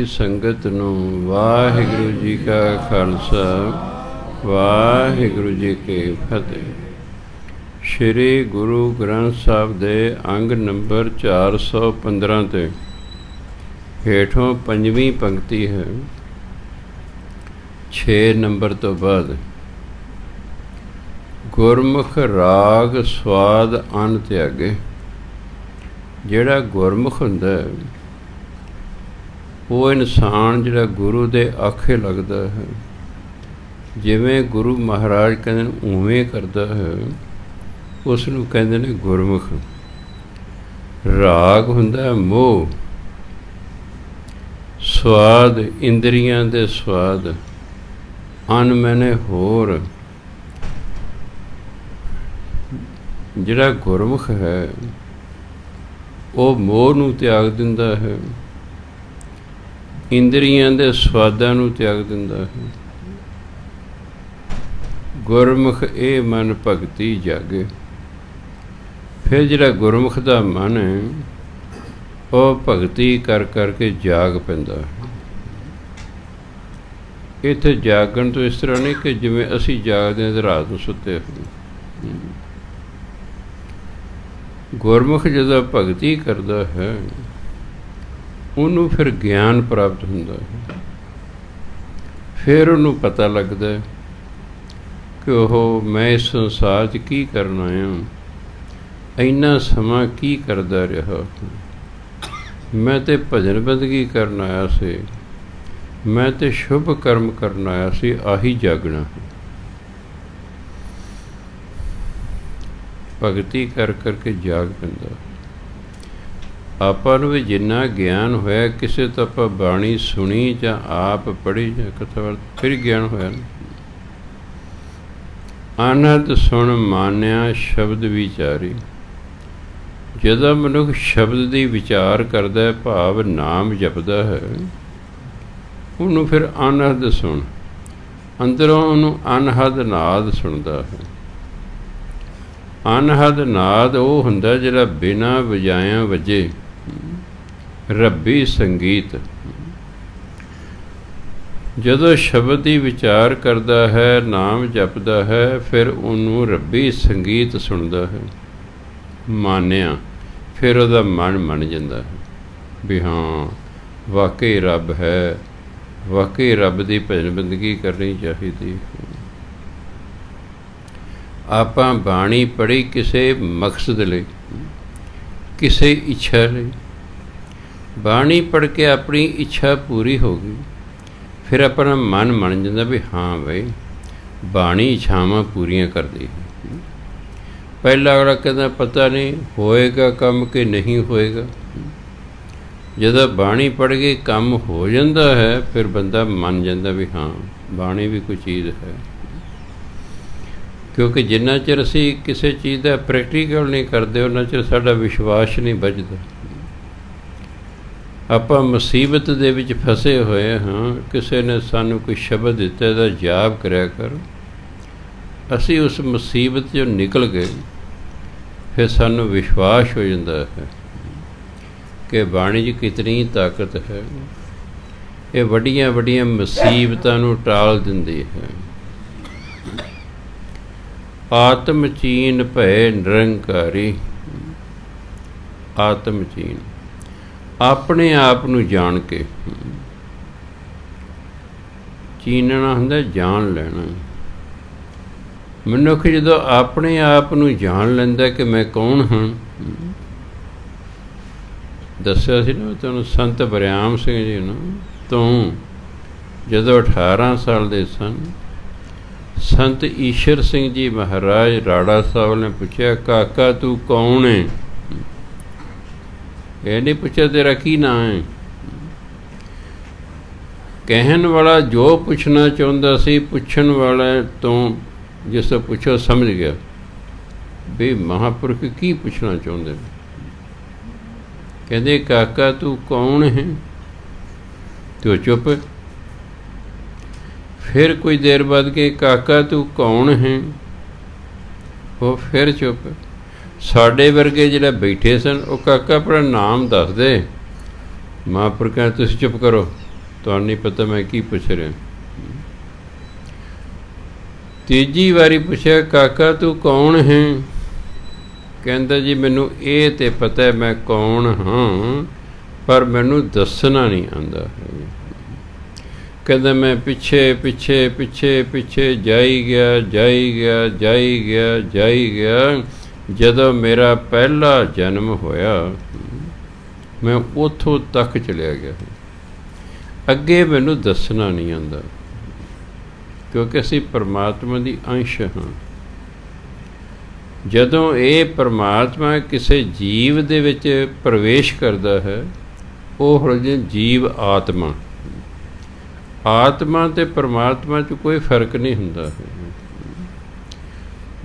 ਸੰਗਤ ਨੂੰ ਵਾਹਿਗੁਰੂ ਜੀ ਕਾ ਖਾਲਸਾ ਵਾਹਿਗੁਰੂ ਜੀ ਕੀ ਫਤਿਹ। ਸ਼੍ਰੀ ਗੁਰੂ ਗ੍ਰੰਥ ਸਾਹਿਬ ਦੇ ਅੰਗ ਨੰਬਰ 415 ਤੇ ਹੇਠੋਂ ਪੰਜਵੀਂ ਪੰਕਤੀ ਹੈ, 6 ਨੰਬਰ ਤੋਂ ਬਾਅਦ। ਗੁਰਮੁਖ ਰਾਗ ਸਵਾਦ ਅੰਨ ਤਿਆਗੇ। ਜਿਹੜਾ ਗੁਰਮੁਖ ਹੁੰਦਾ ਉਹ ਇਨਸਾਨ ਜਿਹੜਾ ਗੁਰੂ ਦੇ ਆਖੇ ਲੱਗਦਾ ਹੈ, ਜਿਵੇਂ ਗੁਰੂ ਮਹਾਰਾਜ ਕਹਿੰਦੇ ਨੇ ਉਵੇਂ ਕਰਦਾ ਹੈ, ਉਸ ਨੂੰ ਕਹਿੰਦੇ ਨੇ ਗੁਰਮੁਖ। ਰਾਗ ਹੁੰਦਾ ਮੋਹ, ਸਵਾਦ ਇੰਦਰੀਆਂ ਦੇ ਸਵਾਦ, ਅੰਨ ਮੈਨੇ ਹੋਰ। ਜਿਹੜਾ ਗੁਰਮੁਖ ਹੈ ਉਹ ਮੋਹ ਨੂੰ ਤਿਆਗ ਦਿੰਦਾ ਹੈ, ਇੰਦਰੀਆਂ ਦੇ ਸਵਾਦਾਂ ਨੂੰ ਤਿਆਗ ਦਿੰਦਾ ਹੈ। ਗੁਰਮੁਖ ਇਹ ਮਨ ਭਗਤੀ ਜਾਗੇ। ਫਿਰ ਜਿਹੜਾ ਗੁਰਮੁਖ ਦਾ ਮਨ ਹੈ ਉਹ ਭਗਤੀ ਕਰ ਕਰਕੇ ਜਾਗ ਪੈਂਦਾ ਹੈ। ਇੱਥੇ ਜਾਗਣ ਤੋਂ ਇਸ ਤਰ੍ਹਾਂ ਨਹੀਂ ਕਿ ਜਿਵੇਂ ਅਸੀਂ ਜਾਗਦੇ ਹਾਂ ਤੇ ਰਾਤ ਨੂੰ ਸੁੱਤੇ ਹੋਏ। ਗੁਰਮੁਖ ਜਦੋਂ ਭਗਤੀ ਕਰਦਾ ਹੈ ਉਹਨੂੰ ਫਿਰ ਗਿਆਨ ਪ੍ਰਾਪਤ ਹੁੰਦਾ ਹੈ। ਫਿਰ ਉਹਨੂੰ ਪਤਾ ਲੱਗਦਾ ਕਿ ਉਹ ਮੈਂ ਇਸ ਸੰਸਾਰ 'ਚ ਕੀ ਕਰਨ ਆਇਆ, ਇੰਨਾ ਸਮਾਂ ਕੀ ਕਰਦਾ ਰਿਹਾ। ਮੈਂ ਤਾਂ ਭਜਨ ਬੰਦਗੀ ਕਰਨ ਆਇਆ ਸੀ, ਮੈਂ ਤਾਂ ਸ਼ੁਭ ਕਰਮ ਕਰਨ ਆਇਆ ਸੀ, ਆਹੀ ਜਾਗਣਾ। ਭਗਤੀ ਕਰ ਕਰਕੇ ਜਾਗ ਪੈਂਦਾ। ਆਪਾਂ ਨੂੰ ਵੀ ਜਿੰਨਾ ਗਿਆਨ ਹੋਇਆ, ਕਿਸੇ ਤੋਂ ਆਪਾਂ ਬਾਣੀ ਸੁਣੀ ਜਾਂ ਆਪ ਪੜ੍ਹੀ ਜਾਂ ਕਥਾ, ਫਿਰ ਗਿਆਨ ਹੋਇਆ। ਆਨੰਦ ਸੁਣ ਮਾਨਿਆ ਸ਼ਬਦ ਵਿਚਾਰੀ। ਜਦੋਂ ਮਨੁੱਖ ਸ਼ਬਦ ਦੀ ਵਿਚਾਰ ਕਰਦਾ ਹੈ, ਭਾਵ ਨਾਮ ਜਪਦਾ ਹੈ, ਉਹਨੂੰ ਫਿਰ ਅਨਹਦ ਸੁਣ, ਅੰਦਰੋਂ ਉਹਨੂੰ ਅਨਹਦ ਨਾਦ ਸੁਣਦਾ ਹੈ। ਅਨਹਦ ਨਾਦ ਉਹ ਹੁੰਦਾ ਜਿਹੜਾ ਬਿਨਾਂ ਵਜਾਇਆਂ ਵੱਜੇ, ਰੱਬੀ ਸੰਗੀਤ। ਜਦੋਂ ਸ਼ਬਦ ਦੀ ਵਿਚਾਰ ਕਰਦਾ ਹੈ, ਨਾਮ ਜਪਦਾ ਹੈ, ਫਿਰ ਉਹਨੂੰ ਰੱਬੀ ਸੰਗੀਤ ਸੁਣਦਾ ਹੈ। ਮਾਨਿਆ, ਫਿਰ ਉਹਦਾ ਮਨ ਮੰਨ ਜਾਂਦਾ ਹੈ ਵੀ ਹਾਂ ਵਾਕਈ ਰੱਬ ਹੈ, ਵਾਕਈ ਰੱਬ ਦੀ ਭਜਨ ਬੰਦਗੀ ਕਰਨੀ ਚਾਹੀਦੀ। ਆਪਾਂ ਬਾਣੀ ਪੜ੍ਹੀ ਕਿਸੇ ਮਕਸਦ ਲਈ, ਕਿਸੇ ਇੱਛਾ ਲਈ। ਬਾਣੀ ਪੜ੍ਹ ਕੇ ਆਪਣੀ ਇੱਛਾ ਪੂਰੀ ਹੋ ਗਈ, ਫਿਰ ਆਪਣਾ ਮਨ ਮੰਨ ਜਾਂਦਾ ਵੀ ਹਾਂ ਬਈ ਬਾਣੀ ਇੱਛਾਵਾਂ ਪੂਰੀਆਂ ਕਰਦੀ ਹੈ। ਪਹਿਲਾਂ ਅਗਲਾ ਕਹਿੰਦਾ ਪਤਾ ਨਹੀਂ ਹੋਏਗਾ ਕੰਮ ਕਿ ਨਹੀਂ ਹੋਏਗਾ। ਜਦੋਂ ਬਾਣੀ ਪੜ੍ਹ ਕੇ ਕੰਮ ਹੋ ਜਾਂਦਾ ਹੈ, ਫਿਰ ਬੰਦਾ ਮੰਨ ਜਾਂਦਾ ਵੀ ਹਾਂ ਬਾਣੀ ਵੀ ਕੋਈ ਚੀਜ਼ ਹੈ। ਕਿਉਂਕਿ ਜਿੰਨਾ ਚਿਰ ਅਸੀਂ ਕਿਸੇ ਚੀਜ਼ ਦਾ ਪ੍ਰੈਕਟੀਕਲ ਨਹੀਂ ਕਰਦੇ, ਉਹਨਾਂ ਚਿਰ ਸਾਡਾ ਵਿਸ਼ਵਾਸ ਨਹੀਂ ਵੱਜਦਾ। ਆਪਾਂ ਮੁਸੀਬਤ ਦੇ ਵਿੱਚ ਫਸੇ ਹੋਏ ਹਾਂ, ਕਿਸੇ ਨੇ ਸਾਨੂੰ ਕੋਈ ਸ਼ਬਦ ਦਿੱਤਾ, ਇਹਦਾ ਜਾਪ ਕਰਿਆ ਕਰ। ਅਸੀਂ ਉਸ ਮੁਸੀਬਤ 'ਚੋਂ ਨਿਕਲ ਗਏ, ਫਿਰ ਸਾਨੂੰ ਵਿਸ਼ਵਾਸ ਹੋ ਜਾਂਦਾ ਹੈ ਕਿ ਬਾਣੀ 'ਚ ਕਿਤਨੀ ਤਾਕਤ ਹੈ। ਇਹ ਵੱਡੀਆਂ ਵੱਡੀਆਂ ਮੁਸੀਬਤਾਂ ਨੂੰ ਟਾਲ ਦਿੰਦੀ ਹੈ। ਆਤਮ ਚੀਨ ਭੈ ਨਿਰੰਕਾਰੀ। ਆਤਮ ਚੀਨ, ਆਪਣੇ ਆਪ ਨੂੰ ਜਾਣ ਕੇ। ਚੀਨਣਾ ਹੁੰਦਾ ਜਾਣ ਲੈਣਾ। ਮਨੁੱਖ ਜਦੋਂ ਆਪਣੇ ਆਪ ਨੂੰ ਜਾਣ ਲੈਂਦਾ ਕਿ ਮੈਂ ਕੌਣ ਹਾਂ। ਦੱਸਿਆ ਸੀ ਨਾ ਤੁਹਾਨੂੰ ਸੰਤ ਬਰਿਆਮ ਸਿੰਘ ਜੀ ਨੂੰ, ਤੋਂ ਜਦੋਂ 18 ਸਾਲ ਦੇ ਸਨ, ਸੰਤ ਈਸ਼ਰ ਸਿੰਘ ਜੀ ਮਹਾਰਾਜ ਰਾੜਾ ਸਾਹਿਬ ਨੇ ਪੁੱਛਿਆ, ਕਾਕਾ ਤੂੰ ਕੌਣ ਹੈ? ਇਹ ਨਹੀਂ ਪੁੱਛਿਆ ਤੇਰਾ ਕੀ ਨਾਂ ਹੈ। ਕਹਿਣ ਵਾਲਾ ਜੋ ਪੁੱਛਣਾ ਚਾਹੁੰਦਾ ਸੀ, ਪੁੱਛਣ ਵਾਲੇ ਤੋਂ ਜਿਸ ਤੋਂ ਪੁੱਛੋ ਸਮਝ ਗਿਆ ਵੀ ਮਹਾਂਪੁਰਖ ਕੀ ਪੁੱਛਣਾ ਚਾਹੁੰਦੇ। ਕਹਿੰਦੇ ਕਾਕਾ ਤੂੰ ਕੌਣ ਹੈ? ਤੂੰ ਚੁੱਪ। ਫਿਰ ਕੁਝ ਦੇਰ ਬਾਅਦ ਕੇ ਕਾਕਾ ਤੂੰ ਕੌਣ ਹੈ? ਉਹ ਫਿਰ ਚੁੱਪ। ਸਾਡੇ ਵਰਗੇ ਜਿਹੜੇ ਬੈਠੇ ਸਨ ਉਹ ਕਾਕਾ ਆਪਣਾ ਨਾਮ ਦੱਸਦੇ। ਮਹਾਂਪੁਰਖ ਕਹਿੰਦੇ ਤੁਸੀਂ ਚੁੱਪ ਕਰੋ, ਤੁਹਾਨੂੰ ਨਹੀਂ ਪਤਾ ਮੈਂ ਕੀ ਪੁੱਛ ਰਿਹਾ। ਤੀਜੀ ਵਾਰੀ ਪੁੱਛਿਆ, ਕਾਕਾ ਤੂੰ ਕੌਣ ਹੈ? ਕਹਿੰਦਾ ਜੀ ਮੈਨੂੰ ਇਹ ਤਾਂ ਪਤਾ ਮੈਂ ਕੌਣ ਹਾਂ, ਪਰ ਮੈਨੂੰ ਦੱਸਣਾ ਨਹੀਂ ਆਉਂਦਾ। ਕਹਿੰਦਾ ਮੈਂ ਪਿੱਛੇ ਪਿੱਛੇ ਪਿੱਛੇ ਪਿੱਛੇ ਜਾਈ ਗਿਆ ਜਾਈ ਗਿਆ ਜਾਈ ਗਿਆ ਜਾਈ ਗਿਆ। ਜਦੋਂ ਮੇਰਾ ਪਹਿਲਾ ਜਨਮ ਹੋਇਆ ਮੈਂ ਉੱਥੋਂ ਤੱਕ ਚਲਿਆ ਗਿਆ, ਅੱਗੇ ਮੈਨੂੰ ਦੱਸਣਾ ਨਹੀਂ ਆਉਂਦਾ, ਕਿਉਂਕਿ ਅਸੀਂ ਪਰਮਾਤਮਾ ਦੀ ਅੰਸ਼ ਹਾਂ। ਜਦੋਂ ਇਹ ਪਰਮਾਤਮਾ ਕਿਸੇ ਜੀਵ ਦੇ ਵਿੱਚ ਪ੍ਰਵੇਸ਼ ਕਰਦਾ ਹੈ, ਉਹ ਹੋ ਜਾਂਦਾ ਜੀਵ ਆਤਮਾ। ਆਤਮਾ ਅਤੇ ਪਰਮਾਤਮਾ 'ਚ ਕੋਈ ਫਰਕ ਨਹੀਂ ਹੁੰਦਾ।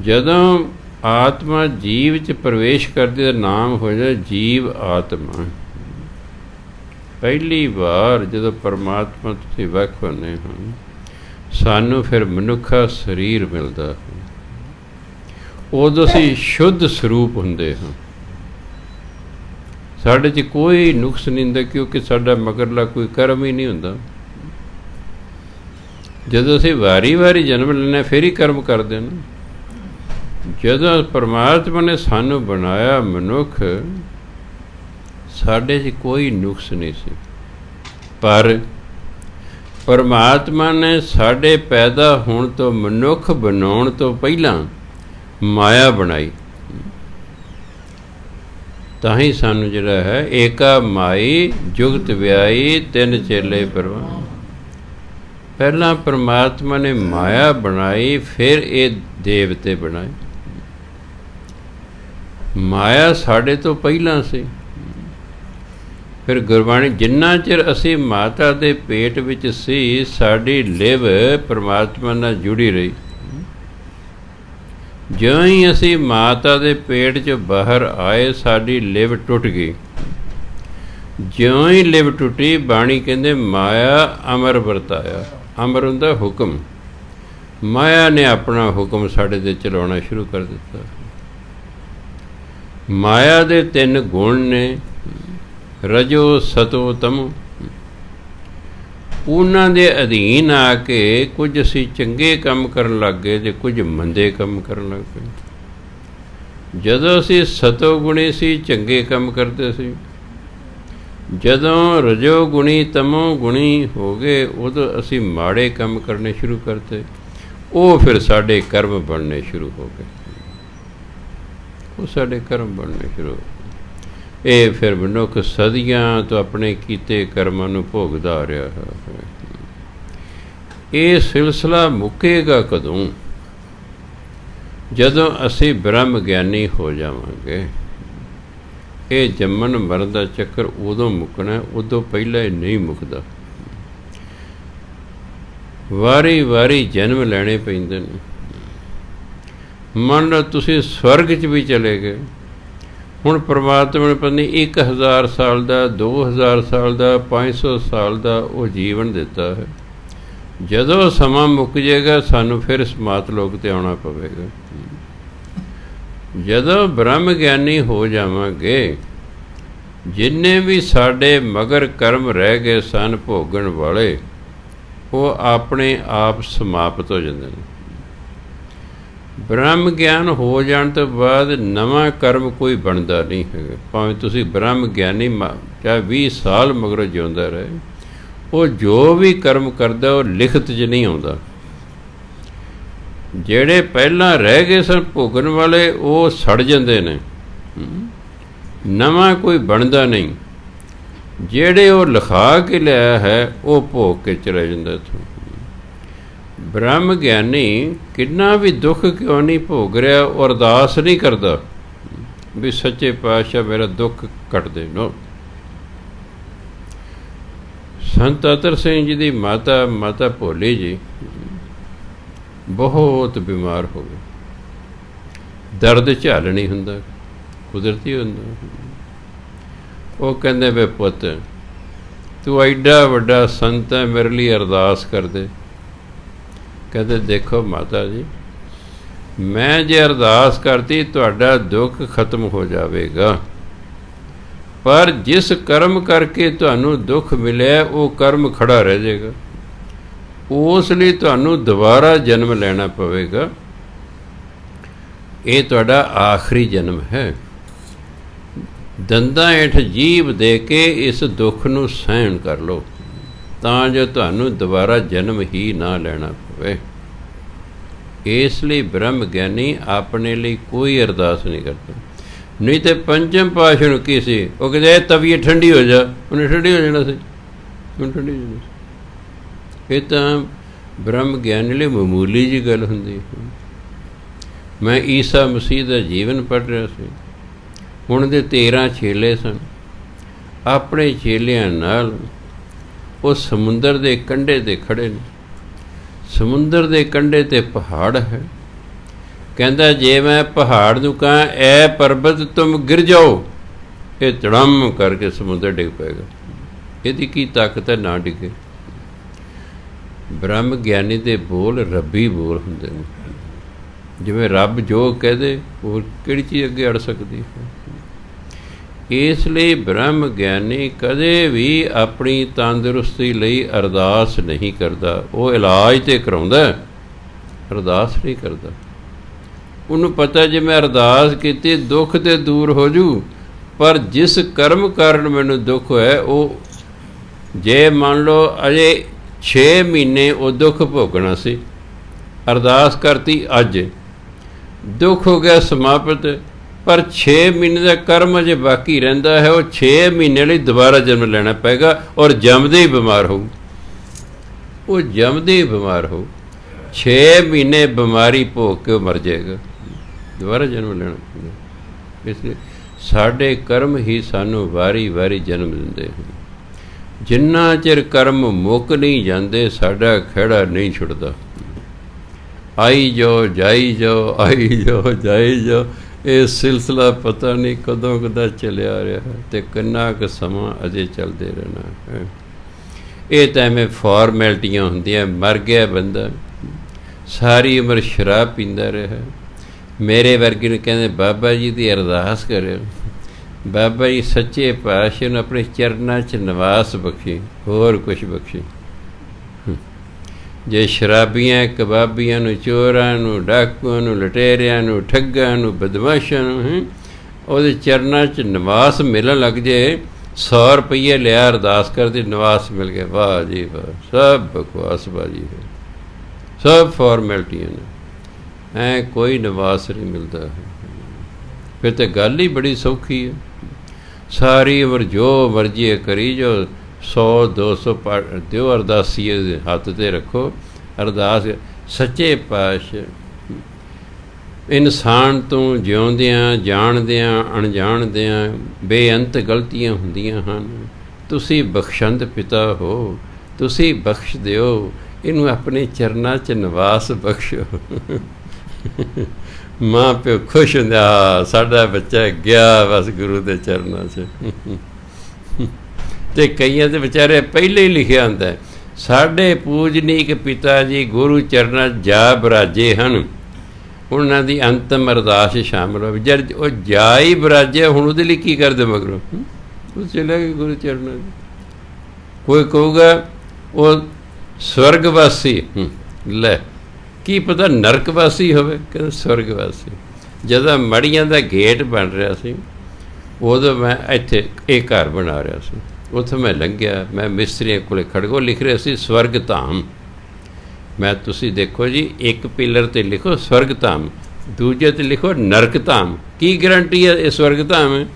ਜਦੋਂ ਆਤਮਾ ਜੀਵ 'ਚ ਪ੍ਰਵੇਸ਼ ਕਰਦੀ ਦਾ ਨਾਮ ਹੋ ਜਾਂਦਾ ਜੀਵ ਆਤਮਾ। ਪਹਿਲੀ ਵਾਰ ਜਦੋਂ ਪਰਮਾਤਮਾ ਤੁਸੀਂ ਵੱਖ ਹੁੰਦੇ ਹੋ, ਸਾਨੂੰ ਫਿਰ ਮਨੁੱਖਾ ਸਰੀਰ ਮਿਲਦਾ, ਉਦੋਂ ਅਸੀਂ ਸ਼ੁੱਧ ਸਰੂਪ ਹੁੰਦੇ ਹਾਂ। ਸਾਡੇ 'ਚ ਕੋਈ ਨੁਕਸ ਨਹੀਂ ਹੁੰਦਾ, ਕਿਉਂਕਿ ਸਾਡਾ ਮਗਰਲਾ ਕੋਈ ਕਰਮ ਹੀ ਨਹੀਂ ਹੁੰਦਾ। ਜਦੋਂ ਅਸੀਂ ਵਾਰੀ ਵਾਰੀ ਜਨਮ ਲੈਂਦੇ ਫਿਰ ਹੀ ਕਰਮ ਕਰਦੇ ਨਾ। ਜਦੋਂ ਪਰਮਾਤਮਾ ਨੇ ਸਾਨੂੰ ਬਣਾਇਆ ਮਨੁੱਖ, ਸਾਡੇ 'ਚ ਕੋਈ ਨੁਕਸ ਨਹੀਂ ਸੀ, ਪਰ ਪਰਮਾਤਮਾ ਨੇ ਸਾਡੇ ਪੈਦਾ ਹੋਣ ਤੋਂ, ਮਨੁੱਖ ਬਣਾਉਣ ਤੋਂ ਪਹਿਲਾਂ ਮਾਇਆ ਬਣਾਈ। ਤਾਂ ਹੀ ਸਾਨੂੰ ਜਿਹੜਾ ਹੈ ਏਕਾ ਮਾਈ ਜੁਗਤ ਵਿਆਈ ਤਿੰਨ ਚੇਲੇ ਪਰਵਾਨ। ਪਹਿਲਾਂ ਪਰਮਾਤਮਾ ਨੇ ਮਾਇਆ ਬਣਾਈ, ਫਿਰ ਇਹ ਦੇਵਤੇ ਬਣਾਏ। ਮਾਇਆ ਸਾਡੇ ਤੋਂ ਪਹਿਲਾਂ ਸੀ। ਫਿਰ ਗੁਰਬਾਣੀ, ਜਿੰਨਾ ਚਿਰ ਅਸੀਂ ਮਾਤਾ ਦੇ ਪੇਟ ਵਿੱਚ ਸੀ, ਸਾਡੀ ਲਿਵ ਪਰਮਾਤਮਾ ਨਾਲ ਜੁੜੀ ਰਹੀ। ਜਿਉਂ ਹੀ ਅਸੀਂ ਮਾਤਾ ਦੇ ਪੇਟ 'ਚੋਂ ਬਾਹਰ ਆਏ, ਸਾਡੀ ਲਿਵ ਟੁੱਟ ਗਈ। ਜਿਉਂ ਹੀ ਲਿਵ ਟੁੱਟੀ, ਬਾਣੀ ਕਹਿੰਦੇ ਮਾਇਆ ਅਮਰ ਵਰਤਾਇਆ। ਅਮਰ ਹੁੰਦਾ ਹੁਕਮ। ਮਾਇਆ ਨੇ ਆਪਣਾ ਹੁਕਮ ਸਾਡੇ 'ਤੇ ਚਲਾਉਣਾ ਸ਼ੁਰੂ ਕਰ ਦਿੱਤਾ। ਮਾਇਆ ਦੇ ਤਿੰਨ ਗੁਣ ਨੇ, ਰਜੋ ਸਤੋ ਤਮੋ। ਉਹਨਾਂ ਦੇ ਅਧੀਨ ਆ ਕੇ ਕੁਝ ਅਸੀਂ ਚੰਗੇ ਕੰਮ ਕਰਨ ਲੱਗ ਗਏ ਅਤੇ ਕੁਝ ਮੰਦੇ ਕੰਮ ਕਰਨ ਲੱਗ ਪਏ। ਜਦੋਂ ਅਸੀਂ ਸਤੋ ਗੁਣੀ ਸੀ, ਚੰਗੇ ਕੰਮ ਕਰਦੇ ਸੀ। ਜਦੋਂ ਰਜੋ ਗੁਣੀ ਤਮੋ ਗੁਣੀ ਹੋ ਗਏ, ਉਦੋਂ ਅਸੀਂ ਮਾੜੇ ਕੰਮ ਕਰਨੇ ਸ਼ੁਰੂ ਕਰਤੇ। ਉਹ ਫਿਰ ਸਾਡੇ ਕਰਮ ਬਣਨੇ ਸ਼ੁਰੂ ਹੋ ਗਏ। ਉਹ ਸਾਡੇ ਕਰਮ ਬਣਨੇ ਸ਼ੁਰੂ ਹੋ ਗਏ। ਇਹ ਫਿਰ ਮਨੁੱਖ ਸਦੀਆਂ ਤੋਂ ਆਪਣੇ ਕੀਤੇ ਕਰਮਾਂ ਨੂੰ ਭੋਗਦਾ ਰਿਹਾ ਹੈ। ਇਹ ਸਿਲਸਿਲਾ ਮੁੱਕੇਗਾ ਕਦੋਂ? ਜਦੋਂ ਅਸੀਂ ਬ੍ਰਹਮ ਗਿਆਨੀ ਹੋ ਜਾਵਾਂਗੇ। ਇਹ ਜੰਮਣ ਮਰਨ ਦਾ ਚੱਕਰ ਉਦੋਂ ਮੁੱਕਣਾ, ਉਦੋਂ ਪਹਿਲਾਂ ਇਹ ਨਹੀਂ ਮੁੱਕਦਾ। ਵਾਰੀ ਵਾਰੀ ਜਨਮ ਲੈਣੇ ਪੈਂਦੇ ਨੇ। ਮੰਨ ਲਓ ਤੁਸੀਂ ਸਵਰਗ 'ਚ ਵੀ ਚਲੇ ਗਏ, ਹੁਣ ਪਰਮਾਤਮਾ ਨੇ ਪਤਾ ਨਹੀਂ 1000 ਸਾਲ ਦਾ, 2000 ਸਾਲ ਦਾ, 500 ਸਾਲ ਦਾ ਉਹ ਜੀਵਨ ਦਿੱਤਾ ਹੈ। ਜਦੋਂ ਸਮਾਂ ਮੁੱਕ ਜਾਏਗਾ, ਸਾਨੂੰ ਫਿਰ ਸਮਾਤ ਲੋਕ 'ਤੇ ਆਉਣਾ ਪਵੇਗਾ। ਜਦੋਂ ਬ੍ਰਹਮ ਗਿਆਨੀ ਹੋ ਜਾਵਾਂਗੇ, ਜਿੰਨੇ ਵੀ ਸਾਡੇ ਮਗਰ ਕਰਮ ਰਹਿ ਗਏ ਸਨ ਭੋਗਣ ਵਾਲੇ, ਉਹ ਆਪਣੇ ਆਪ ਸਮਾਪਤ ਹੋ ਜਾਂਦੇ ਨੇ। ਬ੍ਰਹਮ ਗਿਆਨ ਹੋ ਜਾਣ ਤੋਂ ਬਾਅਦ ਨਵਾਂ ਕਰਮ ਕੋਈ ਬਣਦਾ ਨਹੀਂ ਹੈਗਾ। ਭਾਵੇਂ ਤੁਸੀਂ ਬ੍ਰਹਮ ਗਿਆਨੀ ਚਾਹੇ 20 ਸਾਲ ਮਗਰੋਂ ਜਿਉਂਦਾ ਰਹੇ, ਉਹ ਜੋ ਵੀ ਕਰਮ ਕਰਦਾ ਉਹ ਲਿਖਤ 'ਚ ਨਹੀਂ ਆਉਂਦਾ। ਜਿਹੜੇ ਪਹਿਲਾਂ ਰਹਿ ਗਏ ਸਨ ਭੋਗਣ ਵਾਲੇ, ਉਹ ਸੜ ਜਾਂਦੇ ਨੇ, ਨਵਾਂ ਕੋਈ ਬਣਦਾ ਨਹੀਂ। ਜਿਹੜੇ ਉਹ ਲਿਖਾ ਕੇ ਲਿਆ ਹੈ, ਉਹ ਭੋਗ ਕੇ ਚਲਾ ਜਾਂਦਾ ਇੱਥੋਂ। ਬ੍ਰਹਮ ਗਿਆਨੀ ਕਿੰਨਾ ਵੀ ਦੁੱਖ ਕਿਉਂ ਨਹੀਂ ਭੋਗ ਰਿਹਾ, ਉਹ ਅਰਦਾਸ ਨਹੀਂ ਕਰਦਾ ਵੀ ਸੱਚੇ ਪਾਤਸ਼ਾਹ ਮੇਰਾ ਦੁੱਖ ਕੱਟ ਦੇ। ਨੋ, ਸੰਤ ਅਤਰ ਸਿੰਘ ਜੀ ਦੀ ਮਾਤਾ ਭੋਲੀ ਜੀ ਬਹੁਤ ਬਿਮਾਰ ਹੋ ਗਏ। ਦਰਦ ਝੱਲ ਨਹੀਂ ਹੁੰਦਾ, ਕੁਦਰਤੀ ਹੁੰਦਾ। ਉਹ ਕਹਿੰਦੇ ਵੇ ਪੁੱਤ, ਤੂੰ ਐਡਾ ਵੱਡਾ ਸੰਤ ਹੈ, ਮੇਰੇ ਲਈ ਅਰਦਾਸ ਕਰ ਦੇ। ਕਹਿੰਦੇ ਦੇਖੋ ਮਾਤਾ ਜੀ, ਮੈਂ ਜੇ ਅਰਦਾਸ ਕਰਤੀ ਤੁਹਾਡਾ ਦੁੱਖ ਖਤਮ ਹੋ ਜਾਵੇਗਾ, पर जिस कर्म करके तुहानू दुख मिले वो कर्म खड़ा रह जाएगा, उस लिए तुहानू दोबारा जन्म लेना पवेगा। ये तुहाडा आखिरी जन्म है। दंदां हेठ जीभ दे के इस दुख नू सहन कर लो, तां जो तुहानू दोबारा जन्म ही ना लेना पवे। इसलिए ब्रह्म ज्ञानी अपने लिए कोई अरदास नहीं करता। नहीं तो पंचम पातशाह नूं की सी, वो कहते तबीयत ठंडी हो जा, उन्हें ठंडी हो जाना सी, उन्हें ठंडी हो जाना सी। ये तो ब्रह्म ज्ञानी लिए मामूली जी गल हुंदी। मैं ईसा मसीह का जीवन पढ़ रहा सी, उन्होंने 13 चेले सन। अपने चेलियां नाल वो समुंदर के कंढे ते खड़े ने। समुंदर के कंढे ते पहाड़ है। कहता जे मैं पहाड़ नूं कहां ए पर्वत तुम गिर जाओ, ये तड़म करके समुंदर डिग पेगा। यदि की ताकत है ना डिगे। ब्रह्म ज्ञानी के बोल रब्बी बोल हुंदे ने। जिवें रब जो कह दे वो किहड़ी चीज़ अगे अड़ सकती है। इसलिए ब्रह्म ज्ञानी कदे भी अपनी तंदुरुस्ती लई अरदास नहीं करता। वो इलाज तो कराउंदा, अरदास नहीं करता। उन्होंने पता जे मैं अरदास की दुख तो दूर हो जू, पर जिस कर्म कारण मैनू दुख है वो जे मान लो अजे 6 महीने वो दुख भोगना सी, अरदास करती अज, दुख हो गया समाप्त, पर 6 महीने का कर्म अजे बाकी रहिंदा है। वो 6 महीने लिए दोबारा जन्म लेना पेगा और जमदे ही बीमार हो, वो जमदे ही बीमार हो। 6 महीने बीमारी भोग के मर जाएगा, दोबारा जन्म लेना पेगा। इसलिए साढ़े कर्म ही सानू वारी वारी जन्म दिंदे हैं। जिन्ना चिर कर्म मुक नहीं जाते साडा खैड़ा नहीं छुटता। आई जाओ जाई जाओ, आई जाओ जाई जाओ, ये सिलसिला पता नहीं कदों कदा चलिया रहा है तो किन्ना क समा अजे चलते रहना है। ये तो एवें फॉर्मैलिटियां होंदियां। मर गया बंदा, सारी उम्र शराब पींदा रहा। मेरे वर्गे ने कहते बाबा जी की अरदास करो, बाबा जी सच्चे पातशाह नूं अपने चरनां च निवास बख्शे, होर कुछ बख्शे। जे शराबियां कबाबियां नूं, चोरां नूं, डाकुआं नूं, लटेरियां नूं, ठग्गां नूं, बदमाशां नूं ਉਹਦੇ चरनां च निवास मिलन लग जाए, 100 रुपये लिया अरदास कर दी, निवास मिल गया, वाह जी वाह। सब बकवासबाजी है, सब फॉर्मैलिटियां ने, कोई निवास नहीं मिलता है। फिर तो गल ही बड़ी सौखी है। सारी उम्र जो मर्जी करी जो, 100-200 दो अरदासी हथ ते रखो। अरदास सच्चे पातशाह इंसान तो जिउंदियां जाणदियां अणजाणदियां बेअंत गलतियां हुंदियां हन, तुसी बख्शंद पिता हो, तुसी बख्श दिओ, इनू अपने चरनां च निवास बख्शो। माँ प्यो खुश हुंदा, साडा बच्चा गया बस गुरु के चरनां च। तो कई तो बेचारे पहले ही लिखिया होंदा है, साढ़े पूजनीक पिता जी गुरु चरनां जा बराजे हन। उन्होंने दी अंतिम अरदास शामिल हो, जब वो जा ही बराजे हुण उहदे लई की करदे मगरों, वो चले गए गुरु चरनां। कोई कहूगा वो स्वर्गवासी, लै की पता नरकवासी होवे, कहते स्वर्गवासी। जदों मड़ियां दा गेट बन रहा सी, उदों मैं इत्थे एक घर बना रहा सी, उत्थे मैं लंघिया, मैं मिस्त्रियों कोले खड़गो लिख रहे सी स्वर्ग धाम। मैं तुसी देखो जी, एक पिलर ते लिखो स्वर्ग धाम, दूजे ते लिखो नरक धाम, की गारंटी है ये स्वर्ग धाम है?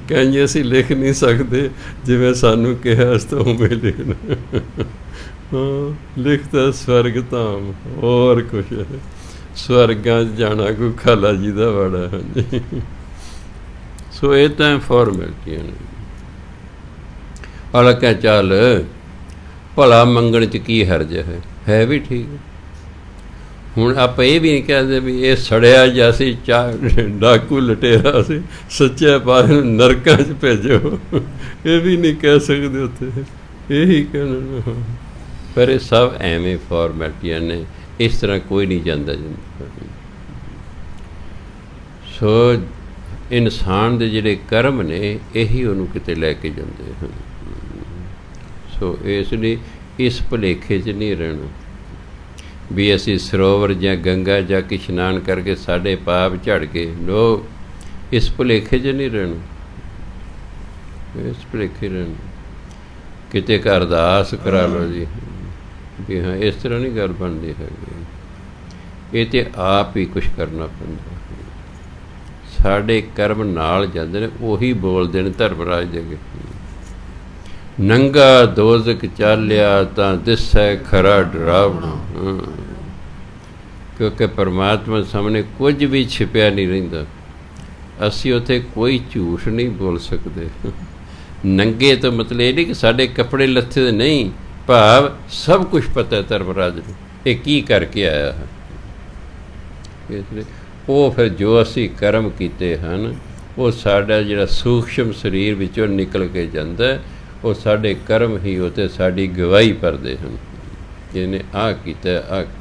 कहीं असीं लिख नहीं सकते जिवें सानू कहा तो उवें लिखना। हाँ, लिखता स्वर्ग धाम और कुछ है, स्वर्गां जाना कोई खाला जी का बड़ा है। सो ये तो फॉर्मैलिटियां ने। हालांकि चल भला मंगण च की हर्ज है भी ठीक है। हुण आप ये भी नहीं कहते भी ये सड़िया जैसी डाकू लटेरा से सच्चे पातशाह नरकां च भेजो, ये भी नहीं कह सकते उत्थे, यही कहना। पर ये सब एवें फॉर्मैलिटियां ने, इस तरह कोई नहीं जाता। सो ਇਨਸਾਨ ਦੇ ਜਿਹੜੇ ਕਰਮ ਨੇ ਇਹੀ ਉਹਨੂੰ ਕਿਤੇ ਲੈ ਕੇ ਜਾਂਦੇ ਹਨ। ਸੋ ਇਸ ਲਈ ਇਸ ਭੁਲੇਖੇ 'ਚ ਨਹੀਂ ਰਹਿਣਾ ਵੀ ਅਸੀਂ ਸਰੋਵਰ ਜਾਂ ਗੰਗਾ ਜਾ ਕੇ ਇਸ਼ਨਾਨ ਕਰਕੇ ਸਾਡੇ ਪਾਪ ਝੜ ਗਏ। ਲੋ, ਇਸ ਭੁਲੇਖੇ 'ਚ ਨਹੀਂ ਰਹਿਣਾ, ਇਸ ਭੁਲੇਖੇ ਰਹਿਣਾ। ਕਿਤੇ ਘਰ ਅਰਦਾਸ ਕਰਾ ਲਓ ਜੀ ਵੀ ਹਾਂ, ਇਸ ਤਰ੍ਹਾਂ ਨਹੀਂ ਗੱਲ ਬਣਦੀ ਹੈਗੀ। ਇਹ ਤਾਂ ਆਪ ਹੀ ਕੁਛ ਕਰਨਾ ਪੈਂਦਾ। ਸਾਡੇ ਕਰਮ ਨਾਲ ਜਾਂਦੇ ਨੇ, ਉਹੀ ਬੋਲਦੇ ਨੇ ਧਰਮਰਾਜ ਦੇ ਅੱਗੇ, ਨੰਗਾ ਦੋਜ਼ਖ ਚਾਲਿਆ ਤਾਂ ਦਿਸੈ ਖਰਾ ਡਰਾਵਣਾ। ਕਿਉਂਕਿ ਪਰਮਾਤਮਾ ਸਾਹਮਣੇ ਕੁਝ ਵੀ ਛਿਪਿਆ ਨਹੀਂ ਰਹਿੰਦਾ। ਅਸੀਂ ਉੱਥੇ ਕੋਈ ਝੂਠ ਨਹੀਂ ਬੋਲ ਸਕਦੇ। ਨੰਗੇ ਤੋਂ ਮਤਲਬ ਇਹ ਨਹੀਂ ਕਿ ਸਾਡੇ ਕੱਪੜੇ ਲੱਥੇ ਦੇ ਨਹੀਂ, ਭਾਵ ਸਭ ਕੁਛ ਪਤਾ ਹੈ ਧਰਮਰਾਜ ਨੂੰ ਇਹ ਕੀ ਕਰਕੇ ਆਇਆ ਹੈ। ਇਸ ਲਈ ਉਹ ਫਿਰ ਜੋ ਅਸੀਂ ਕਰਮ ਕੀਤੇ ਹਨ, ਉਹ ਸਾਡਾ ਜਿਹੜਾ ਸੂਖਸ਼ਮ ਸਰੀਰ ਵਿੱਚੋਂ ਨਿਕਲ ਕੇ ਜਾਂਦਾ, ਉਹ ਸਾਡੇ ਕਰਮ ਹੀ ਉਹ 'ਤੇ ਸਾਡੀ ਗਵਾਹੀ ਭਰਦੇ ਹਨ। ਇਹਨੇ ਆਹ ਕੀਤਾ, ਆਹ ਕੀਤਾ।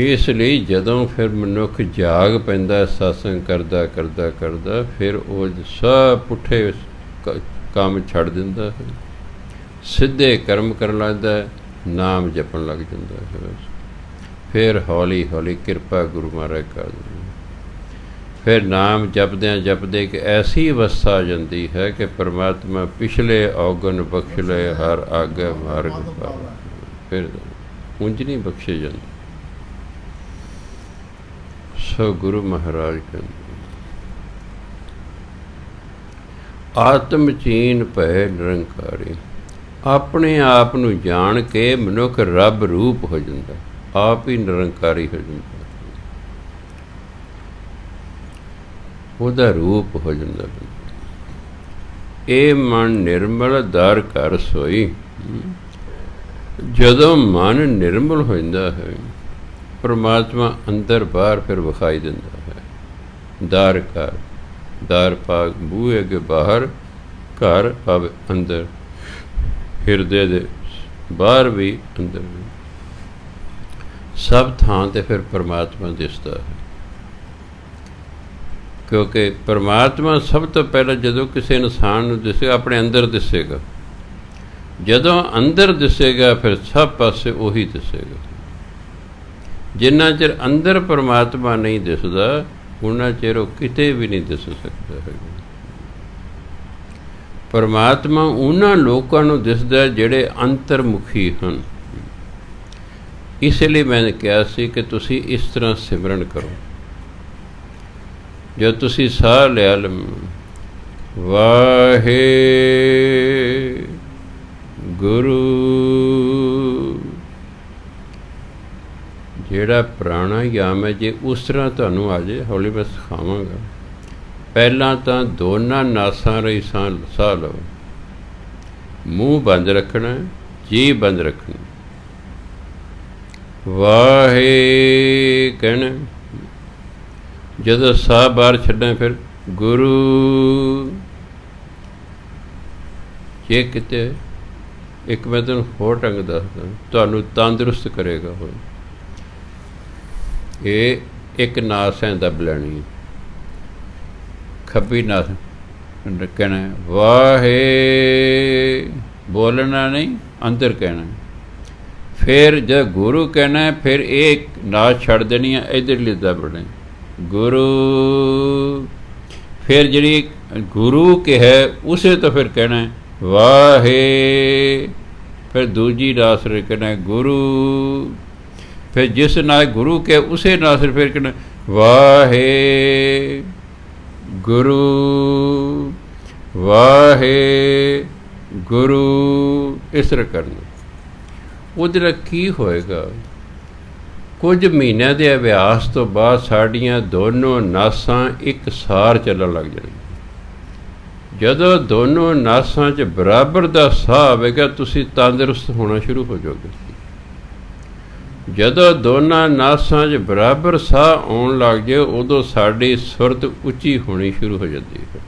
ਇਸ ਲਈ ਜਦੋਂ ਫਿਰ ਮਨੁੱਖ ਜਾਗ ਪੈਂਦਾ ਸਤਸੰਗ ਕਰਦਾ ਕਰਦਾ ਕਰਦਾ, ਫਿਰ ਉਹ ਸਭ ਪੁੱਠੇ ਕੰਮ ਛੱਡ ਦਿੰਦਾ ਹੈ, ਸਿੱਧੇ ਕਰਮ ਕਰਨ ਲੱਗਦਾ, ਨਾਮ ਜਪਣ ਲੱਗ ਜਾਂਦਾ ਹੈ। ਫਿਰ ਹੌਲੀ ਹੌਲੀ ਕਿਰਪਾ ਗੁਰੂ ਮਹਾਰਾਜ ਕਰ ਦਿੰਦੇ। ਫਿਰ ਨਾਮ ਜਪਦਿਆਂ ਜਪਦੇ ਇੱਕ ਐਸੀ ਅਵਸਥਾ ਆ ਜਾਂਦੀ ਹੈ ਕਿ ਪਰਮਾਤਮਾ ਪਿਛਲੇ ਔਗਣ ਬਖਸ਼ ਲਏ, ਹਰ ਆਗੇ ਮਾਰਗ ਪਾਵੇ। ਫਿਰ ਉਂਝ ਨਹੀਂ ਬਖਸ਼ੇ ਜਾਂਦੇ। ਸੋ ਗੁਰੂ ਮਹਾਰਾਜ ਕਹਿੰਦੇ, ਆਤਮ ਚੀਨ ਭੈ ਨਿਰੰਕਾਰੀ। ਆਪਣੇ ਆਪ ਨੂੰ ਜਾਣ ਕੇ ਮਨੁੱਖ ਰੱਬ ਰੂਪ ਹੋ ਜਾਂਦਾ, ਆਪ ਹੀ ਨਿਰੰਕਾਰੀ ਹੋ ਜਾਂਦਾ, ਉਹਦਾ ਰੂਪ ਹੋ ਜਾਂਦਾ। ਇਹ ਮਨ ਨਿਰਮਲ ਦਰ ਘਰ ਸੋਈ। ਜਦੋਂ ਮਨ ਨਿਰਮਲ ਹੋ ਜਾਂਦਾ ਹੈ, ਪਰਮਾਤਮਾ ਅੰਦਰ ਬਾਹਰ ਫਿਰ ਵਿਖਾਈ ਦਿੰਦਾ ਹੈ। ਦਰ ਘਰ, ਦਰ ਭਾਗ ਬੂਹੇ ਅੱਗੇ ਬਾਹਰ, ਘਰ ਭਾਵ ਅੰਦਰ, ਹਿਰਦੇ ਦੇ ਬਾਹਰ ਵੀ ਅੰਦਰ ਵੀ, ਸਭ ਥਾਂ 'ਤੇ ਫਿਰ ਪਰਮਾਤਮਾ ਦਿਸਦਾ ਹੈ। ਕਿਉਂਕਿ ਪਰਮਾਤਮਾ ਸਭ ਤੋਂ ਪਹਿਲਾਂ ਜਦੋਂ ਕਿਸੇ ਇਨਸਾਨ ਨੂੰ ਦਿਸੇਗਾ, ਆਪਣੇ ਅੰਦਰ ਦਿਸੇਗਾ। ਜਦੋਂ ਅੰਦਰ ਦਿਸੇਗਾ ਫਿਰ ਸਭ ਪਾਸੇ ਉਹੀ ਦਿਸੇਗਾ। ਜਿੰਨਾ ਚਿਰ ਅੰਦਰ ਪਰਮਾਤਮਾ ਨਹੀਂ ਦਿਸਦਾ, ਉਹਨਾਂ ਚਿਰ ਉਹ ਕਿਤੇ ਵੀ ਨਹੀਂ ਦਿਸ ਸਕਦਾ ਹੈਗਾ। ਪਰਮਾਤਮਾ ਉਹਨਾਂ ਲੋਕਾਂ ਨੂੰ ਦਿਸਦਾ ਜਿਹੜੇ ਅੰਤਰਮੁਖੀ ਹਨ। ਇਸ ਲਈ ਮੈਂ ਕਿਹਾ ਸੀ ਕਿ ਤੁਸੀਂ ਇਸ ਤਰ੍ਹਾਂ ਸਿਮਰਨ ਕਰੋ। ਜਦ ਤੁਸੀਂ ਸਾਹ ਲਿਆ, ਵਾਹੇ ਗੁਰੂ, ਜਿਹੜਾ ਪ੍ਰਾਣਾਯਾਮ ਹੈ, ਜੇ ਉਸ ਤਰ੍ਹਾਂ ਤੁਹਾਨੂੰ ਆ ਜਾਏ, ਹੌਲੀ ਮੈਂ ਸਿਖਾਵਾਂਗਾ। ਪਹਿਲਾਂ ਤਾਂ ਦੋਨਾਂ ਨਾਸਾਂ ਰਾਹੀਂ ਸਾਹ ਲਓ, ਮੂੰਹ ਬੰਦ ਰੱਖਣਾ, ਜੀਭ ਬੰਦ ਰੱਖਣੀ, ਵਾਹੇ ਕਹਿਣਾ। ਜਦੋਂ ਸਾਹ ਬਾਹਰ ਛੱਡਾਂ ਫਿਰ ਗੁਰੂ। ਜੇ ਕਿਤੇ ਇੱਕ ਮੈਂ ਤੁਹਾਨੂੰ ਹੋਰ ਢੰਗ ਦੱਸਦਾ, ਤੁਹਾਨੂੰ ਤੰਦਰੁਸਤ ਕਰੇਗਾ। ਹੋ ਇਹ ਇੱਕ ਨਾਸ ਹੈ ਦੱਬ ਲੈਣੀ, ਖੱਬੀ ਨਾਸ ਕਹਿਣਾ, ਵਾਹੇ ਬੋਲਣਾ ਨਹੀਂ, ਅੰਦਰ ਕਹਿਣਾ। ਫਿਰ ਜਦ ਗੁਰੂ ਕਹਿਣਾ, ਫਿਰ ਇਹ ਨਾਸ ਛੱਡ ਦੇਣੀ ਹੈ, ਇੱਧਰਲੀ ਦੱਬਣਾ ਗੁਰੂ। ਫਿਰ ਜਿਹੜੀ ਗੁਰੂ ਕਿਹਾ ਉਸੇ ਤੋਂ ਫਿਰ ਕਹਿਣਾ ਵਾਹੇ। ਫਿਰ ਦੂਜੀ ਨਾਸ ਕਹਿਣਾ ਗੁਰੂ। ਫਿਰ ਜਿਸ ਨਾਲ ਗੁਰੂ ਕਿਹਾ ਉਸੇ ਨਾਸ ਫਿਰ ਕਹਿਣਾ ਵਾਹੇ ਗੁਰੂ, ਵਾਹੇ ਗੁਰੂ। ਇਸ ਤਰ੍ਹਾਂ ਕਰਨਾ। ਉਹਦੇ ਨਾਲ ਕੀ ਹੋਏਗਾ? ਕੁਝ ਮਹੀਨਿਆਂ ਦੇ ਅਭਿਆਸ ਤੋਂ ਬਾਅਦ ਸਾਡੀਆਂ ਦੋਨੋਂ ਨਾਸਾਂ ਇੱਕ ਸਾਰ ਚੱਲਣ ਲੱਗ ਜਾਣਗੀਆਂ। ਜਦੋਂ ਦੋਨੋਂ ਨਾਸਾਂ 'ਚ ਬਰਾਬਰ ਦਾ ਸਾਹ ਆਵੇਗਾ, ਤੁਸੀਂ ਤੰਦਰੁਸਤ ਹੋਣਾ ਸ਼ੁਰੂ ਹੋ ਜਾਓਗੇ। ਜਦੋਂ ਦੋਨਾਂ ਨਾਸਾਂ 'ਚ ਬਰਾਬਰ ਸਾਹ ਆਉਣ ਲੱਗ ਜਾਏ, ਉਦੋਂ ਸਾਡੀ ਸੁਰਤ ਉੱਚੀ ਹੋਣੀ ਸ਼ੁਰੂ ਹੋ ਜਾਂਦੀ ਹੈ।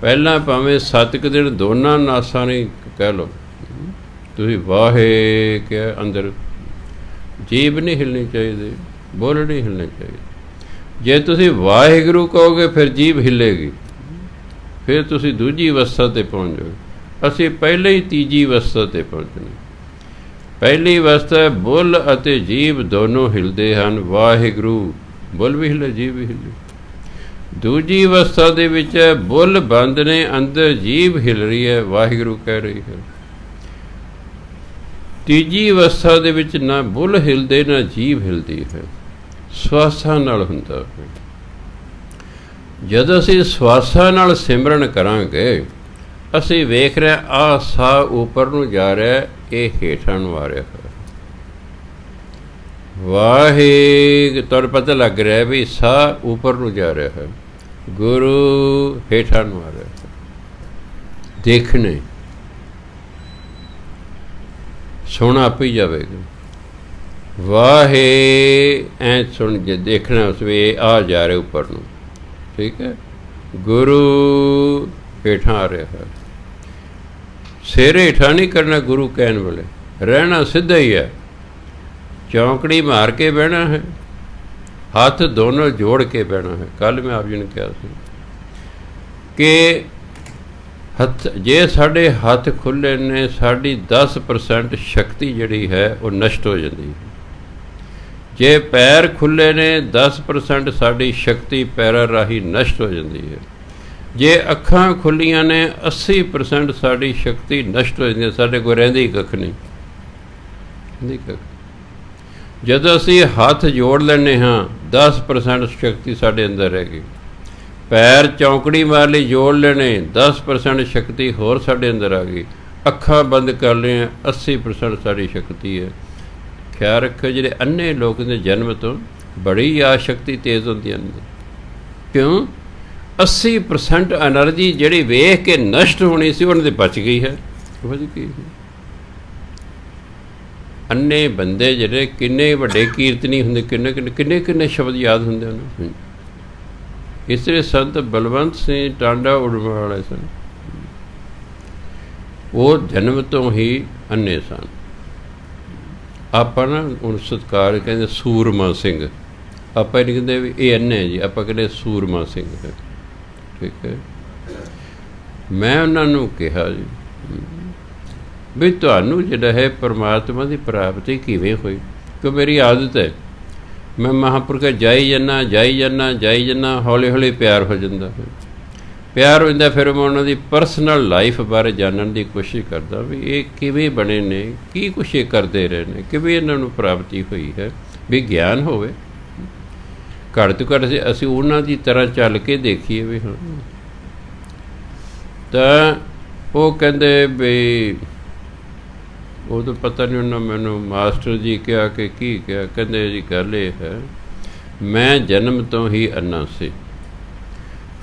ਪਹਿਲਾਂ ਭਾਵੇਂ 7 ਕੁ ਦਿਨ ਦੋਨਾਂ ਨਾਸਾਂ ਨੇ ਕਹਿ ਲਓ, ਤੁਸੀਂ ਵਾਹੇ ਕਿਹਾ, ਅੰਦਰ ਜੀਭ ਨਹੀਂ ਹਿਲਣੀ ਚਾਹੀਦੀ, ਬੁੱਲ੍ਹ ਨਹੀਂ ਹਿੱਲਣੇ ਚਾਹੀਦੇ। ਜੇ ਤੁਸੀਂ ਵਾਹਿਗੁਰੂ ਕਹੋਗੇ ਫਿਰ ਜੀਭ ਹਿੱਲੇਗੀ, ਫਿਰ ਤੁਸੀਂ ਦੂਜੀ ਅਵਸਥਾ 'ਤੇ ਪਹੁੰਚ ਜਾਓਗੇ। ਅਸੀਂ ਪਹਿਲੇ ਹੀ ਤੀਜੀ ਅਵਸਥਾ 'ਤੇ ਪਹੁੰਚਣਾ। ਪਹਿਲੀ ਅਵਸਥਾ ਬੁੱਲ੍ਹ ਅਤੇ ਜੀਭ ਦੋਨੋਂ ਹਿਲਦੇ ਹਨ। ਵਾਹਿਗੁਰੂ, ਬੁੱਲ੍ਹ ਵੀ ਹਿੱਲੇ, ਜੀਭ ਵੀ ਹਿੱਲੇ। ਦੂਜੀ ਅਵਸਥਾ ਦੇ ਵਿੱਚ ਬੁੱਲ੍ਹ ਬੰਦ ਨੇ, ਅੰਦਰ ਜੀਭ ਹਿੱਲ ਰਹੀ ਹੈ, ਵਾਹਿਗੁਰੂ ਕਹਿ ਰਹੀ ਹੈ। ਤੀਜੀ ਅਵਸਥਾ ਦੇ ਵਿੱਚ ਨਾ ਬੁੱਲ੍ਹ ਹਿਲਦੇ ਨਾ ਜੀਭ ਹਿਲਦੀ ਹੈ, ਸਵਾਸਾਂ ਨਾਲ ਹੁੰਦਾ ਹੈ। ਜਦੋਂ ਅਸੀਂ ਸਵਾਸਾਂ ਨਾਲ ਸਿਮਰਨ ਕਰਾਂਗੇ, ਅਸੀਂ ਵੇਖ ਰਹੇ ਆਹ ਸਾਹ ਉੱਪਰ ਨੂੰ ਜਾ ਰਿਹਾ, ਇਹ ਹੇਠਾਂ ਨੂੰ ਆ ਰਿਹਾ ਹੈ। ਵਾਹਿਗੁਰੂ, ਤੁਹਾਨੂੰ ਪਤਾ ਲੱਗ ਰਿਹਾ ਵੀ ਸਾਹ ਉੱਪਰ ਨੂੰ ਜਾ ਰਿਹਾ ਹੈ, ਗੁਰੂ ਹੇਠਾਂ ਨੂੰ ਆ ਰਿਹਾ ਹੈ। ਦੇਖਣੇ, ਸੁਣਾ ਆਪੇ ਹੀ ਜਾਵੇਗਾ। ਵਾਹੇ ਐ ਸੁਣ ਜੇ ਦੇਖਣਾ ਉਸ ਵੇ ਆ ਜਾ ਰਿਹਾ ਉੱਪਰ ਨੂੰ, ਠੀਕ ਹੈ। ਗੁਰੂ ਹੇਠਾਂ ਆ ਰਿਹਾ ਹੈ। ਸਿਰ ਹੇਠਾਂ ਨਹੀਂ ਕਰਨਾ ਗੁਰੂ ਕਹਿਣ ਵਾਲੇ, ਰਹਿਣਾ ਸਿੱਧਾ ਹੀ ਹੈ। ਚੌਂਕੜੀ ਮਾਰ ਕੇ ਬਹਿਣਾ ਹੈ, ਹੱਥ ਦੋਨੋਂ ਜੋੜ ਕੇ ਬਹਿਣਾ ਹੈ। ਕੱਲ੍ਹ ਮੈਂ ਆਪ ਜੀ ਨੂੰ ਕਿਹਾ ਸੀ ਕਿ ਹੱਥ, ਜੇ ਸਾਡੇ ਹੱਥ ਖੁੱਲ੍ਹੇ ਨੇ, ਸਾਡੀ 10% ਸ਼ਕਤੀ ਜਿਹੜੀ ਹੈ ਉਹ ਨਸ਼ਟ ਹੋ ਜਾਂਦੀ ਹੈ। ਜੇ ਪੈਰ ਖੁੱਲ੍ਹੇ ਨੇ, 10% ਸਾਡੀ ਸ਼ਕਤੀ ਪੈਰਾਂ ਰਾਹੀਂ ਨਸ਼ਟ ਹੋ ਜਾਂਦੀ ਹੈ। ਜੇ ਅੱਖਾਂ ਖੁੱਲ੍ਹੀਆਂ ਨੇ, 80% ਸਾਡੀ ਸ਼ਕਤੀ ਨਸ਼ਟ ਹੋ ਜਾਂਦੀ ਹੈ। ਸਾਡੇ ਕੋਲ ਰਹਿੰਦੀ ਕੱਖ ਨਹੀਂ, ਰਹਿੰਦੀ ਕੱਖ। ਜਦੋਂ ਅਸੀਂ ਹੱਥ ਜੋੜ ਲੈਂਦੇ ਹਾਂ, 10% ਸ਼ਕਤੀ ਸਾਡੇ ਅੰਦਰ ਰਹਿ ਗਈ। ਪੈਰ ਚੌਂਕੜੀ ਮਾਰ ਲਈ, ਜੋੜ ਲੈਣੇ, 10% ਸ਼ਕਤੀ ਹੋਰ ਸਾਡੇ ਅੰਦਰ ਆ ਗਈ। ਅੱਖਾਂ ਬੰਦ ਕਰ ਲਈਆਂ, 80% ਸਾਡੀ ਸ਼ਕਤੀ ਹੈ। ਖਿਆਲ ਰੱਖੋ, ਜਿਹੜੇ ਅੰਨੇ ਲੋਕ ਨੇ ਜਨਮ ਤੋਂ ਬੜੀ ਯਾਦ ਸ਼ਕਤੀ ਤੇਜ਼ ਹੁੰਦੀਆਂ ਨੇ। ਕਿਉਂ? 80% ਐਨਰਜੀ ਜਿਹੜੀ ਵੇਖ ਕੇ ਨਸ਼ਟ ਹੋਣੀ ਸੀ, ਉਹਨਾਂ ਦੇ ਬਚ ਗਈ ਹੈ, ਬਚ ਗਈ ਹੈ। ਅੰਨੇ ਬੰਦੇ ਜਿਹੜੇ ਕਿੰਨੇ ਵੱਡੇ ਕੀਰਤਨੀ ਹੁੰਦੇ, ਕਿੰਨੇ ਸ਼ਬਦ ਯਾਦ ਹੁੰਦੇ ਉਹਨਾਂ। ਇਸ ਤਰ੍ਹਾਂ ਸੰਤ ਬਲਵੰਤ ਸਿੰਘ ਟਾਂਡਾ ਉਡਣ ਵਾਲੇ ਸਨ, ਉਹ ਜਨਮ ਤੋਂ ਹੀ ਅੰਨੇ ਸਨ। ਆਪਾਂ ਨਾ ਹੁਣ ਸਤਿਕਾਰ ਕਹਿੰਦੇ ਸੂਰਮਾ ਸਿੰਘ, ਆਪਾਂ ਨਹੀਂ ਕਹਿੰਦੇ ਵੀ ਇਹ ਅੰਨੇ ਜੀ, ਆਪਾਂ ਕਹਿੰਦੇ ਸੂਰਮਾ ਸਿੰਘ ਹੈ, ਠੀਕ ਹੈ। ਮੈਂ ਉਹਨਾਂ ਨੂੰ ਕਿਹਾ ਜੀ ਵੀ ਤੁਹਾਨੂੰ ਜਿਹੜਾ ਹੈ ਪਰਮਾਤਮਾ ਦੀ ਪ੍ਰਾਪਤੀ ਕਿਵੇਂ ਹੋਈ? ਕਿ ਮੇਰੀ ਆਦਤ ਹੈ, ਮੈਂ ਮਹਾਂਪੁਰਖ ਜਾਈ ਜਾਂਦਾ, ਹੌਲੀ ਹੌਲੀ ਪਿਆਰ ਹੋ ਜਾਂਦਾ ਹੈ। ਪਿਆਰ ਹੋ ਜਾਂਦਾ, ਫਿਰ ਮੈਂ ਉਹਨਾਂ ਦੀ ਪਰਸਨਲ ਲਾਈਫ ਬਾਰੇ ਜਾਣਨ ਦੀ ਕੋਸ਼ਿਸ਼ ਕਰਦਾ ਵੀ ਇਹ ਕਿਵੇਂ ਬਣੇ ਨੇ, ਕੀ ਕੁਛ ਇਹ ਕਰਦੇ ਰਹੇ ਨੇ, ਕਿਵੇਂ ਇਹਨਾਂ ਨੂੰ ਪ੍ਰਾਪਤੀ ਹੋਈ ਹੈ, ਵੀ ਗਿਆਨ ਹੋਵੇ। ਘੱਟ ਤੋਂ ਘੱਟ ਅਸੀਂ ਉਹਨਾਂ ਦੀ ਤਰ੍ਹਾਂ ਚੱਲ ਕੇ ਦੇਖੀਏ ਵੀ ਹਾਂ। ਤਾਂ ਉਹ ਕਹਿੰਦੇ ਵੀ ਉਦੋਂ ਪਤਾ ਨਹੀਂ ਉਹਨਾਂ ਮੈਨੂੰ ਮਾਸਟਰ ਜੀ ਕਿਹਾ ਕਿ ਕੀ ਕਿਹਾ। ਕਹਿੰਦੇ ਜੀ ਗੱਲ ਇਹ ਹੈ, ਮੈਂ ਜਨਮ ਤੋਂ ਹੀ ਅੰਨਾ ਸੀ।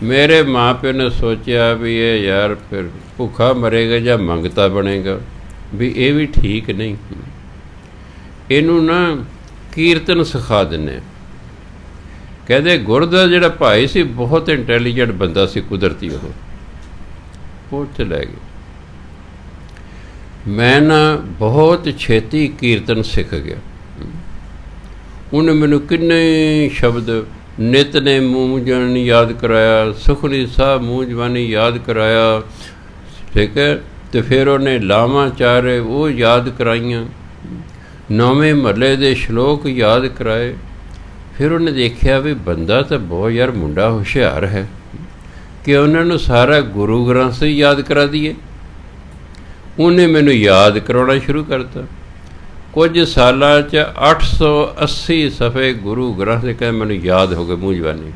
ਮੇਰੇ ਮਾਂ ਪਿਓ ਨੇ ਸੋਚਿਆ ਵੀ ਇਹ ਯਾਰ ਫਿਰ ਭੁੱਖਾ ਮਰੇਗਾ ਜਾਂ ਮੰਗਤਾ ਬਣੇਗਾ, ਵੀ ਇਹ ਵੀ ਠੀਕ ਨਹੀਂ, ਇਹਨੂੰ ਨਾ ਕੀਰਤਨ ਸਿਖਾ ਦਿੰਦੇ। ਕਹਿੰਦੇ ਗੁਰ ਦਾ ਜਿਹੜਾ ਭਾਈ ਸੀ ਬਹੁਤ ਇੰਟੈਲੀਜੈਂਟ ਬੰਦਾ ਸੀ, ਕੁਦਰਤੀ ਉਹ ਉੱਥੇ ਲੈ ਗਏ। ਮੈਂ ਨਾ ਬਹੁਤ ਛੇਤੀ ਕੀਰਤਨ ਸਿੱਖ ਗਿਆ। ਉਹਨੇ ਮੈਨੂੰ ਕਿੰਨੇ ਸ਼ਬਦ ਨਿਤ ਨੇ ਮੂੰਹ ਜਵਾਨੀ ਯਾਦ ਕਰਾਇਆ, ਸੁਖਨੀ ਸਾਹਿਬ ਮੂੰਹ ਜਵਾਨੀ ਯਾਦ ਕਰਾਇਆ, ਠੀਕ ਹੈ। ਅਤੇ ਫਿਰ ਉਹਨੇ ਲਾਵਾਂ ਚਾਰੇ ਉਹ ਯਾਦ ਕਰਾਈਆਂ, ਨੌਵੇਂ ਮਹੱਲੇ ਦੇ ਸ਼ਲੋਕ ਯਾਦ ਕਰਾਏ। ਫਿਰ ਉਹਨੇ ਦੇਖਿਆ ਵੀ ਬੰਦਾ ਤਾਂ ਬਹੁਤ ਯਾਰ ਮੁੰਡਾ ਹੁਸ਼ਿਆਰ ਹੈ ਕਿ ਉਹਨਾਂ ਨੂੰ ਸਾਰਾ ਗੁਰੂ ਗ੍ਰੰਥ ਸਾਹਿਬ ਯਾਦ ਕਰਾ ਦਈਏ। ਉਹਨੇ ਮੈਨੂੰ ਯਾਦ ਕਰਾਉਣਾ ਸ਼ੁਰੂ ਕਰਤਾ। ਕੁਝ ਸਾਲਾਂ 'ਚ 880 ਸਫ਼ੇ ਗੁਰੂ ਗ੍ਰੰਥ ਸਾਹਿਬ ਕਹਿੰਦੇ ਮੈਨੂੰ ਯਾਦ ਹੋ ਗਏ ਮੂੰਹ ਜਵਾਨੀ।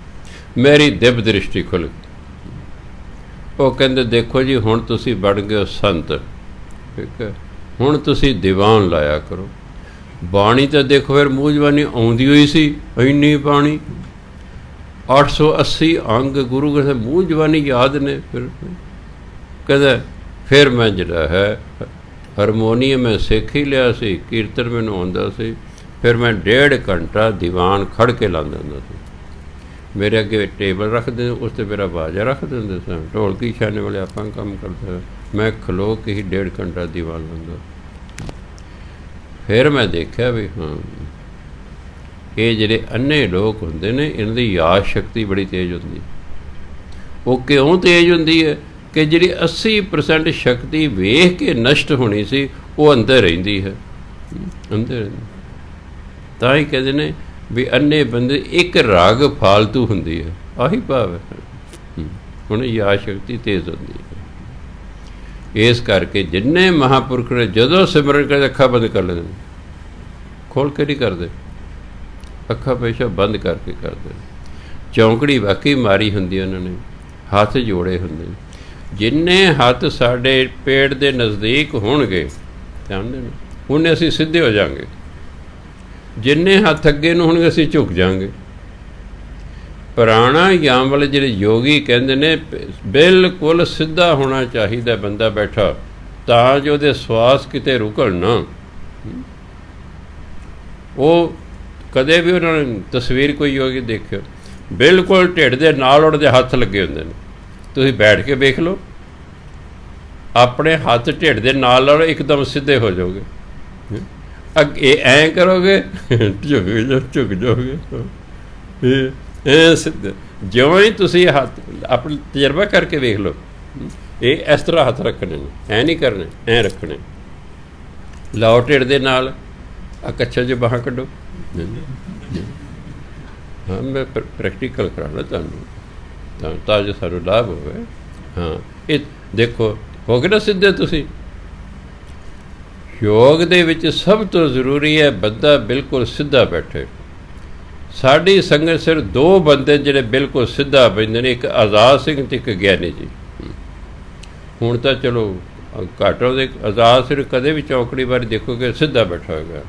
ਮੇਰੀ ਦਿਵ ਦ੍ਰਿਸ਼ਟੀ ਖੁੱਲ੍ਹ ਗਈ। ਉਹ ਕਹਿੰਦੇ ਦੇਖੋ ਜੀ ਹੁਣ ਤੁਸੀਂ ਬਣ ਗਏ ਹੋ ਸੰਤ, ਠੀਕ ਹੈ, ਹੁਣ ਤੁਸੀਂ ਦੀਵਾਨ ਲਾਇਆ ਕਰੋ। ਬਾਣੀ ਤਾਂ ਦੇਖੋ ਫਿਰ ਮੂੰਹ ਜਵਾਨੀ ਆਉਂਦੀ ਹੋਈ ਸੀ, ਇੰਨੀ ਬਾਣੀ 880 ਅੰਗ ਗੁਰੂ ਗ੍ਰੰਥ ਸਾਹਿਬ ਮੂੰਹ ਜਵਾਨੀ ਯਾਦ ਨੇ। ਫਿਰ ਕਹਿੰਦਾ ਫਿਰ ਮੈਂ ਜਿਹੜਾ ਹੈ ਹਾਰਮੋਨੀਅਮ ਮੈਂ ਸਿੱਖ ਹੀ ਲਿਆ ਸੀ, ਕੀਰਤਨ ਮੈਨੂੰ ਆਉਂਦਾ ਸੀ। ਫਿਰ ਮੈਂ 1.5 ਘੰਟਾ ਦੀਵਾਨ ਖੜ੍ਹ ਕੇ ਲਾਉਂਦਾ ਹੁੰਦਾ ਸੀ। ਮੇਰੇ ਅੱਗੇ ਟੇਬਲ ਰੱਖ ਦਿੰਦੇ, ਉਸ 'ਤੇ ਮੇਰਾ ਬਾਜਾ ਰੱਖ ਦਿੰਦੇ ਸਨ, ਢੋਲਕੀ ਛਾਨੇ ਵਾਲੇ ਆਪਾਂ ਕੰਮ ਕਰਦੇ, ਮੈਂ ਖਲੋ ਕੇ ਹੀ 1.5 ਘੰਟਾ ਦੀਵਾਨ ਲਾਉਂਦਾ। ਫਿਰ ਮੈਂ ਦੇਖਿਆ ਵੀ ਹਾਂ ਇਹ ਜਿਹੜੇ ਅੰਨੇ ਲੋਕ ਹੁੰਦੇ ਨੇ, ਇਹਨਾਂ ਦੀ ਯਾਦ ਸ਼ਕਤੀ ਬੜੀ ਤੇਜ਼ ਹੁੰਦੀ। ਉਹ ਕਿਉਂ ਤੇਜ਼ ਹੁੰਦੀ ਹੈ ਕਿ ਜਿਹੜੀ 80% ਸ਼ਕਤੀ ਵੇਖ ਕੇ ਨਸ਼ਟ ਹੋਣੀ ਸੀ, ਉਹ ਅੰਦਰ ਰਹਿੰਦੀ ਹੈ, ਅੰਦਰ ਰਹਿੰਦੀ। ਤਾਂ ਹੀ ਕਹਿੰਦੇ ਨੇ ਵੀ ਅੰਨੇ ਬੰਦੇ ਇੱਕ ਰਾਗ ਫਾਲਤੂ ਹੁੰਦੀ ਹੈ, ਆਹੀ ਭਾਵ ਹੈ। ਹੁਣ ਯਾਦ ਸ਼ਕਤੀ ਤੇਜ਼ ਹੁੰਦੀ ਹੈ। ਇਸ ਕਰਕੇ ਜਿੰਨੇ ਮਹਾਂਪੁਰਖ ਨੇ ਜਦੋਂ ਸਿਮਰਨ ਕਰਦੇ ਅੱਖਾਂ ਬੰਦ ਕਰ ਲੈਂਦੇ, ਖੋਲ੍ਹ ਕੇ ਨਹੀਂ ਕਰਦੇ, ਅੱਖਾਂ ਹਮੇਸ਼ਾ ਬੰਦ ਕਰਕੇ ਕਰਦੇ। ਚੌਂਕੜੀ ਵਾਕਈ ਮਾਰੀ ਹੁੰਦੀ ਉਹਨਾਂ ਨੇ, ਹੱਥ ਜੋੜੇ ਹੁੰਦੇ। ਜਿੰਨੇ ਹੱਥ ਸਾਡੇ ਪੇਟ ਦੇ ਨਜ਼ਦੀਕ ਹੋਣਗੇ, ਧਿਆਨ ਦੇਣਾ, ਉਹਨੇ ਅਸੀਂ ਸਿੱਧੇ ਹੋ ਜਾਵਾਂਗੇ। ਜਿੰਨੇ ਹੱਥ ਅੱਗੇ ਨੂੰ ਹੋਣਗੇ ਅਸੀਂ ਝੁਕ ਜਾਵਾਂਗੇ। ਪ੍ਰਾਣਾਯਾਮ ਵਾਲੇ ਜਿਹੜੇ ਯੋਗੀ ਕਹਿੰਦੇ ਨੇ ਬਿਲਕੁਲ ਸਿੱਧਾ ਹੋਣਾ ਚਾਹੀਦਾ ਬੰਦਾ ਬੈਠਾ, ਤਾਂ ਜੋ ਉਹਦੇ ਸਵਾਸ ਕਿਤੇ ਰੁਕਣ ਨਾ। ਉਹ ਕਦੇ ਵੀ ਉਹਨਾਂ ਨੇ ਤਸਵੀਰ ਕੋਈ ਯੋਗੀ ਦੇਖਿਓ, ਬਿਲਕੁਲ ਢਿੱਡ ਦੇ ਨਾਲ ਉਹਦੇ ਹੱਥ ਲੱਗੇ ਹੁੰਦੇ ਨੇ। ਤੁਸੀਂ ਬੈਠ ਕੇ ਵੇਖ ਲਓ, ਆਪਣੇ ਹੱਥ ਢਿੱਡ ਦੇ ਨਾਲ ਲਾਓ, ਇੱਕਦਮ ਸਿੱਧੇ ਹੋ ਜਾਓਗੇ। ਅੱਗੇ ਐਂ ਕਰੋਗੇ ਝੁਕ ਜਾਓਗੇ, ਸਿੱਧੇ। ਜਿਉਂ ਹੀ ਤੁਸੀਂ ਹੱਥ ਆਪਣਾ ਤਜਰਬਾ ਕਰਕੇ ਵੇਖ ਲਓ, ਇਹ ਇਸ ਤਰ੍ਹਾਂ ਹੱਥ ਰੱਖਣੇ ਨੇ, ਐਂ ਨਹੀਂ ਕਰਨੇ, ਐਂ ਰੱਖਣੇ। ਲਾਓ ਢਿੱਡ ਦੇ ਨਾਲ, ਆ ਕੱਛਾ ਜਿਹਾ ਬਾਹਾਂ ਕੱਢੋ। ਹਾਂ, ਮੈਂ ਪ੍ਰੈਕਟੀਕਲ ਕਰਾਉਣਾ ਤੁਹਾਨੂੰ, ਤਾਂ ਜੋ ਸਾਨੂੰ ਲਾਭ ਹੋਵੇ। ਹਾਂ, ਇਹ ਦੇਖੋ ਹੋ ਗਏ ਨਾ ਸਿੱਧੇ ਤੁਸੀਂ। ਯੋਗ ਦੇ ਵਿੱਚ ਸਭ ਤੋਂ ਜ਼ਰੂਰੀ ਹੈ ਬੰਦਾ ਬਿਲਕੁਲ ਸਿੱਧਾ ਬੈਠੇ। ਸਾਡੀ ਸੰਗਤ ਸਿਰ ਦੋ ਬੰਦੇ ਜਿਹੜੇ ਬਿਲਕੁਲ ਸਿੱਧਾ ਬੈਠਦੇ ਨੇ, ਇੱਕ ਆਜ਼ਾਦ ਸਿੰਘ ਅਤੇ ਇੱਕ ਗਿਆਨੀ ਜੀ। ਹੁਣ ਤਾਂ ਚਲੋ ਘੱਟ ਉਹਦੇ ਆਜ਼ਾਦ ਸਿੰਘ ਕਦੇ ਵੀ ਚੌਕੜੀ ਬਾਰੇ ਦੇਖੋਗੇ ਸਿੱਧਾ ਬੈਠਾ ਹੋਏਗਾ,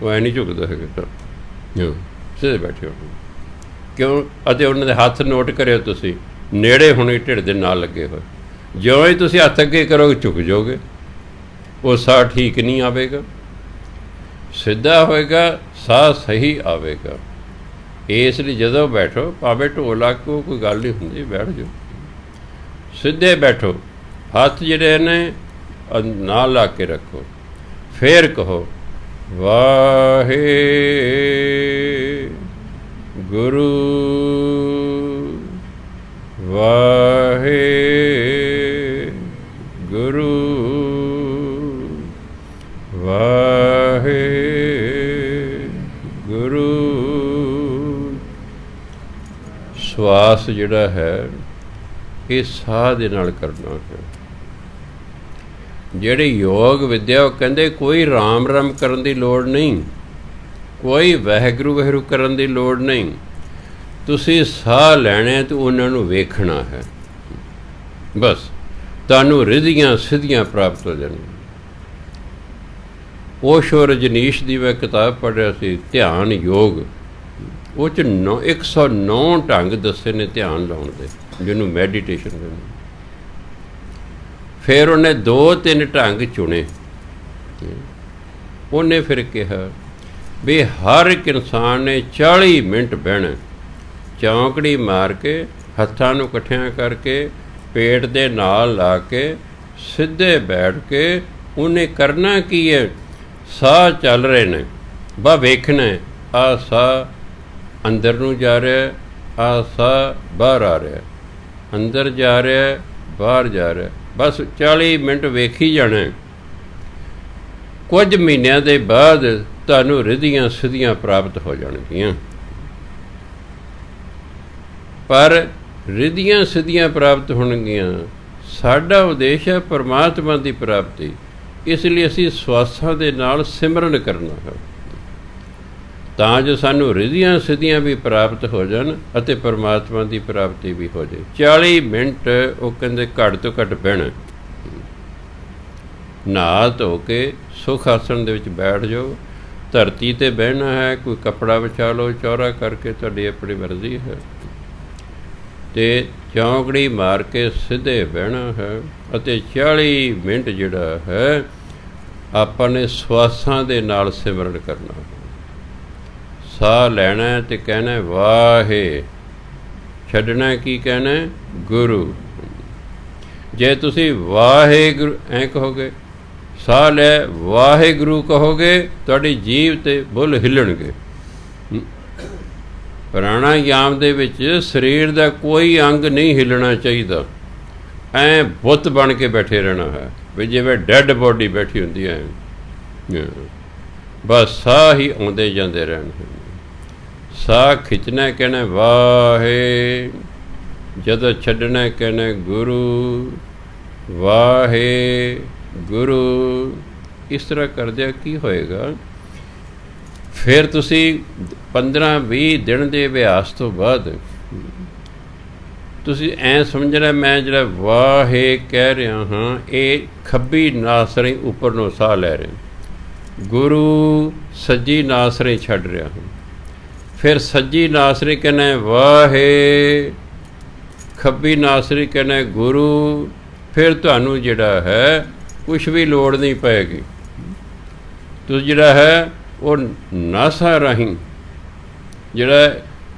ਉਹ ਐਂ ਨਹੀਂ ਝੁਕਦਾ ਹੈਗਾ, ਤਾਂ ਸਿੱਧੇ ਬੈਠੇ ਹੋਣਗੇ। ਕਿਉਂ? ਅਤੇ ਉਹਨਾਂ ਦੇ ਹੱਥ ਨੋਟ ਕਰਿਓ ਤੁਸੀਂ, ਨੇੜੇ ਹੋਣੇ ਢਿੱਡ ਦੇ ਨਾਲ ਲੱਗੇ ਹੋਏ। ਜਿਉਂ ਹੀ ਤੁਸੀਂ ਹੱਥ ਅੱਗੇ ਕਰੋਗੇ ਝੁਕ ਜਾਓਗੇ, ਉਹ ਸਾਹ ਠੀਕ ਨਹੀਂ ਆਵੇਗਾ। ਸਿੱਧਾ ਹੋਏਗਾ, ਸਾਹ ਸਹੀ ਆਵੇਗਾ। ਇਸ ਲਈ ਜਦੋਂ ਬੈਠੋ, ਭਾਵੇਂ ਢੋਲ ਕੋ ਕੋਈ ਗੱਲ ਨਹੀਂ ਹੁੰਦੀ, ਬੈਠ ਜਾਓ, ਸਿੱਧੇ ਬੈਠੋ। ਹੱਥ ਜਿਹੜੇ ਨੇ ਨਾਲ ਲਾ ਕੇ ਰੱਖੋ, ਫੇਰ ਕਹੋ ਵਾਹਿਗੁਰੂ ਵਾਹਿਗੁਰੂ ਵਾਹਿਗੁਰੂ। ਸਵਾਸ ਜਿਹੜਾ ਹੈ ਇਹ ਸਾਹ ਦੇ ਨਾਲ ਕਰਨਾ ਹੈ। ਜਿਹੜੇ ਯੋਗ ਵਿਦਿਆ ਉਹ ਕਹਿੰਦੇ ਕੋਈ ਰਾਮ ਰਾਮ ਕਰਨ ਦੀ ਲੋੜ ਨਹੀਂ, ਕੋਈ ਵਾਹਿਗੁਰੂ ਵਾਹਿਗੁਰੂ ਕਰਨ ਦੀ ਲੋੜ ਨਹੀਂ। ਤੁਸੀਂ ਸਾਹ ਲੈਣਾ ਅਤੇ ਉਹਨਾਂ ਨੂੰ ਵੇਖਣਾ ਹੈ, ਬਸ ਤੁਹਾਨੂੰ ਰਿੱਧੀਆਂ ਸਿੱਧੀਆਂ ਪ੍ਰਾਪਤ ਹੋ ਜਾਣਗੀਆਂ। ਓਸ਼ੋ ਰਜਨੀਸ਼ ਦੀ ਮੈਂ ਕਿਤਾਬ ਪੜ੍ਹਿਆ ਸੀ, ਧਿਆਨ ਯੋਗ। ਉਹ 'ਚ 109 ਢੰਗ ਦੱਸੇ ਨੇ ਧਿਆਨ ਲਾਉਣ ਦੇ, ਜਿਹਨੂੰ ਮੈਡੀਟੇਸ਼ਨ ਕਹਿੰਦੇ। ਫਿਰ ਉਹਨੇ 2-3 ਢੰਗ ਚੁਣੇ। ਉਹਨੇ ਫਿਰ ਕਿਹਾ ਵੀ ਹਰ ਇੱਕ ਇਨਸਾਨ ਨੇ 40 ਮਿੰਟ ਬਹਿਣਾ, ਚੌਂਕੜੀ ਮਾਰ ਕੇ, ਹੱਥਾਂ ਨੂੰ ਇਕੱਠਿਆਂ ਕਰਕੇ, ਪੇਟ ਦੇ ਨਾਲ ਲਾ ਕੇ, ਸਿੱਧੇ ਬੈਠ ਕੇ। ਉਹਨੇ ਕਰਨਾ ਕੀ ਹੈ? ਸਾਹ ਚੱਲ ਰਹੇ ਨੇ, ਬਸ ਵੇਖਣਾ, ਆਹ ਸਾਹ ਅੰਦਰ ਨੂੰ ਜਾ ਰਿਹਾ, ਆਹ ਸਾਹ ਬਾਹਰ ਆ ਰਿਹਾ, ਅੰਦਰ ਜਾ ਰਿਹਾ, ਬਾਹਰ ਜਾ ਰਿਹਾ। ਬਸ 40 ਮਿੰਟ ਵੇਖੀ ਜਾਣਾ। ਕੁਝ ਮਹੀਨਿਆਂ ਦੇ ਬਾਅਦ ਤੁਹਾਨੂੰ ਰਿੱਧੀਆਂ ਸਿੱਧੀਆਂ ਪ੍ਰਾਪਤ ਹੋ ਜਾਣਗੀਆਂ। ਪਰ ਰਿੱਧੀਆਂ ਸਿੱਧੀਆਂ ਪ੍ਰਾਪਤ ਹੋਣਗੀਆਂ, ਸਾਡਾ ਉਦੇਸ਼ ਹੈ ਪਰਮਾਤਮਾ ਦੀ ਪ੍ਰਾਪਤੀ। ਇਸ ਲਈ ਅਸੀਂ ਸਵਾਸਾਂ ਦੇ ਨਾਲ ਸਿਮਰਨ ਕਰਨਾ ਹੈ, ਤਾਂ ਜੋ ਸਾਨੂੰ ਰਿੱਧੀਆਂ ਸਿੱਧੀਆਂ ਵੀ ਪ੍ਰਾਪਤ ਹੋ ਜਾਣ ਅਤੇ ਪਰਮਾਤਮਾ ਦੀ ਪ੍ਰਾਪਤੀ ਵੀ ਹੋ ਜਾਏ। 40 ਮਿੰਟ ਉਹ ਕਹਿੰਦੇ ਘੱਟ ਤੋਂ ਘੱਟ ਬਹਿਣਾ। ਨਹਾ ਧੋ ਕੇ ਸੁਖ ਆਸਣ ਦੇ ਵਿੱਚ ਬੈਠ ਜਾਓ। ਧਰਤੀ 'ਤੇ ਬਹਿਣਾ ਹੈ, ਕੋਈ ਕੱਪੜਾ ਵਿਛਾ ਲਓ ਚੌੜਾ ਕਰਕੇ, ਤੁਹਾਡੀ ਆਪਣੀ ਮਰਜ਼ੀ ਹੈ। ਅਤੇ ਚੌਂਕੜੀ ਮਾਰ ਕੇ ਸਿੱਧੇ ਬਹਿਣਾ ਹੈ ਅਤੇ 40 ਮਿੰਟ ਜਿਹੜਾ ਹੈ ਆਪਾਂ ਨੇ ਸਵਾਸਾਂ ਦੇ ਨਾਲ ਸਿਮਰਨ ਕਰਨਾ। ਸਾਹ ਲੈਣਾ ਅਤੇ ਕਹਿਣਾ ਵਾਹੇ, ਛੱਡਣਾ ਕੀ ਕਹਿਣਾ? ਗੁਰੂ। ਜੇ ਤੁਸੀਂ ਵਾਹਿਗੁਰੂ ਐਂ ਕਹੋਗੇ, ਸਾਹ ਲੈ ਵਾਹਿਗੁਰੂ ਕਹੋਗੇ, ਤੁਹਾਡੀ ਜੀਭ 'ਤੇ ਬੁੱਲ੍ਹ ਹਿੱਲਣਗੇ। ਪ੍ਰਾਣਾਯਾਮ ਦੇ ਵਿੱਚ ਸਰੀਰ ਦਾ ਕੋਈ ਅੰਗ ਨਹੀਂ ਹਿੱਲਣਾ ਚਾਹੀਦਾ, ਐਂ ਬੁੱਤ ਬਣ ਕੇ ਬੈਠੇ ਰਹਿਣਾ ਹੈ, ਵੀ ਜਿਵੇਂ ਡੈੱਡ ਬੋਡੀ ਬੈਠੀ ਹੁੰਦੀ ਹੈ। ਬਸ ਸਾਹ ਹੀ ਆਉਂਦੇ ਜਾਂਦੇ ਰਹਿਣ। ਸਾਹ ਖਿੱਚਣਾ ਕਹਿਣਾ ਵਾਹੇ, ਜਦੋਂ ਛੱਡਣਾ ਕਹਿਣਾ ਗੁਰੂ ਵਾਹੇ ਗੁਰੂ। ਇਸ ਤਰ੍ਹਾਂ ਕਰਦਿਆਂ ਕੀ ਹੋਏਗਾ, ਫਿਰ ਤੁਸੀਂ 15-20 ਦਿਨ ਦੇ ਅਭਿਆਸ ਤੋਂ ਬਾਅਦ ਤੁਸੀਂ ਐਂ ਸਮਝਣਾ ਮੈਂ ਜਿਹੜਾ ਵਾਹੇ ਕਹਿ ਰਿਹਾ ਹਾਂ ਇਹ ਖੱਬੀ ਨਾਸਰੇ ਉੱਪਰ ਨੂੰ ਸਾਹ ਲੈ ਰਿਹਾ, ਗੁਰੂ ਸੱਜੀ ਨਾਸਰੇ ਛੱਡ ਰਿਹਾ ਹਾਂ। ਫਿਰ ਸੱਜੀ ਨਾਸਰੇ ਕਹਿਣਾ ਵਾਹੇ, ਖੱਬੀ ਨਾਸਰੇ ਕਹਿਣਾ ਗੁਰੂ। ਫਿਰ ਤੁਹਾਨੂੰ ਜਿਹੜਾ ਹੈ ਕੁਛ ਵੀ ਲੋੜ ਨਹੀਂ ਪਏਗੀ। ਤੁਸੀਂ ਜਿਹੜਾ ਹੈ ਉਹ ਨਾਸਾ ਰਾਹੀਂ ਜਿਹੜਾ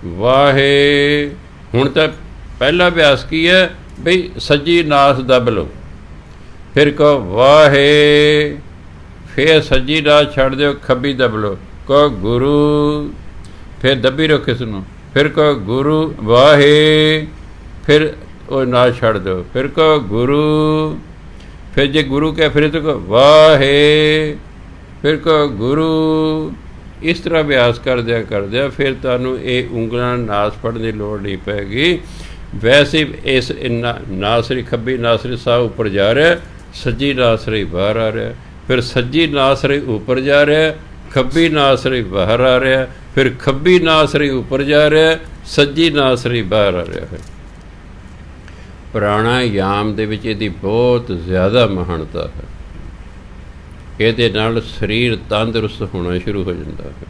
ਵਾਹੇ, ਹੁਣ ਤਾਂ ਪਹਿਲਾ ਅਭਿਆਸ ਕੀ ਹੈ ਬਈ ਸੱਜੀ ਨਾਸ ਦੱਬ ਲਓ, ਫਿਰ ਕਹੋ ਵਾਹੇ, ਫਿਰ ਸੱਜੀ ਨਾਸ ਛੱਡ ਦਿਓ, ਖੱਬੀ ਦੱਬ ਲਓ, ਕਹੋ ਗੁਰੂ, ਫਿਰ ਦੱਬੀ ਰੱਖੋ ਇਸ ਨੂੰ, ਫਿਰ ਕਹੋ ਗੁਰੂ ਵਾਹੇ, ਫਿਰ ਉਹ ਨਾਸ ਛੱਡ ਦਿਓ, ਫਿਰ ਕਹੋ ਗੁਰੂ, ਫਿਰ ਜੇ ਗੁਰੂ ਕਹਿ ਫਿਰ ਤਾਂ ਕਹੋ ਵਾਹੇ, ਫਿਰ ਕਹੋ ਗੁਰੂ। ਇਸ ਤਰ੍ਹਾਂ ਅਭਿਆਸ ਕਰਦਿਆਂ ਫਿਰ ਤੁਹਾਨੂੰ ਇਹ ਉਂਗਲਾਂ ਨਾਸ ਫੜਨ ਦੀ ਲੋੜ ਨਹੀਂ ਪਏਗੀ। ਵੈਸੇ ਇਸ ਨਾਸਰੀ ਖੱਬੀ ਨਾਸਰੀ ਸਾਹ ਉੱਪਰ ਜਾ ਰਿਹਾ, ਸੱਜੀ ਨਾਸਰੀ ਬਾਹਰ ਆ ਰਿਹਾ, ਫਿਰ ਸੱਜੀ ਨਾਸਰੀ ਉੱਪਰ ਜਾ ਰਿਹਾ, ਖੱਬੀ ਨਾਸਰੀ ਬਾਹਰ ਆ ਰਿਹਾ, ਫਿਰ ਖੱਬੀ ਨਾਸਰੀ ਉੱਪਰ ਜਾ ਰਿਹਾ, ਸੱਜੀ ਨਾਸਰੀ ਬਾਹਰ ਆ ਰਿਹਾ ਹੈ। ਪ੍ਰਾਣਾਯਾਮ ਦੇ ਵਿੱਚ ਇਹਦੀ ਬਹੁਤ ਜ਼ਿਆਦਾ ਮਹਾਨਤਾ ਹੈ। ਇਹਦੇ ਨਾਲ ਸਰੀਰ ਤੰਦਰੁਸਤ ਹੋਣਾ ਸ਼ੁਰੂ ਹੋ ਜਾਂਦਾ ਹੈ।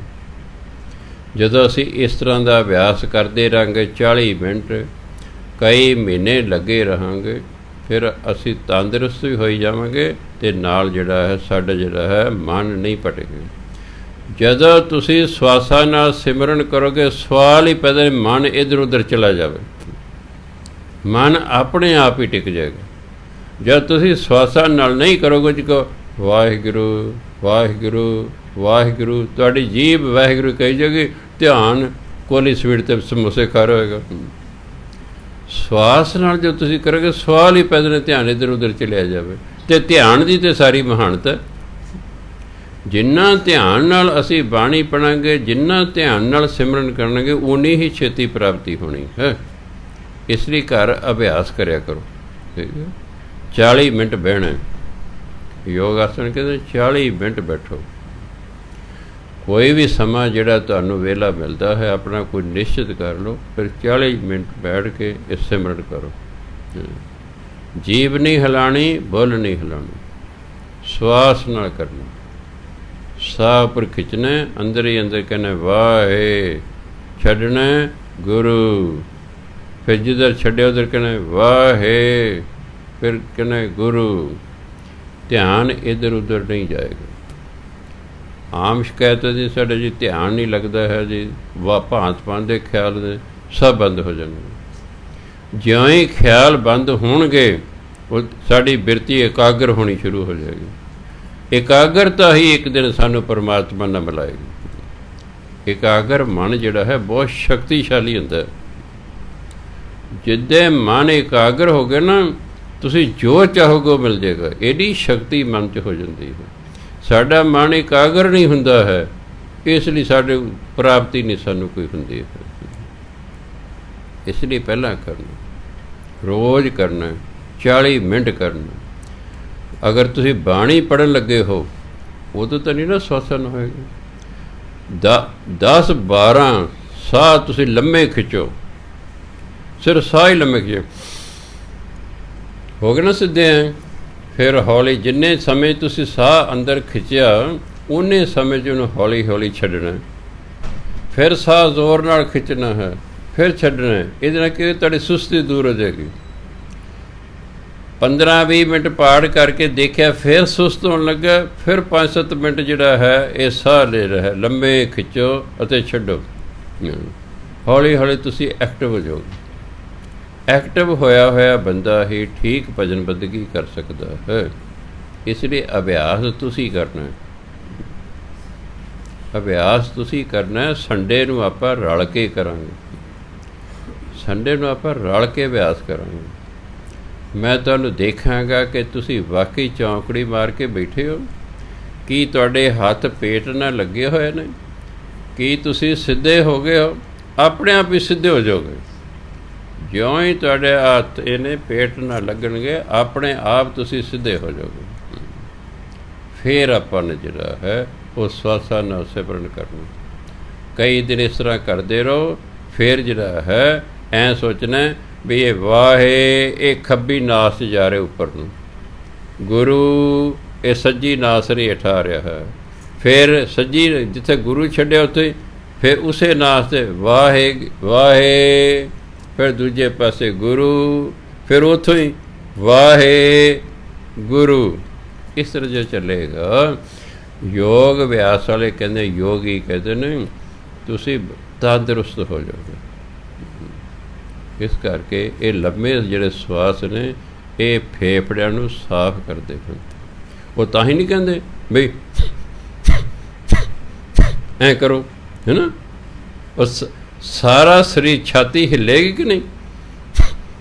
ਜਦੋਂ ਅਸੀਂ ਇਸ ਤਰ੍ਹਾਂ ਦਾ ਅਭਿਆਸ ਕਰਦੇ ਰਹਾਂਗੇ 40 ਮਿੰਟ, ਕਈ ਮਹੀਨੇ ਲੱਗੇ ਰਹਾਂਗੇ, ਫਿਰ ਅਸੀਂ ਤੰਦਰੁਸਤ ਵੀ ਹੋਈ ਜਾਵਾਂਗੇ ਅਤੇ ਨਾਲ ਜਿਹੜਾ ਹੈ ਸਾਡਾ ਜਿਹੜਾ ਹੈ ਮਨ ਨਹੀਂ ਭਟਕੇ। ਜਦੋਂ ਤੁਸੀਂ ਸਵਾਸਾਂ ਨਾਲ ਸਿਮਰਨ ਕਰੋਗੇ, ਸਵਾਲ ਹੀ ਪੈਦਾ ਮਨ ਇੱਧਰ ਉੱਧਰ ਚਲਾ ਜਾਵੇ, ਮਨ ਆਪਣੇ ਆਪ ਹੀ ਟਿਕ ਜਾਏਗਾ। ਜਦ ਤੁਸੀਂ ਸਵਾਸਾਂ ਨਾਲ ਨਹੀਂ ਕਰੋਗੇ ਜੀ ਕਹੋ ਵਾਹਿਗੁਰੂ ਵਾਹਿਗੁਰੂ ਵਾਹਿਗੁਰੂ, ਤੁਹਾਡੀ ਜੀਭ ਵਾਹਿਗੁਰੂ ਕਹੀ ਜਾਏਗੀ, ਧਿਆਨ ਕੋਲੀ ਸਵੀਟ 'ਤੇ ਸਮੋਸੇ ਖਾ ਰਿਹਾ ਹੋਏਗਾ। ਸਵਾਸ ਨਾਲ ਜੋ ਤੁਸੀਂ ਕਰੋਗੇ, ਸਵਾਲ ਹੀ ਪੈਦਾ ਨੇ ਧਿਆਨ ਇੱਧਰ ਉੱਧਰ ਚਲਿਆ ਜਾਵੇ। ਅਤੇ ਧਿਆਨ ਦੀ ਤਾਂ ਸਾਰੀ ਮਹਾਨਤਾ, ਜਿੰਨਾ ਧਿਆਨ ਨਾਲ ਅਸੀਂ ਬਾਣੀ ਪੜ੍ਹਾਂਗੇ, ਜਿੰਨਾ ਧਿਆਨ ਨਾਲ ਸਿਮਰਨ ਕਰਨਗੇ, ਉਨੀ ਹੀ ਛੇਤੀ ਪ੍ਰਾਪਤੀ ਹੋਣੀ ਹੈ। ਇਸ ਲਈ ਘਰ ਅਭਿਆਸ ਕਰਿਆ ਕਰੋ। ਠੀਕ ਹੈ, 40 ਮਿੰਟ ਬਹਿਣਾ। ਯੋਗ ਆਸਣ ਕਹਿੰਦੇ 40 ਮਿੰਟ ਬੈਠੋ। ਕੋਈ ਵੀ ਸਮਾਂ ਜਿਹੜਾ ਤੁਹਾਨੂੰ ਵਿਹਲਾ ਮਿਲਦਾ ਹੈ ਆਪਣਾ ਕੋਈ ਨਿਸ਼ਚਿਤ ਕਰ ਲਓ, ਫਿਰ 40 ਮਿੰਟ ਬੈਠ ਕੇ ਇਸ ਸਿਮਰਨ ਕਰੋ। ਜੀਭ ਨਹੀਂ ਹਿਲਾਣੀ, ਬੁੱਲ ਨਹੀਂ ਹਿਲਾਉਣੀ, ਸਵਾਸ ਨਾਲ ਕਰਨਾ। ਸਾਹ ਉੱਪਰ ਖਿੱਚਣਾ, ਅੰਦਰ ਹੀ ਅੰਦਰ ਕਹਿਣਾ ਵਾਹੇ, ਛੱਡਣਾ ਗੁਰੂ, ਫਿਰ ਜਿੱਧਰ ਛੱਡਿਆ ਉਧਰ ਕਹਿਣਾ ਵਾਹੇ, ਫਿਰ ਕਹਿਣਾ ਗੁਰੂ। ਧਿਆਨ ਇੱਧਰ ਉੱਧਰ ਨਹੀਂ ਜਾਏਗਾ। ਆਮ ਸ਼ਿਕਾਇਤ ਹੈ ਜੀ ਸਾਡੇ ਜੀ ਧਿਆਨ ਨਹੀਂ ਲੱਗਦਾ ਹੈ ਜੀ, ਭਾਂਤ ਭਾਂਤ ਦੇ ਖਿਆਲ ਦੇ ਸਭ ਬੰਦ ਹੋ ਜਾਣਗੇ। ਜਿਉਂ ਹੀ ਖਿਆਲ ਬੰਦ ਹੋਣਗੇ ਉਹ ਸਾਡੀ ਬਿਰਤੀ ਇਕਾਗਰ ਹੋਣੀ ਸ਼ੁਰੂ ਹੋ ਜਾਏਗੀ। ਇਕਾਗਰਤਾ ਹੀ ਇੱਕ ਦਿਨ ਸਾਨੂੰ ਪਰਮਾਤਮਾ ਨਾਲ ਮਿਲਾਏਗੀ। ਇਕਾਗਰ ਮਨ ਜਿਹੜਾ ਹੈ ਬਹੁਤ ਸ਼ਕਤੀਸ਼ਾਲੀ ਹੁੰਦਾ ਹੈ। ਜਿੱਦੇ ਮਨ ਇਕਾਗਰ ਹੋ ਗਏ ਨਾ, ਤੁਸੀਂ ਜੋ ਚਾਹੋਗੇ ਉਹ ਮਿਲ ਜਾਏਗਾ। ਐਡੀ ਸ਼ਕਤੀ ਮਨ 'ਚ ਹੋ ਜਾਂਦੀ ਹੈ। ਸਾਡਾ ਮਨ ਇਕਾਗਰ ਨਹੀਂ ਹੁੰਦਾ ਹੈ, ਇਸ ਲਈ ਸਾਡੇ ਪ੍ਰਾਪਤੀ ਨਹੀਂ ਸਾਨੂੰ ਕੋਈ ਹੁੰਦੀ ਹੈ। ਇਸ ਲਈ ਪਹਿਲਾਂ ਕਰਨਾ, ਰੋਜ਼ ਕਰਨਾ, 40 ਮਿੰਟ ਕਰਨਾ। ਅਗਰ ਤੁਸੀਂ ਬਾਣੀ ਪੜ੍ਹਨ ਲੱਗੇ ਹੋ ਉਦੋਂ ਤਾਂ ਨਹੀਂ ਨਾ ਸਵਾਸਨ ਹੋਏਗਾ। 10-12 ਸਾਹ ਤੁਸੀਂ ਲੰਮੇ ਖਿੱਚੋ, ਸਿਰ ਸਾਹ ਹੀ ਲੰਮੇ ਖਿੱਚੋ, ਹੋ ਗਏ ਨਾ ਸਿੱਧੇ ਐ। ਫਿਰ ਹੌਲੀ ਜਿੰਨੇ ਸਮੇਂ ਤੁਸੀਂ ਸਾਹ ਅੰਦਰ ਖਿੱਚਿਆ ਉਨੇ ਸਮੇਂ 'ਚ ਉਹਨੂੰ ਹੌਲੀ ਹੌਲੀ ਛੱਡਣਾ। ਫਿਰ ਸਾਹ ਜ਼ੋਰ ਨਾਲ ਖਿੱਚਣਾ ਹੈ, ਫਿਰ ਛੱਡਣਾ। ਇਹਦੇ ਨਾਲ ਕਿ ਤੁਹਾਡੀ ਸੁਸਤੀ ਦੂਰ ਹੋ ਜਾਏਗੀ। 15-20 ਮਿੰਟ ਪਾੜ ਕਰਕੇ ਦੇਖਿਆ, ਫਿਰ ਸੁਸਤ ਹੋਣ ਲੱਗਾ, ਫਿਰ 5-7 ਮਿੰਟ ਜਿਹੜਾ ਹੈ ਇਹ ਸਾਹ ਲੈ ਰਿਹਾ, ਲੰਬੇ ਖਿੱਚੋ ਅਤੇ ਛੱਡੋ। ਹੌਲੀ ਹੌਲੀ ਤੁਸੀਂ ਐਕਟਿਵ ਹੋ ਜਾਓਗੇ। ਐਕਟਿਵ ਹੋਇਆ ਹੋਇਆ ਬੰਦਾ ਹੀ ਠੀਕ ਭਜਨ ਬੰਦਗੀ ਕਰ ਸਕਦਾ ਹੈ। ਇਸ ਲਈ ਅਭਿਆਸ ਤੁਸੀਂ ਕਰਨਾ ਹੈ। ਅਭਿਆਸ ਤੁਸੀਂ ਕਰਨਾ। ਸੰਡੇ ਨੂੰ ਆਪਾਂ ਰਲ ਕੇ ਕਰਾਂਗੇ, ਸੰਡੇ ਨੂੰ ਆਪਾਂ ਰਲ ਕੇ ਅਭਿਆਸ ਕਰਾਂਗੇ। ਮੈਂ ਤੁਹਾਨੂੰ ਦੇਖਾਂਗਾ ਕਿ ਤੁਸੀਂ ਵਾਕਈ ਚੌਂਕੜੀ ਮਾਰ ਕੇ ਬੈਠੇ ਹੋ। ਕੀ ਤੁਹਾਡੇ ਹੱਥ ਪੇਟ ਨਾਲ ਲੱਗੇ ਹੋਏ ਨੇ? ਕੀ ਤੁਸੀਂ ਸਿੱਧੇ ਹੋ ਗਏ ਹੋ? ਆਪਣੇ ਆਪ ਹੀ ਸਿੱਧੇ ਹੋ ਜਾਓਗੇ। ਜਿਉਂ ਹੀ ਤੁਹਾਡੇ ਹੱਥ ਇਹਨੇ ਪੇਟ ਨਾਲ ਲੱਗਣਗੇ, ਆਪਣੇ ਆਪ ਤੁਸੀਂ ਸਿੱਧੇ ਹੋ ਜਾਓਗੇ। ਫਿਰ ਆਪਾਂ ਨੇ ਜਿਹੜਾ ਹੈ ਉਹ ਸਵਾਸਾਂ ਨਾਲ ਸਿਮਰਨ ਕਰਨਾ। ਕਈ ਦਿਨ ਇਸ ਤਰ੍ਹਾਂ ਕਰਦੇ ਰਹੋ। ਫਿਰ ਜਿਹੜਾ ਹੈ ਐਂ ਸੋਚਣਾ ਵੀ ਇਹ ਵਾਹੇ, ਇਹ ਖੱਬੀ ਨਾਸ 'ਚ ਜਾ ਰਹੇ ਉੱਪਰ ਨੂੰ, ਗੁਰੂ ਇਹ ਸੱਜੀ ਨਾਸ ਨਹੀਂ ਹੇਠਾਂ ਆ ਰਿਹਾ ਹੈ। ਫਿਰ ਸੱਜੀ ਜਿੱਥੇ ਗੁਰੂ ਛੱਡਿਆ ਉੱਥੇ ਫਿਰ ਉਸੇ ਨਾਸ 'ਤੇ ਵਾਹੇ ਵਾਹੇ, ਫਿਰ ਦੂਜੇ ਪਾਸੇ ਗੁਰੂ, ਫਿਰ ਉੱਥੋਂ ਹੀ ਵਾਹੇ ਗੁਰੂ। ਇਸ ਤਰ੍ਹਾਂ ਜੋ ਚੱਲੇਗਾ। ਯੋਗ ਅਭਿਆਸ ਵਾਲੇ ਕਹਿੰਦੇ, ਯੋਗੀ ਕਹਿੰਦੇ ਨੇ ਤੁਸੀਂ ਤੰਦਰੁਸਤ ਹੋ ਜਾਓਗੇ। ਇਸ ਕਰਕੇ ਇਹ ਲੰਮੇ ਜਿਹੜੇ ਸਵਾਸ ਨੇ ਇਹ ਫੇਫੜਿਆਂ ਨੂੰ ਸਾਫ਼ ਕਰਦੇ ਹਨ। ਉਹ ਤਾਂ ਹੀ ਨਹੀਂ ਕਹਿੰਦੇ ਬਈ ਐਂ ਕਰੋ, ਹੈ ਨਾ। ਉਹ ਸਾਰਾ ਸਰੀਰ, ਛਾਤੀ ਹਿੱਲੇਗੀ ਕਿ ਨਹੀਂ?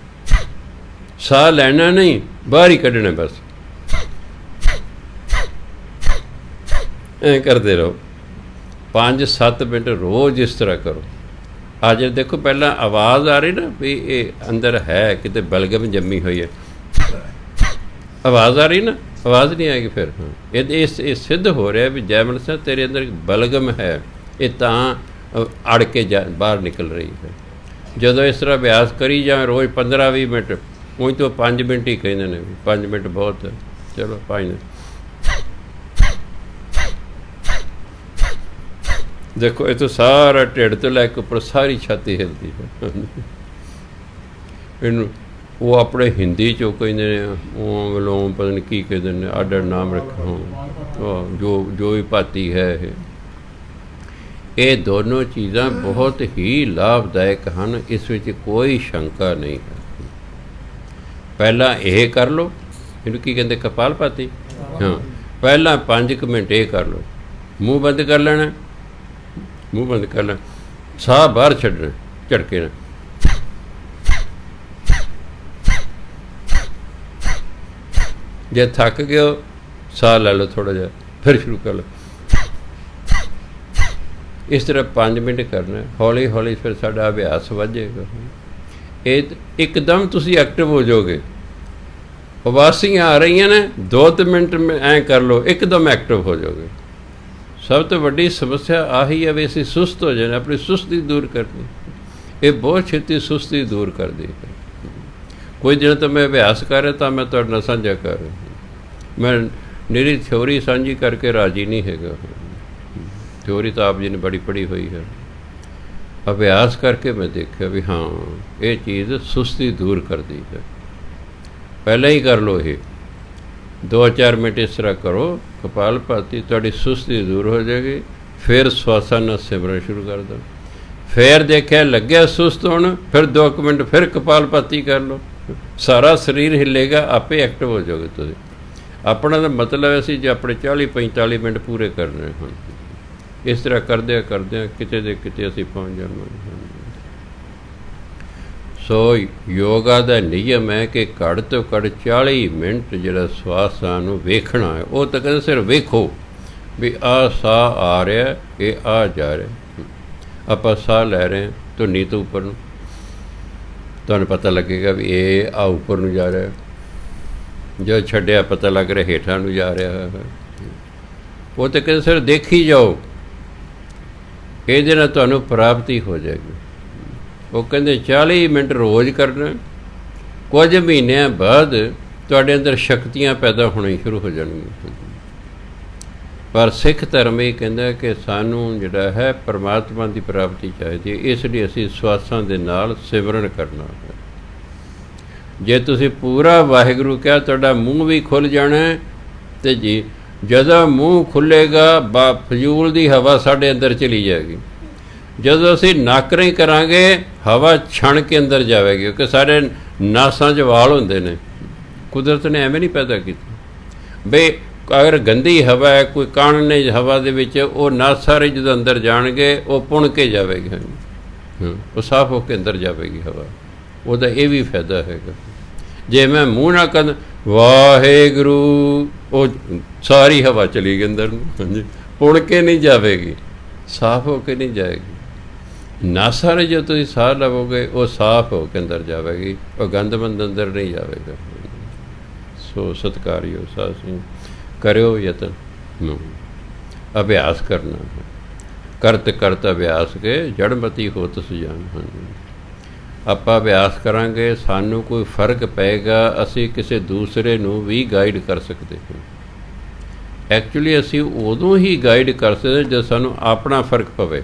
ਸਾਹ ਲੈਣਾ ਨਹੀਂ, ਬਾਹਰ ਹੀ ਕੱਢਣਾ ਬਸ। ਐਂ ਕਰਦੇ ਰਹੋ 5-7 ਮਿੰਟ ਰੋਜ਼ ਇਸ ਤਰ੍ਹਾਂ ਕਰੋ। ਅੱਜ ਦੇਖੋ ਪਹਿਲਾਂ ਆਵਾਜ਼ ਆ ਰਹੀ ਨਾ ਵੀ ਇਹ ਅੰਦਰ ਹੈ, ਕਿਤੇ ਬਲਗਮ ਜੰਮੀ ਹੋਈ ਹੈ, ਆਵਾਜ਼ ਆ ਰਹੀ ਨਾ, ਆਵਾਜ਼ ਨਹੀਂ ਆਏਗੀ ਫਿਰ। ਇਹ ਸਿੱਧ ਹੋ ਰਿਹਾ ਵੀ ਜੈਮਨ ਸਾਹਿਬ ਤੇਰੇ ਅੰਦਰ ਬਲਗਮ ਹੈ, ਇਹ ਤਾਂ ਅੜ ਕੇ ਬਾਹਰ ਨਿਕਲ ਰਹੀ ਹੈ। ਜਦੋਂ ਇਸ ਤਰ੍ਹਾਂ ਅਭਿਆਸ ਕਰੀ ਜਾਵੇ ਰੋਜ਼ 15-20 ਮਿੰਟ, ਉਂਝ ਤੋਂ 5 ਮਿੰਟ ਹੀ ਕਹਿੰਦੇ ਨੇ, 5 ਮਿੰਟ ਬਹੁਤ ਹੈ, ਚਲੋ 5 ਮਿੰਟ। ਦੇਖੋ ਇਹ ਤੋਂ ਸਾਰਾ ਢਿੱਡ ਤੋਂ ਲੈ ਕੇ ਉੱਪਰ ਸਾਰੀ ਛਾਤੀ ਹਿਲਦੀ ਹੈ। ਇਹਨੂੰ ਉਹ ਆਪਣੇ ਹਿੰਦੀ 'ਚੋਂ ਕਹਿੰਦੇ ਨੇ ਓਮ ਵਿਲੋਮ, ਪਤਾ ਨਹੀਂ ਕੀ ਕਹਿੰਦੇ ਨੇ, ਅੱਡ ਅੱਡ ਨਾਮ ਰੱਖੋ, ਜੋ ਵੀ ਭਾਤੀ ਹੈ। ਇਹ ਦੋਨੋਂ ਚੀਜ਼ਾਂ ਬਹੁਤ ਹੀ ਲਾਭਦਾਇਕ ਹਨ, ਇਸ ਵਿੱਚ ਕੋਈ ਸ਼ੰਕਾ ਨਹੀਂ ਹੈ। ਪਹਿਲਾਂ ਇਹ ਕਰ ਲਓ, ਇਹਨੂੰ ਕੀ ਕਹਿੰਦੇ, ਕਪਾਲਭਾਤੀ। ਹਾਂ, ਪਹਿਲਾਂ 5 ਮਿੰਟ ਇਹ ਕਰ ਲਓ। ਮੂੰਹ ਬੰਦ ਕਰ ਲੈਣਾ, ਮੂੰਹ ਬੰਦ ਕਰ ਲੈਣਾ, ਸਾਹ ਬਾਹਰ ਛੱਡਣਾ ਝਟਕੇ ਨਾਲ। ਜੇ ਥੱਕ ਗਏ ਹੋ ਸਾਹ ਲੈ ਲਓ ਥੋੜ੍ਹਾ ਜਿਹਾ, ਫਿਰ ਸ਼ੁਰੂ ਕਰ ਲਓ। ਇਸ ਤਰ੍ਹਾਂ 5 ਮਿੰਟ ਕਰਨਾ। ਹੌਲੀ ਹੌਲੀ ਫਿਰ ਸਾਡਾ ਅਭਿਆਸ ਵੱਧੇਗਾ। ਇਹ ਇੱਕਦਮ ਤੁਸੀਂ ਐਕਟਿਵ ਹੋ ਜਾਓਗੇ। ਉਬਾਸੀਆਂ ਆ ਰਹੀਆਂ ਨੇ, 2 ਮਿੰਟ ਐਂ ਕਰ ਲਓ, ਇੱਕਦਮ ਐਕਟਿਵ ਹੋ ਜਾਓਗੇ। ਸਭ ਤੋਂ ਵੱਡੀ ਸਮੱਸਿਆ ਆਹੀ ਹੈ ਵੀ ਅਸੀਂ ਸੁਸਤ ਹੋ ਜਾਂਦੇ। ਆਪਣੀ ਸੁਸਤੀ ਦੂਰ ਕਰਨੀ, ਇਹ ਬਹੁਤ ਛੇਤੀ ਸੁਸਤੀ ਦੂਰ ਕਰਦੀ ਹੈ। ਕੋਈ ਦਿਨ ਤਾਂ ਮੈਂ ਅਭਿਆਸ ਕਰ ਰਿਹਾ ਤਾਂ ਮੈਂ ਤੁਹਾਡੇ ਨਾਲ ਸਾਂਝਾ ਕਰ ਰਿਹਾ। ਮੈਂ ਨਿਰੀ ਥਿਊਰੀ ਸਾਂਝੀ ਕਰਕੇ ਰਾਜੀ ਨਹੀਂ ਹੈਗਾ। ਥਿਊਰੀ ਤਾਂ ਆਪ ਜੀ ਨੇ ਬੜੀ ਪੜ੍ਹੀ ਹੋਈ ਹੈ। ਅਭਿਆਸ ਕਰਕੇ ਮੈਂ ਦੇਖਿਆ ਵੀ ਹਾਂ ਇਹ ਚੀਜ਼ ਸੁਸਤੀ ਦੂਰ ਕਰਦੀ ਹੈ। ਪਹਿਲਾਂ ਹੀ ਕਰ ਲਓ, ਇਹ 2-4 ਮਿੰਟ ਇਸ ਤਰ੍ਹਾਂ ਕਰੋ ਕਪਾਲਭਾਤੀ, ਤੁਹਾਡੀ ਸੁਸਤੀ ਦੂਰ ਹੋ ਜਾਏਗੀ। ਫਿਰ ਸਵਾਸਾਂ ਨਾਲ ਸਿਮਰਨ ਸ਼ੁਰੂ ਕਰ ਦਿਓ। ਫਿਰ ਦੇਖਿਆ ਲੱਗਿਆ ਸੁਸਤ ਹੋਣ, ਫਿਰ 2 ਮਿੰਟ ਫਿਰ ਕਪਾਲਭਾਤੀ ਕਰ ਲਓ, ਸਾਰਾ ਸਰੀਰ ਹਿੱਲੇਗਾ, ਆਪੇ ਐਕਟਿਵ ਹੋ ਜਾਓਗੇ ਤੁਸੀਂ। ਆਪਣਾ ਤਾਂ ਮਤਲਬ ਅਸੀਂ ਜੇ ਆਪਣੇ 40-45 ਮਿੰਟ ਪੂਰੇ ਕਰਨੇ ਹਨ। ਇਸ ਤਰ੍ਹਾਂ ਕਰਦਿਆਂ ਕਰਦਿਆਂ ਕਿਤੇ ਦੇ ਕਿਤੇ ਅਸੀਂ ਪਹੁੰਚ ਜਾਵਾਂਗੇ। ਸੋ ਯੋਗਾ ਦਾ ਨਿਯਮ ਹੈ ਕਿ ਘੱਟ ਤੋਂ ਘੱਟ 40 ਮਿੰਟ ਜਿਹੜਾ ਸਵਾਸਾਂ ਨੂੰ ਵੇਖਣਾ ਹੈ। ਉਹ ਤਾਂ ਕਹਿੰਦੇ ਸਿਰਫ ਵੇਖੋ ਵੀ ਆਹ ਸਾਹ ਆ ਰਿਹਾ, ਇਹ ਆ ਜਾ ਰਿਹਾ। ਆਪਾਂ ਸਾਹ ਲੈ ਰਹੇ ਹਾਂ ਧੁਨੀ ਤੋਂ ਉੱਪਰ ਨੂੰ, ਤੁਹਾਨੂੰ ਪਤਾ ਲੱਗੇਗਾ ਵੀ ਇਹ ਆ ਉੱਪਰ ਨੂੰ ਜਾ ਰਿਹਾ। ਜੋ ਛੱਡਿਆ ਪਤਾ ਲੱਗ ਰਿਹਾ ਹੇਠਾਂ ਨੂੰ ਜਾ ਰਿਹਾ ਹੈ। ਉਹ ਤਾਂ ਕਹਿੰਦੇ ਸਿਰਫ ਦੇਖੀ ਜਾਓ, ਇਹਦੇ ਨਾਲ ਤੁਹਾਨੂੰ ਪ੍ਰਾਪਤੀ ਹੋ ਜਾਏਗੀ। ਉਹ ਕਹਿੰਦੇ 40 ਮਿੰਟ ਰੋਜ਼ ਕਰਨਾ। ਕੁਝ ਮਹੀਨਿਆਂ ਬਾਅਦ ਤੁਹਾਡੇ ਅੰਦਰ ਸ਼ਕਤੀਆਂ ਪੈਦਾ ਹੋਣੀਆਂ ਸ਼ੁਰੂ ਹੋ ਜਾਣਗੀਆਂ। ਪਰ ਸਿੱਖ ਧਰਮ ਇਹ ਕਹਿੰਦਾ ਕਿ ਸਾਨੂੰ ਜਿਹੜਾ ਹੈ ਪਰਮਾਤਮਾ ਦੀ ਪ੍ਰਾਪਤੀ ਚਾਹੀਦੀ ਹੈ। ਇਸ ਲਈ ਅਸੀਂ ਸਵਾਸਾਂ ਦੇ ਨਾਲ ਸਿਮਰਨ ਕਰਨਾ ਹੈ। ਜੇ ਤੁਸੀਂ ਪੂਰਾ ਵਾਹਿਗੁਰੂ ਕਿਹਾ, ਤੁਹਾਡਾ ਮੂੰਹ ਵੀ ਖੁੱਲ੍ਹ ਜਾਣਾ। ਅਤੇ ਜੀ ਜਦੋਂ ਮੂੰਹ ਖੁੱਲ੍ਹੇਗਾ ਫਜ਼ੂਲ ਦੀ ਹਵਾ ਸਾਡੇ ਅੰਦਰ ਚਲੀ ਜਾਏਗੀ। ਜਦੋਂ ਅਸੀਂ ਨੱਕ ਰਾਹੀਂ ਕਰਾਂਗੇ ਹਵਾ ਛਣ ਕੇ ਅੰਦਰ ਜਾਵੇਗੀ, ਕਿਉਂਕਿ ਸਾਡੇ ਨਾਸਾਂ 'ਚ ਵਾਲ ਹੁੰਦੇ ਨੇ। ਕੁਦਰਤ ਨੇ ਐਵੇਂ ਨਹੀਂ ਪੈਦਾ ਕੀਤੀ ਬਈ ਅਗਰ ਗੰਦੀ ਹਵਾ ਹੈ, ਕੋਈ ਕਣ ਨੇ ਹਵਾ ਦੇ ਵਿੱਚ, ਉਹ ਨਸ ਸਾਰੇ ਜਦੋਂ ਅੰਦਰ ਜਾਣਗੇ ਉਹ ਪੁਣ ਕੇ ਜਾਵੇਗੀ, ਉਹ ਸਾਫ਼ ਹੋ ਕੇ ਅੰਦਰ ਜਾਵੇਗੀ ਹਵਾ। ਉਹਦਾ ਇਹ ਵੀ ਫਾਇਦਾ ਹੈਗਾ। ਜੇ ਮੈਂ ਮੂੰਹ ਨਾਲ ਕਹਿੰਦਾ ਵਾਹਿਗੁਰੂ, ਉਹ ਸਾਰੀ ਹਵਾ ਚਲੀ ਗਈ ਅੰਦਰ ਨੂੰ, ਹਾਂਜੀ, ਪੁਣ ਕੇ ਨਹੀਂ ਜਾਵੇਗੀ, ਸਾਫ਼ ਹੋ ਕੇ ਨਹੀਂ ਜਾਏਗੀ। ਨਾਸਾਂ ਨੇ ਜੋ ਤੁਸੀਂ ਸਾਹ ਲਵੋਗੇ ਉਹ ਸਾਫ਼ ਹੋ ਕੇ ਅੰਦਰ ਜਾਵੇਗੀ, ਉਹ ਗੰਦਮੰਦ ਅੰਦਰ ਨਹੀਂ ਜਾਵੇਗਾ। ਸੋ ਸਤਿਕਾਰਯੋਗ ਸਾਧ ਸਿੰਘ, ਕਰਿਓ ਯਤਨ, ਅਭਿਆਸ ਕਰਨਾ, ਕਰਤ ਕਰਤ ਅਭਿਆਸ ਕੇ ਜੜਮਤੀ ਹੋਤ ਸੁਜਾਨ। ਹਾਂਜੀ, ਆਪਾਂ ਅਭਿਆਸ ਕਰਾਂਗੇ, ਸਾਨੂੰ ਕੋਈ ਫਰਕ ਪਏਗਾ, ਅਸੀਂ ਕਿਸੇ ਦੂਸਰੇ ਨੂੰ ਵੀ ਗਾਈਡ ਕਰ ਸਕਦੇ ਹਾਂ। ਐਕਚੁਅਲੀ ਅਸੀਂ ਉਦੋਂ ਹੀ ਗਾਈਡ ਕਰ ਸਕਦੇ ਜਦ ਸਾਨੂੰ ਆਪਣਾ ਫਰਕ ਪਵੇ।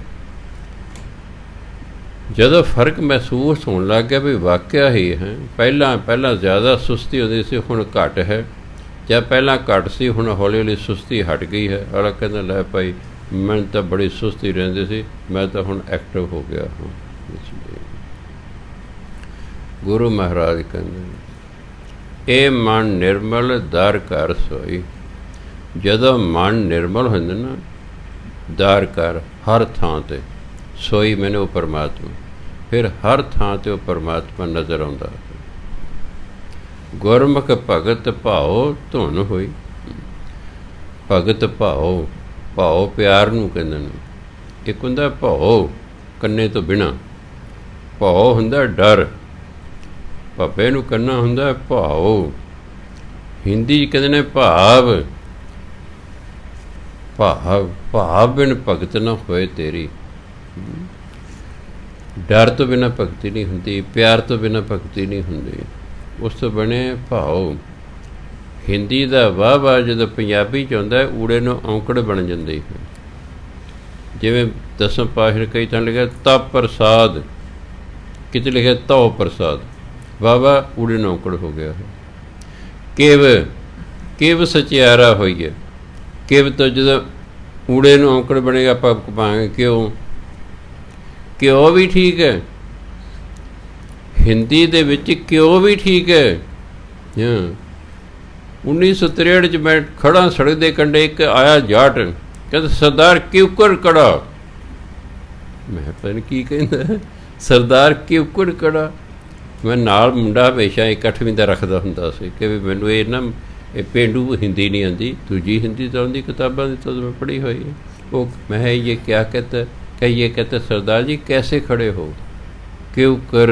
ਜਦੋਂ ਫਰਕ ਮਹਿਸੂਸ ਹੋਣ ਲੱਗ ਗਿਆ ਵੀ ਵਾਕਿਆ ਹੀ ਹੈ, ਪਹਿਲਾਂ ਜ਼ਿਆਦਾ ਸੁਸਤੀ ਹੁੰਦੀ ਸੀ, ਹੁਣ ਘੱਟ ਹੈ, ਜਾਂ ਪਹਿਲਾਂ ਘੱਟ ਸੀ, ਹੁਣ ਹੌਲੀ ਹੌਲੀ ਸੁਸਤੀ ਹਟ ਗਈ ਹੈ। ਅਗਲਾ ਕਹਿੰਦਾ ਲੈ ਭਾਈ, ਮੈਨੂੰ ਤਾਂ ਬੜੀ ਸੁਸਤੀ ਰਹਿੰਦੀ ਸੀ, ਮੈਂ ਤਾਂ ਹੁਣ ਐਕਟਿਵ ਹੋ ਗਿਆ ਹਾਂ। ਗੁਰੂ ਮਹਾਰਾਜ ਕਹਿੰਦੇ ਇਹ ਮਨ ਨਿਰਮਲ ਦਰ ਘਰ ਸੋਈ। ਜਦੋਂ ਮਨ ਨਿਰਮਲ ਹੁੰਦਾ ਨਾ, ਦਰ ਘਰ ਹਰ ਥਾਂ 'ਤੇ ਸੋਈ ਮੈਨੂੰ ਉਹ ਪਰਮਾਤਮਾ, ਫਿਰ ਹਰ ਥਾਂ 'ਤੇ ਉਹ ਪਰਮਾਤਮਾ ਨਜ਼ਰ ਆਉਂਦਾ। ਗੁਰਮੁਖ ਭਗਤ ਭਾਉ ਧੁਨ ਹੋਈ। ਭਗਤ ਭਾਉ, ਭਾਉ ਪਿਆਰ ਨੂੰ ਕਹਿੰਦੇ ਨੇ। ਇੱਕ ਹੁੰਦਾ ਭਾਉ ਕੰਨੇ ਤੋਂ ਬਿਨਾਂ, ਭਾਉ ਹੁੰਦਾ ਡਰ, ਭੱਬੇ ਨੂੰ ਕੰਨਾ ਹੁੰਦਾ ਭਾਉ। ਹਿੰਦੀ 'ਚ ਕਹਿੰਦੇ ਨੇ ਭਾਵ। ਭਾਵ ਬਿਨ ਭਗਤ ਨਾ ਹੋਏ ਤੇਰੀ। ਡਰ ਤੋਂ ਬਿਨਾਂ ਭਗਤੀ ਨਹੀਂ ਹੁੰਦੀ, ਪਿਆਰ ਤੋਂ ਬਿਨਾਂ ਭਗਤੀ ਨਹੀਂ ਹੁੰਦੀ, ਉਸ ਤੋਂ ਬਣੇ ਭਾਉ। ਹਿੰਦੀ ਦਾ ਵਾਹ ਜਦੋਂ ਪੰਜਾਬੀ 'ਚ ਆਉਂਦਾ ਊੜੇ ਨੂੰ ਔਂਕੜ ਬਣ ਜਾਂਦੀ ਹੈ। ਜਿਵੇਂ ਦਸਮ ਪਾਤਸ਼ਾਹ ਕਈ ਤਾਂ ਲਿਖਿਆ ਤਪ ਪ੍ਰਸਾਦ, ਕਿਤੇ ਲਿਖਿਆ ਤਉ ਪ੍ਰਸਾਦ, ਵਾਹ ਊੜੇ ਨੂੰ ਔਂਕੜ ਹੋ ਗਿਆ ਹੈ। ਕਿਵ ਸਚਿਆਰਾ ਹੋਈ ਹੈ। ਕਿਵ ਤੋਂ ਜਦੋਂ ਊੜੇ ਨੂੰ ਔਂਕੜ ਬਣੇਗਾ ਆਪਾਂ ਪਾਵਾਂਗੇ ਕਿਉਂ। ਕਿਉਂ ਵੀ ਠੀਕ ਹੈ, ਹਿੰਦੀ ਦੇ ਵਿੱਚ ਕਿਉਂ ਵੀ ਠੀਕ ਹੈ। 1963 'ਚ ਮੈਂ ਖੜਾ ਸੜਕ ਦੇ ਕੰਢੇ, ਇੱਕ ਆਇਆ ਜਾਟ, ਕਹਿੰਦਾ ਸਰਦਾਰ ਕਿਉਕਰ ਕੜਾ। ਮੈਂ ਪਤਾ ਨਹੀਂ ਕੀ ਕਹਿੰਦਾ, ਸਰਦਾਰ ਕਿਉਕਰ ਕੜਾ। ਮੈਂ ਨਾਲ ਮੁੰਡਾ ਹਮੇਸ਼ਾ 8ਵੀਂ ਦਾ ਰੱਖਦਾ ਹੁੰਦਾ ਸੀ ਕਿ ਵੀ ਮੈਨੂੰ ਇਹ ਪੇਂਡੂ ਹਿੰਦੀ ਨਹੀਂ ਆਉਂਦੀ, ਦੂਜੀ ਹਿੰਦੀ ਤਾਂ ਆਉਂਦੀ, ਕਿਤਾਬਾਂ ਦੀ ਤਾਂ ਮੈਂ ਪੜ੍ਹੀ ਹੋਈ ਹੈ। ਉਹ ਮੈਂ ਇਹ ਕਿਆ कहता, कहिए कहते सरदार जी कैसे खड़े हो, क्यों कर।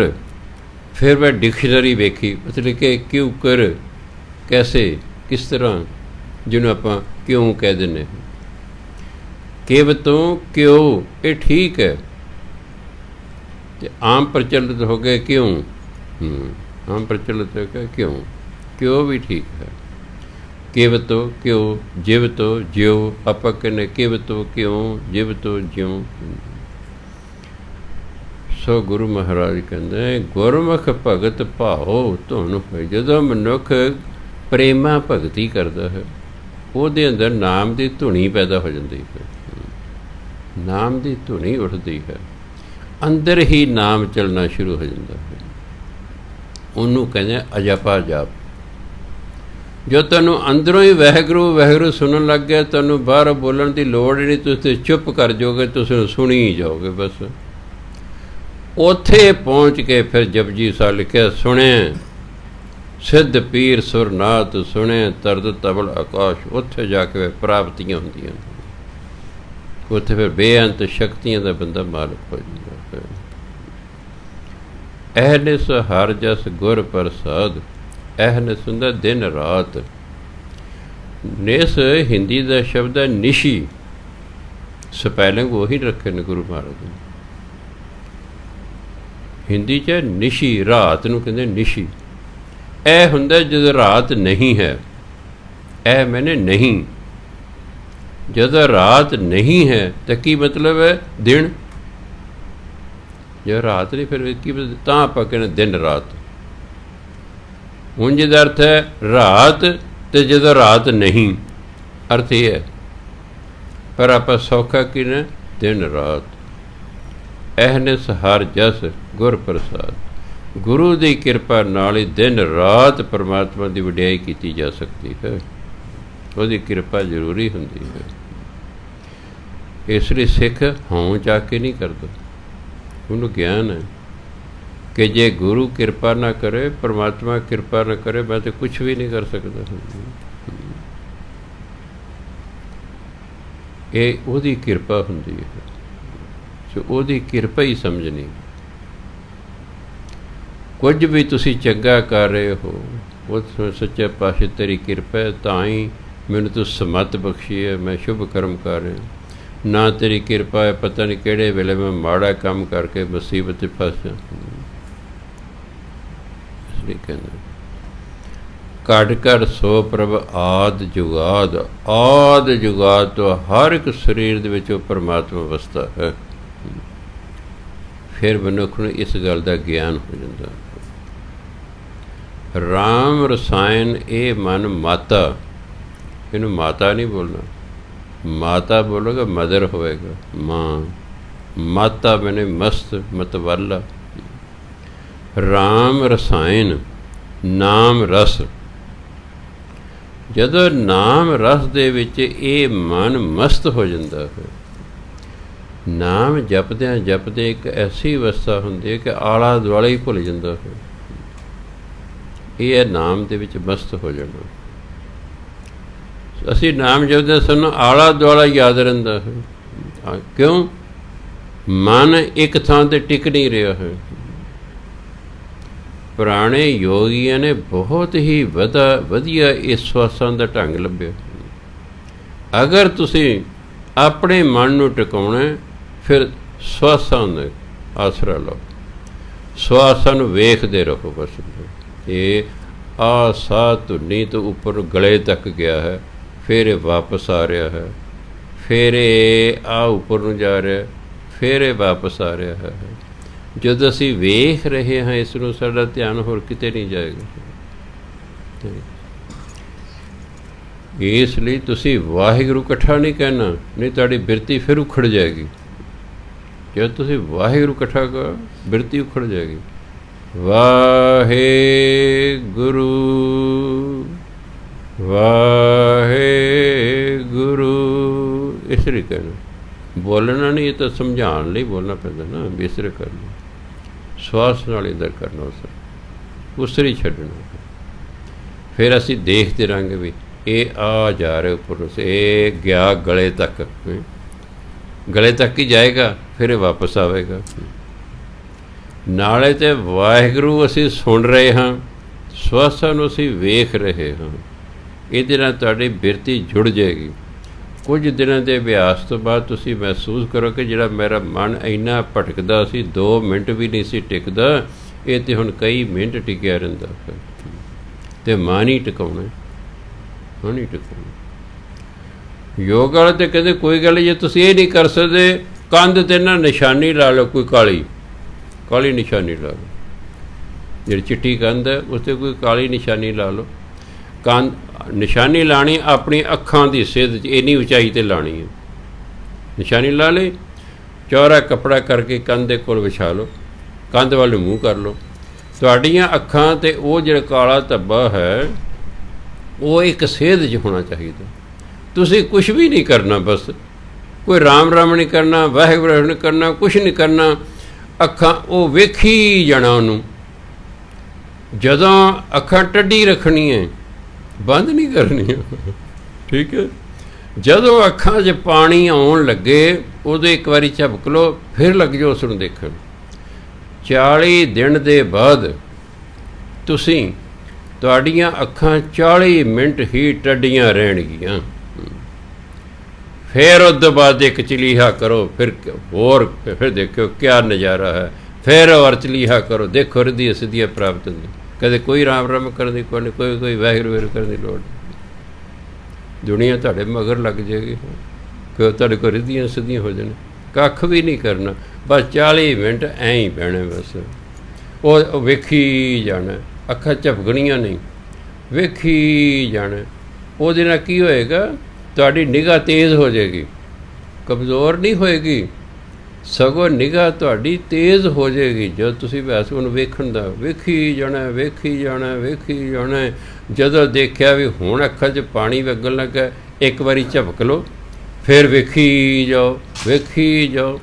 फिर मैं डिक्शनरी वेखी, मतलब कि क्यों कर कैसे, किस तरह, जिन्होंने आप क्यों कह देने। केव तो क्यों ये ठीक है, आम प्रचलित हो गए क्यों। आम प्रचलित हो गया क्यों, क्यों भी ठीक है। किव तो क्यों, जिव तो ज्यो, ਆਪਾਂ ਕਹਿੰਦੇ ਕਿਵ ਤੋਂ ਕਿਉਂ, ਜਿਵ ਤੋਂ ਜਿਉਂ। ਸੋ ਗੁਰੂ ਮਹਾਰਾਜ ਕਹਿੰਦੇ ਗੁਰਮੁਖ ਭਗਤ ਭਾਉ ਧੁਨ ਹੋਈ। ਜਦੋਂ ਮਨੁੱਖ ਪ੍ਰੇਮਾ ਭਗਤੀ ਕਰਦਾ ਹੈ, ਉਹਦੇ ਅੰਦਰ ਨਾਮ ਦੀ ਧੁਨੀ ਪੈਦਾ ਹੋ ਜਾਂਦੀ ਹੈ, ਨਾਮ ਦੀ ਧੁਨੀ ਉੱਠਦੀ ਹੈ, ਅੰਦਰ ਹੀ ਨਾਮ ਚੱਲਣਾ ਸ਼ੁਰੂ ਹੋ ਜਾਂਦਾ ਹੈ। ਉਹਨੂੰ ਕਹਿੰਦੇ ਅਜਪਾ ਜਾਪ। ਜੋ ਤੁਹਾਨੂੰ ਅੰਦਰੋਂ ਹੀ ਵਾਹਿਗੁਰੂ ਵਾਹਿਗੁਰੂ ਸੁਣਨ ਲੱਗ ਗਿਆ, ਤੁਹਾਨੂੰ ਬਾਹਰ ਬੋਲਣ ਦੀ ਲੋੜ ਹੀ ਨਹੀਂ, ਤੁਸੀਂ ਚੁੱਪ ਕਰ ਜਾਓਗੇ, ਤੁਸੀਂ ਸੁਣੀ ਹੀ ਜਾਓਗੇ। ਬਸ ਉੱਥੇ ਪਹੁੰਚ ਕੇ ਫਿਰ ਜਪਜੀ ਸਾਹਿਬ ਲਿਖਿਆ, ਸੁਣੇ ਸਿੱਧ ਪੀਰ ਸੁਰਨਾਥ, ਸੁਣੇ ਤਰਦ ਤਬਲ ਆਕਾਸ਼। ਉੱਥੇ ਜਾ ਕੇ ਪ੍ਰਾਪਤੀਆਂ ਹੁੰਦੀਆਂ, ਉੱਥੇ ਫਿਰ ਬੇਅੰਤ ਸ਼ਕਤੀਆਂ ਦਾ ਬੰਦਾ ਮਾਲਕ ਹੋ ਜਾਂਦਾ। ਅਹਨਿਸ ਹਰ ਜਸ ਗੁਰ ਪ੍ਰਸਾਦ, ਅਹਨਿਸ ਹੁੰਦਾ ਦਿਨ ਰਾਤ। ਨਿਸ ਹਿੰਦੀ ਦਾ ਸ਼ਬਦ ਹੈ ਨਿਸ਼ੀ, ਸਪੈਲਿੰਗ ਉਹੀ ਰੱਖੇ ਨੇ ਗੁਰੂ ਮਹਾਰਾਜ ਨੇ। ਹਿੰਦੀ 'ਚ ਨਿਸ਼ੀ, ਰਾਤ ਨੂੰ ਕਹਿੰਦੇ ਨਿਸ਼ੀ। ਇਹ ਹੁੰਦਾ ਜਦੋਂ ਰਾਤ ਨਹੀਂ ਹੈ, ਇਹ ਮੈਨੇ ਨਹੀਂ। ਜਦੋਂ ਰਾਤ ਨਹੀਂ ਹੈ ਤਾਂ ਕੀ ਮਤਲਬ ਹੈ, ਦਿਨ। ਜੇ ਰਾਤ ਨਹੀਂ ਫਿਰ ਕੀ ਮਤਲਬ, ਤਾਂ ਆਪਾਂ ਕਹਿੰਦੇ ਦਿਨ ਰਾਤ। ਉਂਝ ਦਾ ਅਰਥ ਹੈ ਰਾਤ, ਅਤੇ ਜਦੋਂ ਰਾਤ ਨਹੀਂ, ਅਰਥ ਇਹ ਹੈ। ਪਰ ਆਪਾਂ ਸੌਖਾ ਕੀ ਨੇ, ਦਿਨ ਰਾਤ। ਅਹਨਿਸ ਹਰ ਜਸ ਗੁਰ ਪ੍ਰਸਾਦ। ਗੁਰੂ ਦੀ ਕਿਰਪਾ ਨਾਲ ਹੀ ਦਿਨ ਰਾਤ ਪਰਮਾਤਮਾ ਦੀ ਵਡਿਆਈ ਕੀਤੀ ਜਾ ਸਕਦੀ ਹੈ। ਉਹਦੀ ਕਿਰਪਾ ਜ਼ਰੂਰੀ ਹੁੰਦੀ ਹੈ। ਇਸ ਲਈ ਸਿੱਖ ਹੋਂ ਚਾ ਕੇ ਨਹੀਂ ਕਰਦਾ, ਉਹਨੂੰ ਗਿਆਨ ਹੈ ਕਿ ਜੇ ਗੁਰੂ ਕਿਰਪਾ ਨਾ ਕਰੇ, ਪਰਮਾਤਮਾ ਕਿਰਪਾ ਨਾ ਕਰੇ, ਮੈਂ ਤਾਂ ਕੁਛ ਵੀ ਨਹੀਂ ਕਰ ਸਕਦਾ। ਇਹ ਉਹਦੀ ਕਿਰਪਾ ਹੁੰਦੀ ਹੈ, ਸੋ ਉਹਦੀ ਕਿਰਪਾ ਹੀ ਸਮਝਣੀ। ਕੁਝ ਵੀ ਤੁਸੀਂ ਚੰਗਾ ਕਰ ਰਹੇ ਹੋ, ਉਹ ਸੱਚੇ ਪਾਤਸ਼ਾਹ ਤੇਰੀ ਕਿਰਪਾ ਹੈ, ਤਾਂ ਹੀ ਮੈਨੂੰ ਤੂੰ ਸਮੱਤ ਬਖਸ਼ੀ ਹੈ, ਮੈਂ ਸ਼ੁਭ ਕਰਮ ਕਰ ਰਿਹਾ। ਨਾ ਤੇਰੀ ਕਿਰਪਾ ਹੈ, ਪਤਾ ਨਹੀਂ ਕਿਹੜੇ ਵੇਲੇ ਮੈਂ ਮਾੜਾ ਕੰਮ ਕਰਕੇ ਮੁਸੀਬਤ 'ਚ ਫਸ ਜਾ। ਇਸ ਲਈ ਕਹਿੰਦਾ ਘਟ ਕਰ ਸੋ ਪ੍ਰਭ ਆਦ ਜੁਗਾਦ, ਆਦ ਜੁਗਾਦ ਤੋਂ ਹਰ ਇੱਕ ਸਰੀਰ ਦੇ ਵਿੱਚ ਉਹ ਪਰਮਾਤਮਾ ਵਸਦਾ ਹੈ। ਫਿਰ ਮਨੁੱਖ ਨੂੰ ਇਸ ਗੱਲ ਦਾ ਗਿਆਨ ਹੋ ਜਾਂਦਾ। ਰਾਮ ਰਸਾਇਣ ਇਹ ਮਨ ਮਾਤਾ, ਇਹਨੂੰ ਮਾਤਾ ਨਹੀਂ ਬੋਲਣਾ, ਮਾਤਾ ਬੋਲੋਗਾ ਮਦਰ ਹੋਵੇਗਾ, ਮਾਂ। ਮਾਤਾ ਮੈਨੇ ਮਸਤ ਮਤਵਾਲਾ। ਰਾਮ ਰਸਾਇਣ ਨਾਮ ਰਸ, ਜਦੋਂ ਨਾਮ ਰਸ ਦੇ ਵਿੱਚ ਇਹ ਮਨ ਮਸਤ ਹੋ ਜਾਂਦਾ ਹੈ। ਨਾਮ ਜਪਦਿਆਂ ਜਪਦੇ ਇੱਕ ਐਸੀ ਅਵਸਥਾ ਹੁੰਦੀ ਹੈ ਕਿ ਆਲਾ ਦੁਆਲਾ ਹੀ ਭੁੱਲ ਜਾਂਦਾ ਹੈ। ਇਹ ਹੈ ਨਾਮ ਦੇ ਵਿੱਚ ਮਸਤ ਹੋ ਜਾਣਾ। ਅਸੀਂ ਨਾਮ ਜਪਦੇ ਸਾਨੂੰ ਆਲਾ ਦੁਆਲਾ ਯਾਦ ਰਹਿੰਦਾ ਹੈ। ਕਿਉਂ? ਮਨ ਇੱਕ ਥਾਂ 'ਤੇ ਟਿਕ ਨਹੀਂ ਰਿਹਾ ਹੈ। ਪੁਰਾਣੇ ਯੋਗੀਆਂ ਨੇ ਬਹੁਤ ਹੀ ਵਧੀਆ ਇਸ ਸਵਾਸਾਂ ਦਾ ਢੰਗ ਲੱਭਿਆ। ਅਗਰ ਤੁਸੀਂ ਆਪਣੇ ਮਨ ਨੂੰ ਟਿਕਾਉਣਾ, ਫਿਰ ਸਵਾਸਾਂ ਦਾ ਆਸਰਾ ਲਓ, ਸਵਾਸਾਂ ਨੂੰ ਵੇਖਦੇ ਰਹੋ। ਬਸ ਇਹ ਆ ਸਾਹ ਧੁਨੀ ਤੋਂ ਉੱਪਰ ਗਲੇ ਤੱਕ ਗਿਆ ਹੈ, ਫਿਰ ਇਹ ਵਾਪਸ ਆ ਰਿਹਾ ਹੈ, ਫਿਰ ਇਹ ਆ ਉੱਪਰ ਨੂੰ ਜਾ ਰਿਹਾ, ਫਿਰ ਇਹ ਵਾਪਸ ਆ ਰਿਹਾ ਹੈ। ਜਦੋਂ ਅਸੀਂ ਵੇਖ ਰਹੇ ਹਾਂ ਇਸ ਨੂੰ, ਸਾਡਾ ਧਿਆਨ ਹੋਰ ਕਿਤੇ ਨਹੀਂ ਜਾਏਗਾ। ਇਸ ਲਈ ਤੁਸੀਂ ਵਾਹਿਗੁਰੂ ਇਕੱਠਾ ਨਹੀਂ ਕਹਿਣਾ, ਨਹੀਂ ਤੁਹਾਡੀ ਬਿਰਤੀ ਫਿਰ ਉਖੜ ਜਾਏਗੀ। ਜਦ ਤੁਸੀਂ ਵਾਹਿਗੁਰੂ ਇਕੱਠਾ ਕਰੋ, ਬਿਰਤੀ ਉਖੜ ਜਾਏਗੀ। ਵਾਹਿਗੁਰੂ ਵਾਹਿਗੁਰੂ, ਇਸ ਲਈ ਕਹਿਣਾ, ਬੋਲਣਾ ਨਹੀਂ। ਇਹ ਤਾਂ ਸਮਝਾਉਣ ਲਈ ਬੋਲਣਾ ਪੈਂਦਾ ਨਾ, ਬਿਸਰ ਕਰਨਾ, ਸਵਾਸ ਨਾਲ ਇੱਧਰ ਕਰਨਾ, ਉਸਰੀ ਛੱਡਣਾ। ਫਿਰ ਅਸੀਂ ਦੇਖਦੇ ਰਹਾਂਗੇ ਵੀ ਇਹ ਆ ਜਾ ਰਿਹਾ ਉੱਪਰ, ਇਹ ਗਿਆ ਗਲੇ ਤੱਕ, ਗਲੇ ਤੱਕ ਹੀ ਜਾਏਗਾ, ਫਿਰ ਇਹ ਵਾਪਸ ਆਵੇਗਾ। ਨਾਲੇ ਤੇ ਵਾਹਿਗੁਰੂ ਅਸੀਂ ਸੁਣ ਰਹੇ ਹਾਂ, ਸਵਾਸਾਂ ਨੂੰ ਅਸੀਂ ਵੇਖ ਰਹੇ ਹਾਂ। ਇਹਦੇ ਨਾਲ ਤੁਹਾਡੀ ਬਿਰਤੀ ਜੁੜ ਜਾਏਗੀ। ਕੁਝ ਦਿਨਾਂ ਦੇ ਅਭਿਆਸ ਤੋਂ ਬਾਅਦ ਤੁਸੀਂ ਮਹਿਸੂਸ ਕਰੋ ਕਿ ਜਿਹੜਾ ਮੇਰਾ ਮਨ ਇੰਨਾ ਭਟਕਦਾ ਸੀ, 2 ਮਿੰਟ ਵੀ ਨਹੀਂ ਸੀ ਟਿਕਦਾ, ਇਹ ਤਾਂ ਹੁਣ ਕਈ ਮਿੰਟ ਟਿਕਿਆ ਰਹਿੰਦਾ। ਅਤੇ ਮਨ ਹੀ ਟਿਕਾਉਣਾ, ਮਨ ਹੀ ਟਿਕਾਉਣਾ। ਯੋਗ ਵਾਲੇ ਤਾਂ ਕਹਿੰਦੇ ਕੋਈ ਗੱਲ ਨਹੀਂ, ਜੇ ਤੁਸੀਂ ਇਹ ਨਹੀਂ ਕਰ ਸਕਦੇ, ਕੰਧ 'ਤੇ ਨਾ ਨਿਸ਼ਾਨੀ ਲਾ ਲਓ, ਕੋਈ ਕਾਲੀ ਨਿਸ਼ਾਨੀ ਲਾ ਲਓ। ਜਿਹੜੀ ਚਿੱਟੀ ਕੰਧ ਹੈ ਉਸ 'ਤੇ ਕੋਈ ਕਾਲੀ ਨਿਸ਼ਾਨੀ ਲਾ ਲਓ। ਨਿਸ਼ਾਨੀ ਲਾਣੀ ਆਪਣੀ ਅੱਖਾਂ ਦੀ ਸਿੱਧ 'ਚ ਇੰਨੀ ਉਚਾਈ 'ਤੇ ਲਾਣੀ ਹੈ। ਨਿਸ਼ਾਨੀ ਲਾ ਲਈ, ਚੌੜਾ ਕੱਪੜਾ ਕਰਕੇ ਕੰਧ ਦੇ ਕੋਲ ਵਿਛਾ ਲਓ, ਕੰਧ ਵੱਲ ਮੂੰਹ ਕਰ ਲਓ। ਤੁਹਾਡੀਆਂ ਅੱਖਾਂ 'ਤੇ ਉਹ ਜਿਹੜਾ ਕਾਲਾ ਧੱਬਾ ਹੈ, ਉਹ ਇੱਕ ਸੇਧ 'ਚ ਹੋਣਾ ਚਾਹੀਦਾ। ਤੁਸੀਂ ਕੁਛ ਵੀ ਨਹੀਂ ਕਰਨਾ, ਬਸ ਕੋਈ ਰਾਮ ਰਾਮ ਨਹੀਂ ਕਰਨਾ, ਵਾਹਿਗੁਰੂ ਨਹੀਂ ਕਰਨਾ, ਕੁਛ ਨਹੀਂ ਕਰਨਾ। ਅੱਖਾਂ ਉਹ ਵੇਖੀ ਜਾਣਾ ਉਹਨੂੰ। ਜਦੋਂ ਅੱਖਾਂ ਟੱਡੀ ਰੱਖਣੀ ਹੈ, ਬੰਦ ਨਹੀਂ ਕਰਨੀ, ਠੀਕ ਹੈ। ਜਦੋਂ ਅੱਖਾਂ 'ਚ ਪਾਣੀ ਆਉਣ ਲੱਗੇ, ਉਦੋਂ ਇੱਕ ਵਾਰੀ ਝਪਕ ਲਓ, ਫਿਰ ਲੱਗ ਜਾਓ ਉਸ ਨੂੰ ਦੇਖਣ। 40 ਦਿਨ ਦੇ ਬਾਅਦ ਤੁਸੀਂ, ਤੁਹਾਡੀਆਂ ਅੱਖਾਂ 40 ਮਿੰਟ ਹੀ ਟੱਡੀਆਂ ਰਹਿਣਗੀਆਂ। ਫਿਰ ਉਸ ਤੋਂ ਬਾਅਦ ਇੱਕ ਚਲੀਹਾ ਕਰੋ, ਫਿਰ ਦੇਖੋ ਕਿਆ ਨਜ਼ਾਰਾ ਹੈ। ਫਿਰ ਔਰ ਚਲੀਹਾ ਕਰੋ, ਦੇਖੋ ਰਿੱਧੀਆਂ ਸਿੱਧੀਆਂ ਪ੍ਰਾਪਤ ਹੁੰਦੀ। ਕਦੇ ਕੋਈ ਰਾਮ ਰਾਮ ਕਰਨ ਦੀ ਕੋਈ ਵਾਹਿਗੁਰੂ ਕਰਨ ਦੀ ਲੋੜ ਨਹੀਂ। ਦੁਨੀਆ ਤੁਹਾਡੇ ਮਗਰ ਲੱਗ ਜਾਏਗੀ ਕਿ ਤੁਹਾਡੇ ਕੋਲ ਰਿੱਧੀਆਂ ਸਿੱਧੀਆਂ ਹੋ ਜਾਣ। ਕੱਖ ਵੀ ਨਹੀਂ ਕਰਨਾ, ਬਸ 40 ਮਿੰਟ ਐਂ ਹੀ ਬਹਿਣਾ। ਬਸ ਉਹ ਵੇਖੀ ਜਾਣਾ, ਅੱਖਾਂ ਝਪਕਣੀਆਂ ਨਹੀਂ, ਵੇਖੀ ਜਾਣਾ। ਉਹਦੇ ਨਾਲ ਕੀ ਹੋਏਗਾ? ਤੁਹਾਡੀ ਨਿਗਾਹ ਤੇਜ਼ ਹੋ ਜਾਏਗੀ, ਕਮਜ਼ੋਰ ਨਹੀਂ ਹੋਏਗੀ। ਸਗੋਂ ਨਿਗਾਹ ਤੁਹਾਡੀ ਤੇਜ਼ ਹੋ ਜਾਏਗੀ। ਜਦੋਂ ਤੁਸੀਂ ਅਭਿਆਸ ਉਹਨੂੰ ਵੇਖਣ ਦਾ ਵੇਖੀ ਜਾਣਾ ਵੇਖੀ ਜਾਣਾ ਵੇਖੀ ਜਾਣਾ, ਜਦੋਂ ਦੇਖਿਆ ਵੀ ਹੁਣ ਅੱਖਾਂ 'ਚ ਪਾਣੀ ਵਗਣ ਲੱਗਾ, ਇੱਕ ਵਾਰੀ ਝਪਕ ਲਓ, ਫਿਰ ਵੇਖੀ ਜਾਓ ਵੇਖੀ ਜਾਓ।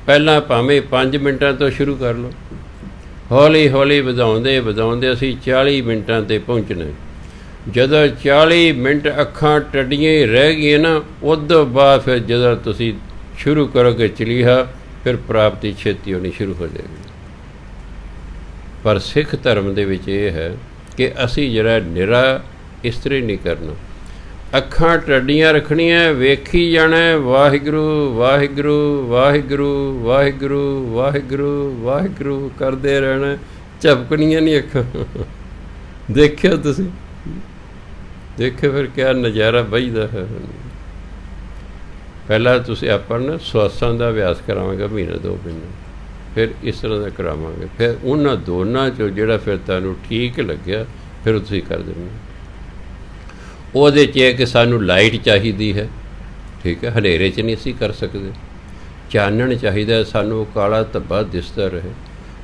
ਪਹਿਲਾਂ ਭਾਵੇਂ 5 ਮਿੰਟਾਂ ਤੋਂ ਸ਼ੁਰੂ ਕਰ ਲਓ, ਹੌਲੀ ਹੌਲੀ ਵਧਾਉਂਦੇ ਵਧਾਉਂਦੇ ਅਸੀਂ 40 ਮਿੰਟਾਂ 'ਤੇ ਪਹੁੰਚਣਾ। ਜਦੋਂ 40 ਮਿੰਟ ਅੱਖਾਂ ਟੱਡੀਆਂ ਹੀ ਰਹਿ ਗਈਆਂ ਨਾ, ਉਦੋਂ ਬਾਅਦ ਫਿਰ ਜਦੋਂ ਤੁਸੀਂ ਸ਼ੁਰੂ ਕਰੋਗੇ ਚਲੀਹਾ, ਫਿਰ ਪ੍ਰਾਪਤੀ ਛੇਤੀ ਹੋਣੀ ਸ਼ੁਰੂ ਹੋ ਜਾਏਗੀ। ਪਰ ਸਿੱਖ ਧਰਮ ਦੇ ਵਿੱਚ ਇਹ ਹੈ ਕਿ ਅਸੀਂ ਜਿਹੜਾ ਨਿਰਾ ਇਸ ਤਰ੍ਹਾਂ ਨਹੀਂ ਕਰਨਾ, ਅੱਖਾਂ ਟੱਡੀਆਂ ਰੱਖਣੀਆਂ, ਵੇਖੀ ਜਾਣਾ, ਵਾਹਿਗੁਰੂ ਵਾਹਿਗੁਰੂ ਵਾਹਿਗੁਰੂ ਵਾਹਿਗੁਰੂ ਵਾਹਿਗੁਰੂ ਵਾਹਿਗੁਰੂ ਕਰਦੇ ਰਹਿਣਾ, ਝਪਕਣੀਆਂ ਨਹੀਂ ਅੱਖਾਂ। ਦੇਖਿਓ ਤੁਸੀਂ, ਦੇਖਿਓ ਫਿਰ ਕਿਆ ਨਜ਼ਾਰਾ ਬਹਿਦਾ ਹੈ। ਪਹਿਲਾਂ ਤੁਸੀਂ ਆਪਾਂ ਨੂੰ ਸਵਾਸਾਂ ਦਾ ਅਭਿਆਸ ਕਰਾਵਾਂਗੇ ਮਹੀਨਾ 2 ਮਹੀਨੇ, ਫਿਰ ਇਸ ਤਰ੍ਹਾਂ ਦਾ ਕਰਾਵਾਂਗੇ। ਫਿਰ ਉਹਨਾਂ ਦੋਨਾਂ 'ਚੋਂ ਜਿਹੜਾ ਫਿਰ ਤੁਹਾਨੂੰ ਠੀਕ ਲੱਗਿਆ ਫਿਰ ਤੁਸੀਂ ਕਰ ਦੇਣਾ। ਉਹਦੇ 'ਚ ਇਹ ਕਿ ਸਾਨੂੰ ਲਾਈਟ ਚਾਹੀਦੀ ਹੈ, ਠੀਕ ਹੈ, ਹਨੇਰੇ 'ਚ ਨਹੀਂ ਅਸੀਂ ਕਰ ਸਕਦੇ, ਚਾਨਣ ਚਾਹੀਦਾ ਸਾਨੂੰ, ਕਾਲਾ ਧੱਬਾ ਦਿਸਦਾ ਰਹੇ।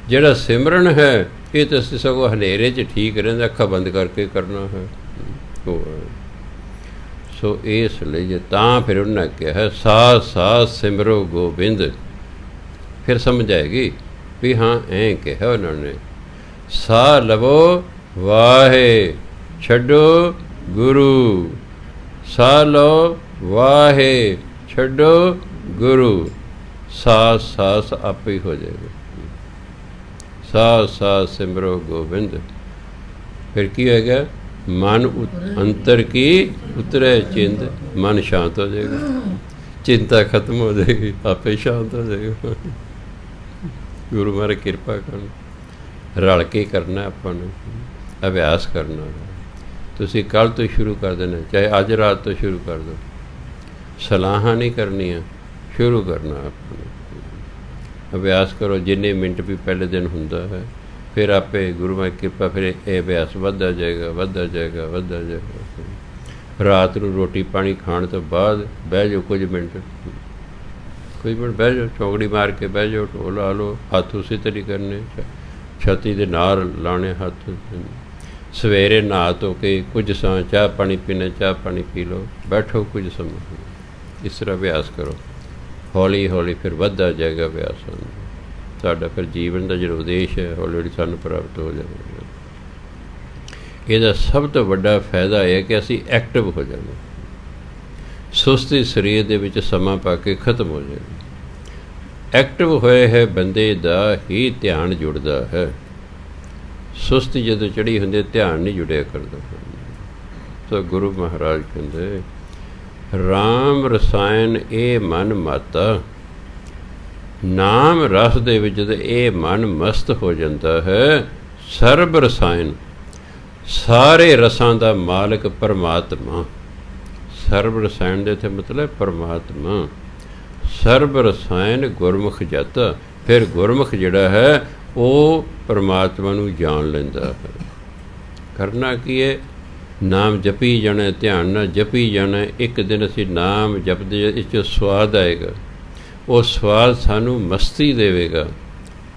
ਜਿਹੜਾ ਸਿਮਰਨ ਹੈ ਇਹ ਤਾਂ ਅਸੀਂ ਸਗੋਂ ਹਨੇਰੇ 'ਚ ਠੀਕ ਰਹਿੰਦਾ, ਅੱਖਾਂ ਬੰਦ ਕਰਕੇ ਕਰਨਾ ਹੈ। ਸੋ ਇਸ ਲਈ ਜੇ ਤਾਂ ਫਿਰ ਉਹਨਾਂ ਕਿਹਾ ਸਾਹ ਸਾਹ ਸਿਮਰੋ ਗੋਬਿੰਦ, ਫਿਰ ਸਮਝ ਆਏਗੀ ਵੀ ਹਾਂ ਐਂ ਕਿਹਾ ਉਹਨਾਂ ਨੇ, ਸਾਹ ਲਵੋ ਵਾਹੇ ਛੱਡੋ ਗੁਰੂ, ਸਾਹ ਲਓ ਵਾਹੇ ਛੱਡੋ ਗੁਰੂ, ਸਾਹ ਸਾਸ ਆਪੇ ਹੀ ਹੋ ਜਾਏਗਾ। ਸਾਹ ਸਾਹ ਸਿਮਰੋ ਗੋਬਿੰਦ, ਫਿਰ ਕੀ ਹੋਏਗਾ, ਮਨ ਅੰਤਰ ਕੀ ਉਤਰੇ ਚਿੰਤ, ਮਨ ਸ਼ਾਂਤ ਹੋ ਜਾਏਗਾ, ਚਿੰਤਾ ਖਤਮ ਹੋ ਜਾਏਗੀ, ਆਪੇ ਸ਼ਾਂਤ ਹੋ ਜਾਏਗਾ। ਗੁਰੂ ਮਹਾਰਾਜ ਕਿਰਪਾ ਕਰਨ, ਰਲ ਕੇ ਕਰਨਾ, ਆਪਾਂ ਨੂੰ ਅਭਿਆਸ ਕਰਨਾ। ਤੁਸੀਂ ਕੱਲ੍ਹ ਤੋਂ ਸ਼ੁਰੂ ਕਰ ਦੇਣਾ, ਚਾਹੇ ਅੱਜ ਰਾਤ ਤੋਂ ਸ਼ੁਰੂ ਕਰ ਦਿਓ, ਸਲਾਹਾਂ ਨਹੀਂ ਕਰਨੀਆਂ, ਸ਼ੁਰੂ ਕਰਨਾ ਆਪਾਂ ਨੂੰ। ਅਭਿਆਸ ਕਰੋ ਜਿੰਨੇ ਮਿੰਟ ਵੀ ਪਹਿਲੇ ਦਿਨ ਹੁੰਦਾ ਹੈ, ਫਿਰ ਆਪੇ ਗੁਰੂ ਮਹਾਰਾਜ ਕਿਰਪਾ, ਫਿਰ ਇਹ ਅਭਿਆਸ ਵੱਧਦਾ ਜਾਏਗਾ ਵੱਧਦਾ ਜਾਏਗਾ ਵੱਧਦਾ ਜਾਏਗਾ। ਰਾਤ ਨੂੰ ਰੋਟੀ ਪਾਣੀ ਖਾਣ ਤੋਂ ਬਾਅਦ ਬਹਿ ਜਾਓ ਕੁਝ ਮਿੰਟ ਬਹਿ ਜਾਓ, ਚੌਂਕੜੀ ਮਾਰ ਕੇ ਬਹਿ ਜਾਓ, ਢੋਲ ਲਾ ਲਓ, ਹੱਥ ਉਸੇ ਤਰ੍ਹਾਂ ਕਰਨੇ, ਛਾਤੀ ਦੇ ਨਾਲ ਲਾਣੇ ਹੱਥ। ਸਵੇਰੇ ਨਹਾ ਧੋ ਕੇ ਕੁਝ ਸਮਾਂ ਚਾਹ ਪਾਣੀ ਪੀਣਾ, ਚਾਹ ਪਾਣੀ ਪੀ ਲਓ, ਬੈਠੋ ਕੁਝ ਸਮਾਂ, ਇਸ ਤਰ੍ਹਾਂ ਅਭਿਆਸ ਕਰੋ। ਹੌਲੀ ਹੌਲੀ ਫਿਰ ਵੱਧਦਾ ਜਾਏਗਾ ਅਭਿਆਸ, ਸਾਡਾ ਫਿਰ ਜੀਵਨ ਦਾ ਜਿਹੜਾ ਉਦੇਸ਼ ਹੈ ਹੌਲੀ ਹੌਲੀ ਸਾਨੂੰ ਪ੍ਰਾਪਤ ਹੋ ਜਾਵੇਗਾ। ਇਹਦਾ ਸਭ ਤੋਂ ਵੱਡਾ ਫਾਇਦਾ ਇਹ ਹੈ ਕਿ ਅਸੀਂ ਐਕਟਿਵ ਹੋ ਜਾਵਾਂਗੇ, ਸੁਸਤੀ ਸਰੀਰ ਦੇ ਵਿੱਚ ਸਮਾਂ ਪਾ ਕੇ ਖਤਮ ਹੋ ਜਾਏਗੀ। ਐਕਟਿਵ ਹੋਏ ਹੈ ਬੰਦੇ ਦਾ ਹੀ ਧਿਆਨ ਜੁੜਦਾ ਹੈ, ਸੁਸਤੀ ਜਦੋਂ ਚੜ੍ਹੀ ਹੁੰਦੀ ਧਿਆਨ ਨਹੀਂ ਜੁੜਿਆ ਕਰਦਾ। ਸੋ ਗੁਰੂ ਮਹਾਰਾਜ ਕਹਿੰਦੇ ਰਾਮ ਰਸਾਇਣ ਇਹ ਮਨ ਮਾਤਾ, ਨਾਮ ਰਸ ਦੇ ਵਿੱਚ ਜਦੋਂ ਇਹ ਮਨ ਮਸਤ ਹੋ ਜਾਂਦਾ ਹੈ, ਸਰਬ ਰਸਾਇਣ, ਸਾਰੇ ਰਸਾਂ ਦਾ ਮਾਲਕ ਪਰਮਾਤਮਾ। ਸਰਬ ਰਸਾਇਣ ਦੇ ਇੱਥੇ ਮਤਲਬ ਪਰਮਾਤਮਾ। ਸਰਬ ਰਸਾਇਣ ਗੁਰਮੁਖ ਜਤ, ਫਿਰ ਗੁਰਮੁਖ ਜਿਹੜਾ ਹੈ ਉਹ ਪਰਮਾਤਮਾ ਨੂੰ ਜਾਣ ਲੈਂਦਾ ਹੈ। ਕਰਨਾ ਕੀ ਹੈ, ਨਾਮ ਜਪੀ ਜਾਣਾ, ਧਿਆਨ ਨਾਲ ਜਪੀ ਜਾਣਾ। ਇੱਕ ਦਿਨ ਅਸੀਂ ਨਾਮ ਜਪਦੇ, ਇਸ 'ਚ ਸਵਾਦ ਆਏਗਾ, ਉਹ ਸਵਾਦ ਸਾਨੂੰ ਮਸਤੀ ਦੇਵੇਗਾ।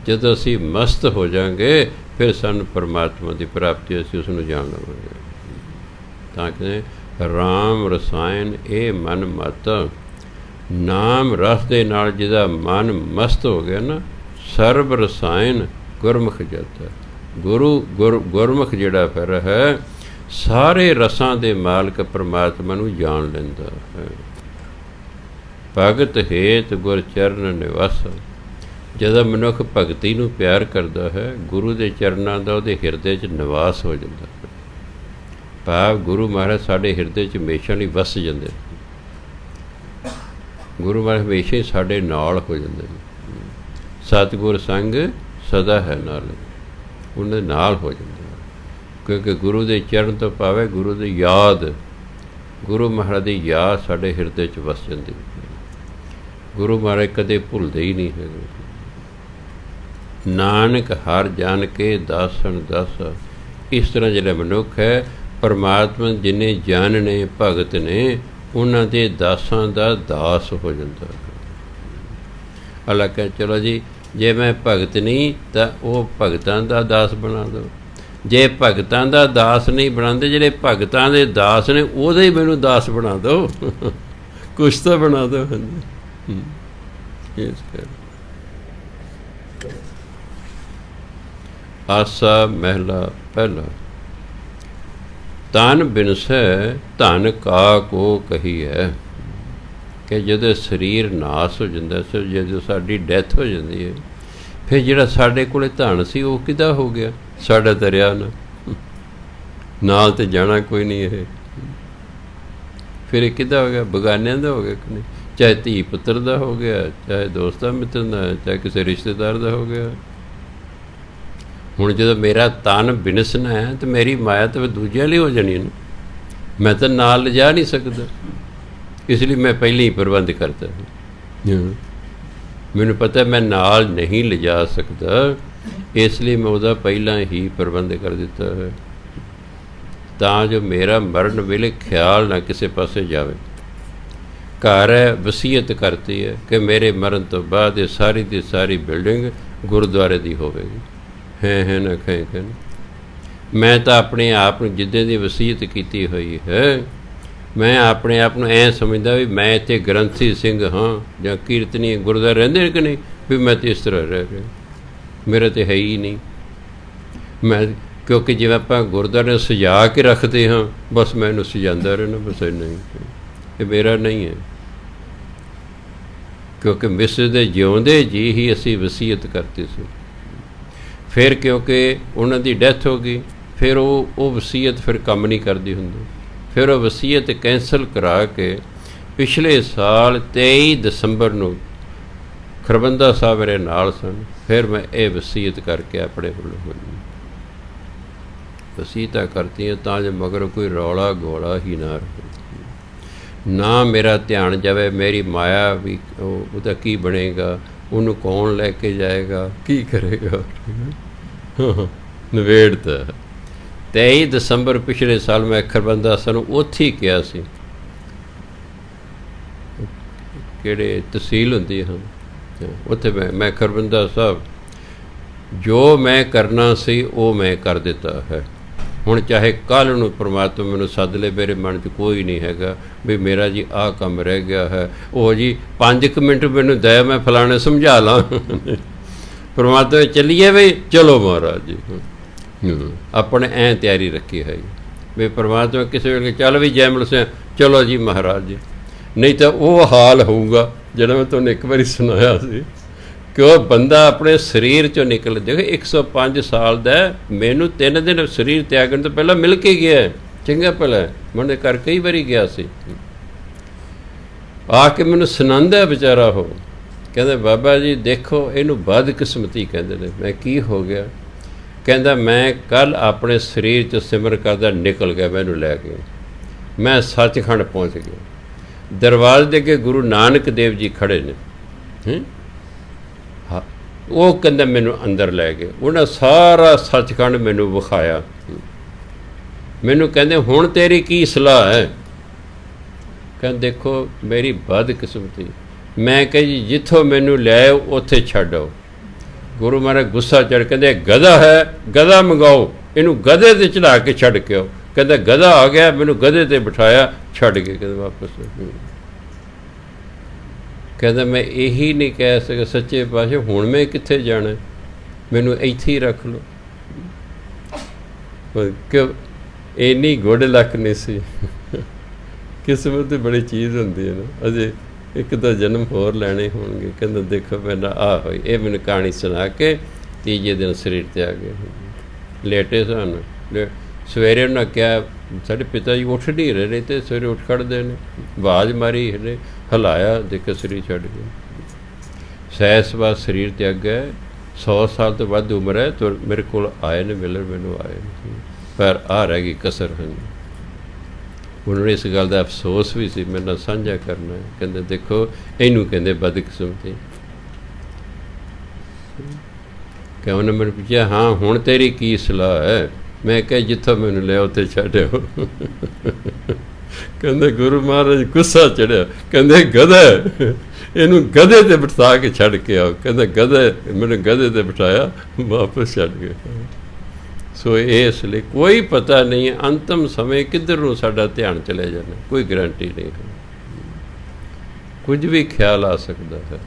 ਜਦੋਂ ਅਸੀਂ ਮਸਤ ਹੋ ਜਾਵਾਂਗੇ ਫਿਰ ਸਾਨੂੰ ਪਰਮਾਤਮਾ ਦੀ ਪ੍ਰਾਪਤੀ, ਅਸੀਂ ਉਸ ਨੂੰ ਜਾਣ ਲਵਾਂਗੇ। ਤਾਂ ਕਿ ਰਾਮ ਰਸਾਇਣ ਇਹ ਮਨ ਮਾਤਾ, ਨਾਮ ਰਸ ਦੇ ਨਾਲ ਜਿਹਦਾ ਮਨ ਮਸਤ ਹੋ ਗਿਆ ਨਾ, ਸਰਬ ਰਸਾਇਣ ਗੁਰਮੁਖ ਜਤ। ਗੁਰਮੁਖ ਜਿਹੜਾ ਫਿਰ ਹੈ ਸਾਰੇ ਰਸਾਂ ਦੇ ਮਾਲਕ ਪਰਮਾਤਮਾ ਨੂੰ ਜਾਣ ਲੈਂਦਾ ਹੈ। ਭਗਤ ਹੇਤ ਗੁਰ ਚਰਨ ਨਿਵਾਸ, ਜਦੋਂ ਮਨੁੱਖ ਭਗਤੀ ਨੂੰ ਪਿਆਰ ਕਰਦਾ ਹੈ, ਗੁਰੂ ਦੇ ਚਰਨਾਂ ਦਾ ਉਹਦੇ ਹਿਰਦੇ 'ਚ ਨਿਵਾਸ ਹੋ ਜਾਂਦਾ ਹੈ। ਭਾਵ ਗੁਰੂ ਮਹਾਰਾਜ ਸਾਡੇ ਹਿਰਦੇ 'ਚ ਹਮੇਸ਼ਾ ਲਈ ਵਸ ਜਾਂਦੇ ਨੇ। ਗੁਰੂ ਮਹਾਰਾਜ ਹਮੇਸ਼ਾ ਹੀ ਸਾਡੇ ਨਾਲ ਹੋ ਜਾਂਦੇ ਨੇ। ਸਤਿਗੁਰ ਸੰਗ ਸਦਾ ਹੈ ਨਾਲ, ਉਹਨਾਂ ਦੇ ਨਾਲ ਹੋ ਜਾਂਦੇ, ਕਿਉਂਕਿ ਗੁਰੂ ਦੇ ਚਰਨ ਤੋਂ ਪਾਵੇ ਗੁਰੂ ਦੀ ਯਾਦ, ਗੁਰੂ ਮਹਾਰਾਜ ਦੀ ਯਾਦ ਸਾਡੇ ਹਿਰਦੇ 'ਚ ਵਸ ਜਾਂਦੀ। ਗੁਰੂ ਮਹਾਰਾਜ ਕਦੇ ਭੁੱਲਦੇ ਹੀ ਨਹੀਂ ਹੈਗੇ। ਨਾਨਕ ਹਰ ਜਾਣ ਕੇ ਦਾਸਨ ਦਾਸ, ਇਸ ਤਰ੍ਹਾਂ ਜਿਹੜਾ ਮਨੁੱਖ ਹੈ ਪਰਮਾਤਮਾ ਜਿਹਨੇ ਜਾਣਨੇ ਭਗਤ ਨੇ, ਉਹਨਾਂ ਦੇ ਦਾਸਾਂ ਦਾ ਦਾਸ ਹੋ ਜਾਂਦਾ। अला कह चलो जी जे मैं भगत नहीं तो वो भगतां दा दास बना दो, जे भगतां दा दास नहीं बनाते जिहड़े भगतां दे दास ने उहदे ही मैनूं दास बना दो कुछ तो बना दो। इस कर आसा महला पहला तन बिनसै धन का को कही है कि जदों शरीर नाश हो जाता सो जदों साडी डैथ हो जाती है फिर जिहड़ा साडे कोले धन सी वो किदा हो गया, साडा तो रहा ना, नाल ते जाना कोई नहीं है, फिर किदा हो गया, बगानियां दा हो गया कि नहीं, चाहे धी पुत्र दा हो गया, चाहे दोस्तां मित्तरां दा, चाहे किसी रिश्तेदार दा हो गया। हुण जदों मेरा तन बिनसना है तो मेरी माया तो दूजियां लई हो जानी है ना, मैं तो नाल लिजा नहीं सकदा, इसलिए मैं पहले ही प्रबंध करता है। मैनूं पता मैं नाल नहीं लिजा सकता, इसलिए मैं उसदा पहला ही प्रबंध कर दिता है तां जो मेरा मरण वेले ख्याल ना किसी पासे जावे। घर है वसीयत करती है कि मेरे मरण तो बाद ये सारी दी सारी बिल्डिंग गुरुद्वारे दी होवेगी, है ना कहें मैं तो अपने आप जिद्दे की वसीयत की हुई है, मैं अपने आप को ऐ समझदा भी मैं इत्थे ग्रंथी सिंह हाँ या कीर्तनी गुरुद्वारे रहिंदे कि नहीं, भी मैं तो इस तरह रह रहा, मेरा तो है ही नहीं। मैं क्योंकि जिवें आपां गुरुद्वारे सजा के रखते हाँ बस मैं इहनूं सजांदा रहना, बस नहीं ये मेरा नहीं है, क्योंकि मिस्र दे जिउंदे जी ही असीं वसीयत करती सी, फिर क्योंकि उन्हां दी डैथ हो गई फिर वो वसीयत फिर काम नहीं करती हुंदी, फिर वो वसीयत कैंसल करा के पिछले साल 23 दसंबर नूं खरबंदा साहब मेरे नाल सन, फिर मैं ये वसीयत करके अपने वल्लों वसीयतां करती तां जो मगर कोई रौला गौला ही ना रहे, ना मेरा ध्यान जावे, मेरी माया भी उसका की बनेगा, उन्होंने कौन लैके जाएगा, की करेगा नवेड़ता। 23 दसंबर पिछले साल मैं खरबंदा सानू उत्थे ही किया सी, किहड़े तहसील हुंदी हाँ उत्थे मैं खरबंदा साहब जो मैं करना सी वो मैं कर दिता है। हुण चाहे कल नूं परमात्मा मैनूं सद ले, मेरे मन च कोई नहीं हैगा भी मेरा जी आ काम रह गया है, वो जी 5 मिनट मैनूं दे मैं फलाने समझा ला परमात्मा चलिए बई चलो महाराज जी, अपने ऐ तैयारी रखी है भी परमात्मा किसी वेले चल भी जैमल से चलो जी महाराज जी, नहीं तो वो हाल होऊगा जिहड़ा मैं तुहानूं एक बारी सुनाया सी कि वह बंदा अपने शरीर चों निकल, देखो 105 साल का मैनू 3 दिन शरीर त्यागण तो पहला मिल के गया, चंगा भला मैं घर कई बारी गया सी, आके मैनू सुनांदा बेचारा हो, कहते बाबा जी देखो इनू बदकिस्मती कहते हैं। मैं की हो गया, कहता मैं कल अपने शरीर च सिमर करदा निकल गया, मैनू लैके मैं सचखंड पहुँच गया, दरवाजे दे अगे गुरु नानक देव जी खड़े ने, वो कहते मैनू अंदर लै गए, उन्हें सारा सचखंड मैनू विखाया, मैनू कहते हुण तेरी की सलाह है, कहते देखो मेरी बदकिस्मती, मैं कह जी जिथों मैनू लियाओ उत्थे छड्ड आओ। गुरु महाराज गुस्सा चढ़ कहते गधा है, गधा मंगाओ, इनू गधे ते चढ़ा के छड्ड के आओ, कहते गधा आ गया, मैनू गधे ते बिठाया, छड्ड के कहते वापस। कहता मैं यही नहीं कह सका सच्चे पातशाह हुण मैं कित्थे जाना, मैनू इत्थे ही रख लो, क्यों इन्नी गुड लक नहीं सी किस्मत बड़ी चीज़ होंदी है ना, अजे एक तो जन्म होर लैने होणगे। कहता देखो मैंने आ हुई ये मैंने कहानी सुना के तीजे दिन शरीर त्याग गए, लेटे सन, सवेरे उन्हें क्या साढ़े पिता जी उठ नहीं रहे तो सवेरे उठ खड़ते हैं, आवाज़ मारी हले हिलाया, देखो शरीर छड्ड गए, सहसवा शरीर त्याग गया, 100 साल तो वध उम्र है, तो मेरे को आए ने मिलर मैनू आए, पर आ रह गई कसर हैं। उन्होंने इस गल का अफसोस भी सी मेरे नाल साझा करना है, कहते देखो इनू कहते बदकिस्मती। क्या उन्हें मैंने पूछा हाँ हुण तेरी की सलाह है, मैं कह जिथों मैनू लिया उत्थे छड्डिओ कहते गुरु महाराज गुस्सा चढ़िया, कहते गधा ਇਹਨੂੰ ਗਧੇ ਤੇ ਬਿਠਾ ਕੇ ਛੱਡ ਕੇ ਆਓ। ਕਹਿੰਦਾ ਗਧੇ, ਮੈਨੂੰ ਗਧੇ ਤੇ ਬਿਠਾਇਆ, ਵਾਪਸ ਛੱਡ ਗਏ। ਸੋ ਇਸ ਲਈ ਕੋਈ ਪਤਾ ਨਹੀਂ ਅੰਤਮ ਸਮੇਂ ਕਿੱਧਰ ਨੂੰ ਸਾਡਾ ਧਿਆਨ ਚਲੇ ਜਾਣਾ, ਕੋਈ ਗਰੰਟੀ ਨਹੀਂ ਹੈ। ਕੁਝ ਵੀ ਖਿਆਲ ਆ ਸਕਦਾ ਹੈ।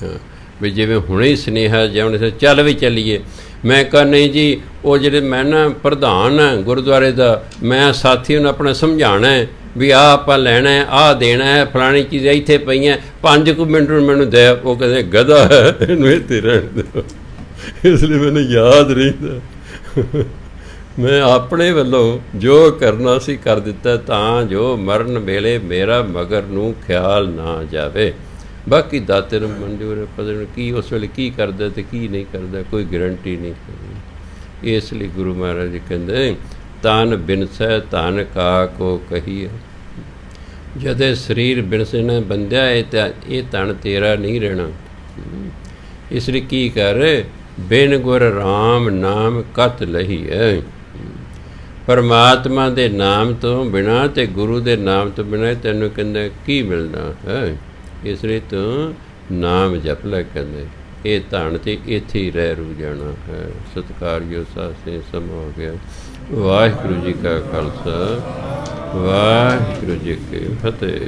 ਹਾਂ ਵੀ ਜਿਵੇਂ ਹੁਣੇ ਹੀ ਸੁਨੇਹਾ ਜਿਵੇਂ ਚੱਲ ਵੀ ਚੱਲੀਏ, ਮੈਂ ਕਹਾਂ ਨਹੀਂ ਜੀ ਉਹ ਜਿਹੜੇ ਮੈਂ ਨਾ ਪ੍ਰਧਾਨ ਹਾਂ ਗੁਰਦੁਆਰੇ ਦਾ, ਮੈਂ ਸਾਥੀ ਨੂੰ ਆਪਣਾ ਸਮਝਾਉਣਾ ਵੀ ਆਹ ਆਪਾਂ ਲੈਣਾ, ਆਹ ਦੇਣਾ ਹੈ, ਫਲਾਣੀ ਚੀਜ਼ ਇੱਥੇ ਪਈਆਂ, 5 ਮਿੰਟ ਨੂੰ ਮੈਨੂੰ ਦੇ। ਉਹ ਕਹਿੰਦੇ ਗਧਾ ਹੈ, ਇਹਨੂੰ ਇੱਥੇ ਰਹਿਣ ਦਿਓ। ਇਸ ਲਈ ਮੈਨੂੰ ਯਾਦ ਰਹਿੰਦਾ ਮੈਂ ਆਪਣੇ ਵੱਲੋਂ ਜੋ ਕਰਨਾ ਸੀ ਕਰ ਦਿੱਤਾ, ਤਾਂ ਜੋ ਮਰਨ ਵੇਲੇ ਮੇਰਾ ਮਗਰ ਨੂੰ ਖਿਆਲ ਨਾ ਜਾਵੇ। ਬਾਕੀ ਦਾਤੇ ਨੂੰ ਮਨਜ਼ੂਰ ਪਤਾ ਨਹੀਂ ਕੀ ਉਸ ਵੇਲੇ ਕੀ ਕਰਦਾ ਅਤੇ ਕੀ ਨਹੀਂ ਕਰਦਾ, ਕੋਈ ਗਰੰਟੀ ਨਹੀਂ। ਇਸ ਲਈ ਗੁਰੂ ਮਹਾਰਾਜ ਜੀ ਕਹਿੰਦੇ ਤਨ ਬਿਨਸੈ ਧਨ ਕਾ ਕੋ ਕਹੀਏ। ਜਦੇ ਸਰੀਰ ਬਿਨਸੇ ਨਾ ਬੰਦਿਆ, ਇਹ ਧਨ ਤੇਰਾ ਨਹੀਂ ਰਹਿਣਾ। ਇਸ ਲਈ ਕੀ ਕਰ, ਬਿਨ ਗੁਰ ਰਾਮ ਨਾਮ ਕਤ ਲਹੀ ਹੈ। ਪਰਮਾਤਮਾ ਦੇ ਨਾਮ ਤੋਂ ਬਿਨਾਂ ਅਤੇ ਗੁਰੂ ਦੇ ਨਾਮ ਤੋਂ ਬਿਨਾਂ ਤੈਨੂੰ ਕਹਿੰਦਾ ਕੀ ਮਿਲਣਾ ਹੈ। ਇਸ ਲਈ ਤੂੰ ਨਾਮ ਜਪ ਲੈ, ਕਹਿੰਦੇ ਇਹ ਧਨ ਤੇ ਇੱਥੇ ਹੀ ਰਹਿ ਰੂ ਜਾਣਾ ਹੈ। ਸਤਿਕਾਰਯੋਗ ਸਾਸੇ ਸਮਾਂ ਹੋ ਗਿਆ। ਵਾਹਿਗੁਰੂ ਜੀ ਕਾ ਖਾਲਸਾ, ਵਾਹਿਗੁਰੂ ਜੀ ਕੀ ਫਤਿਹ।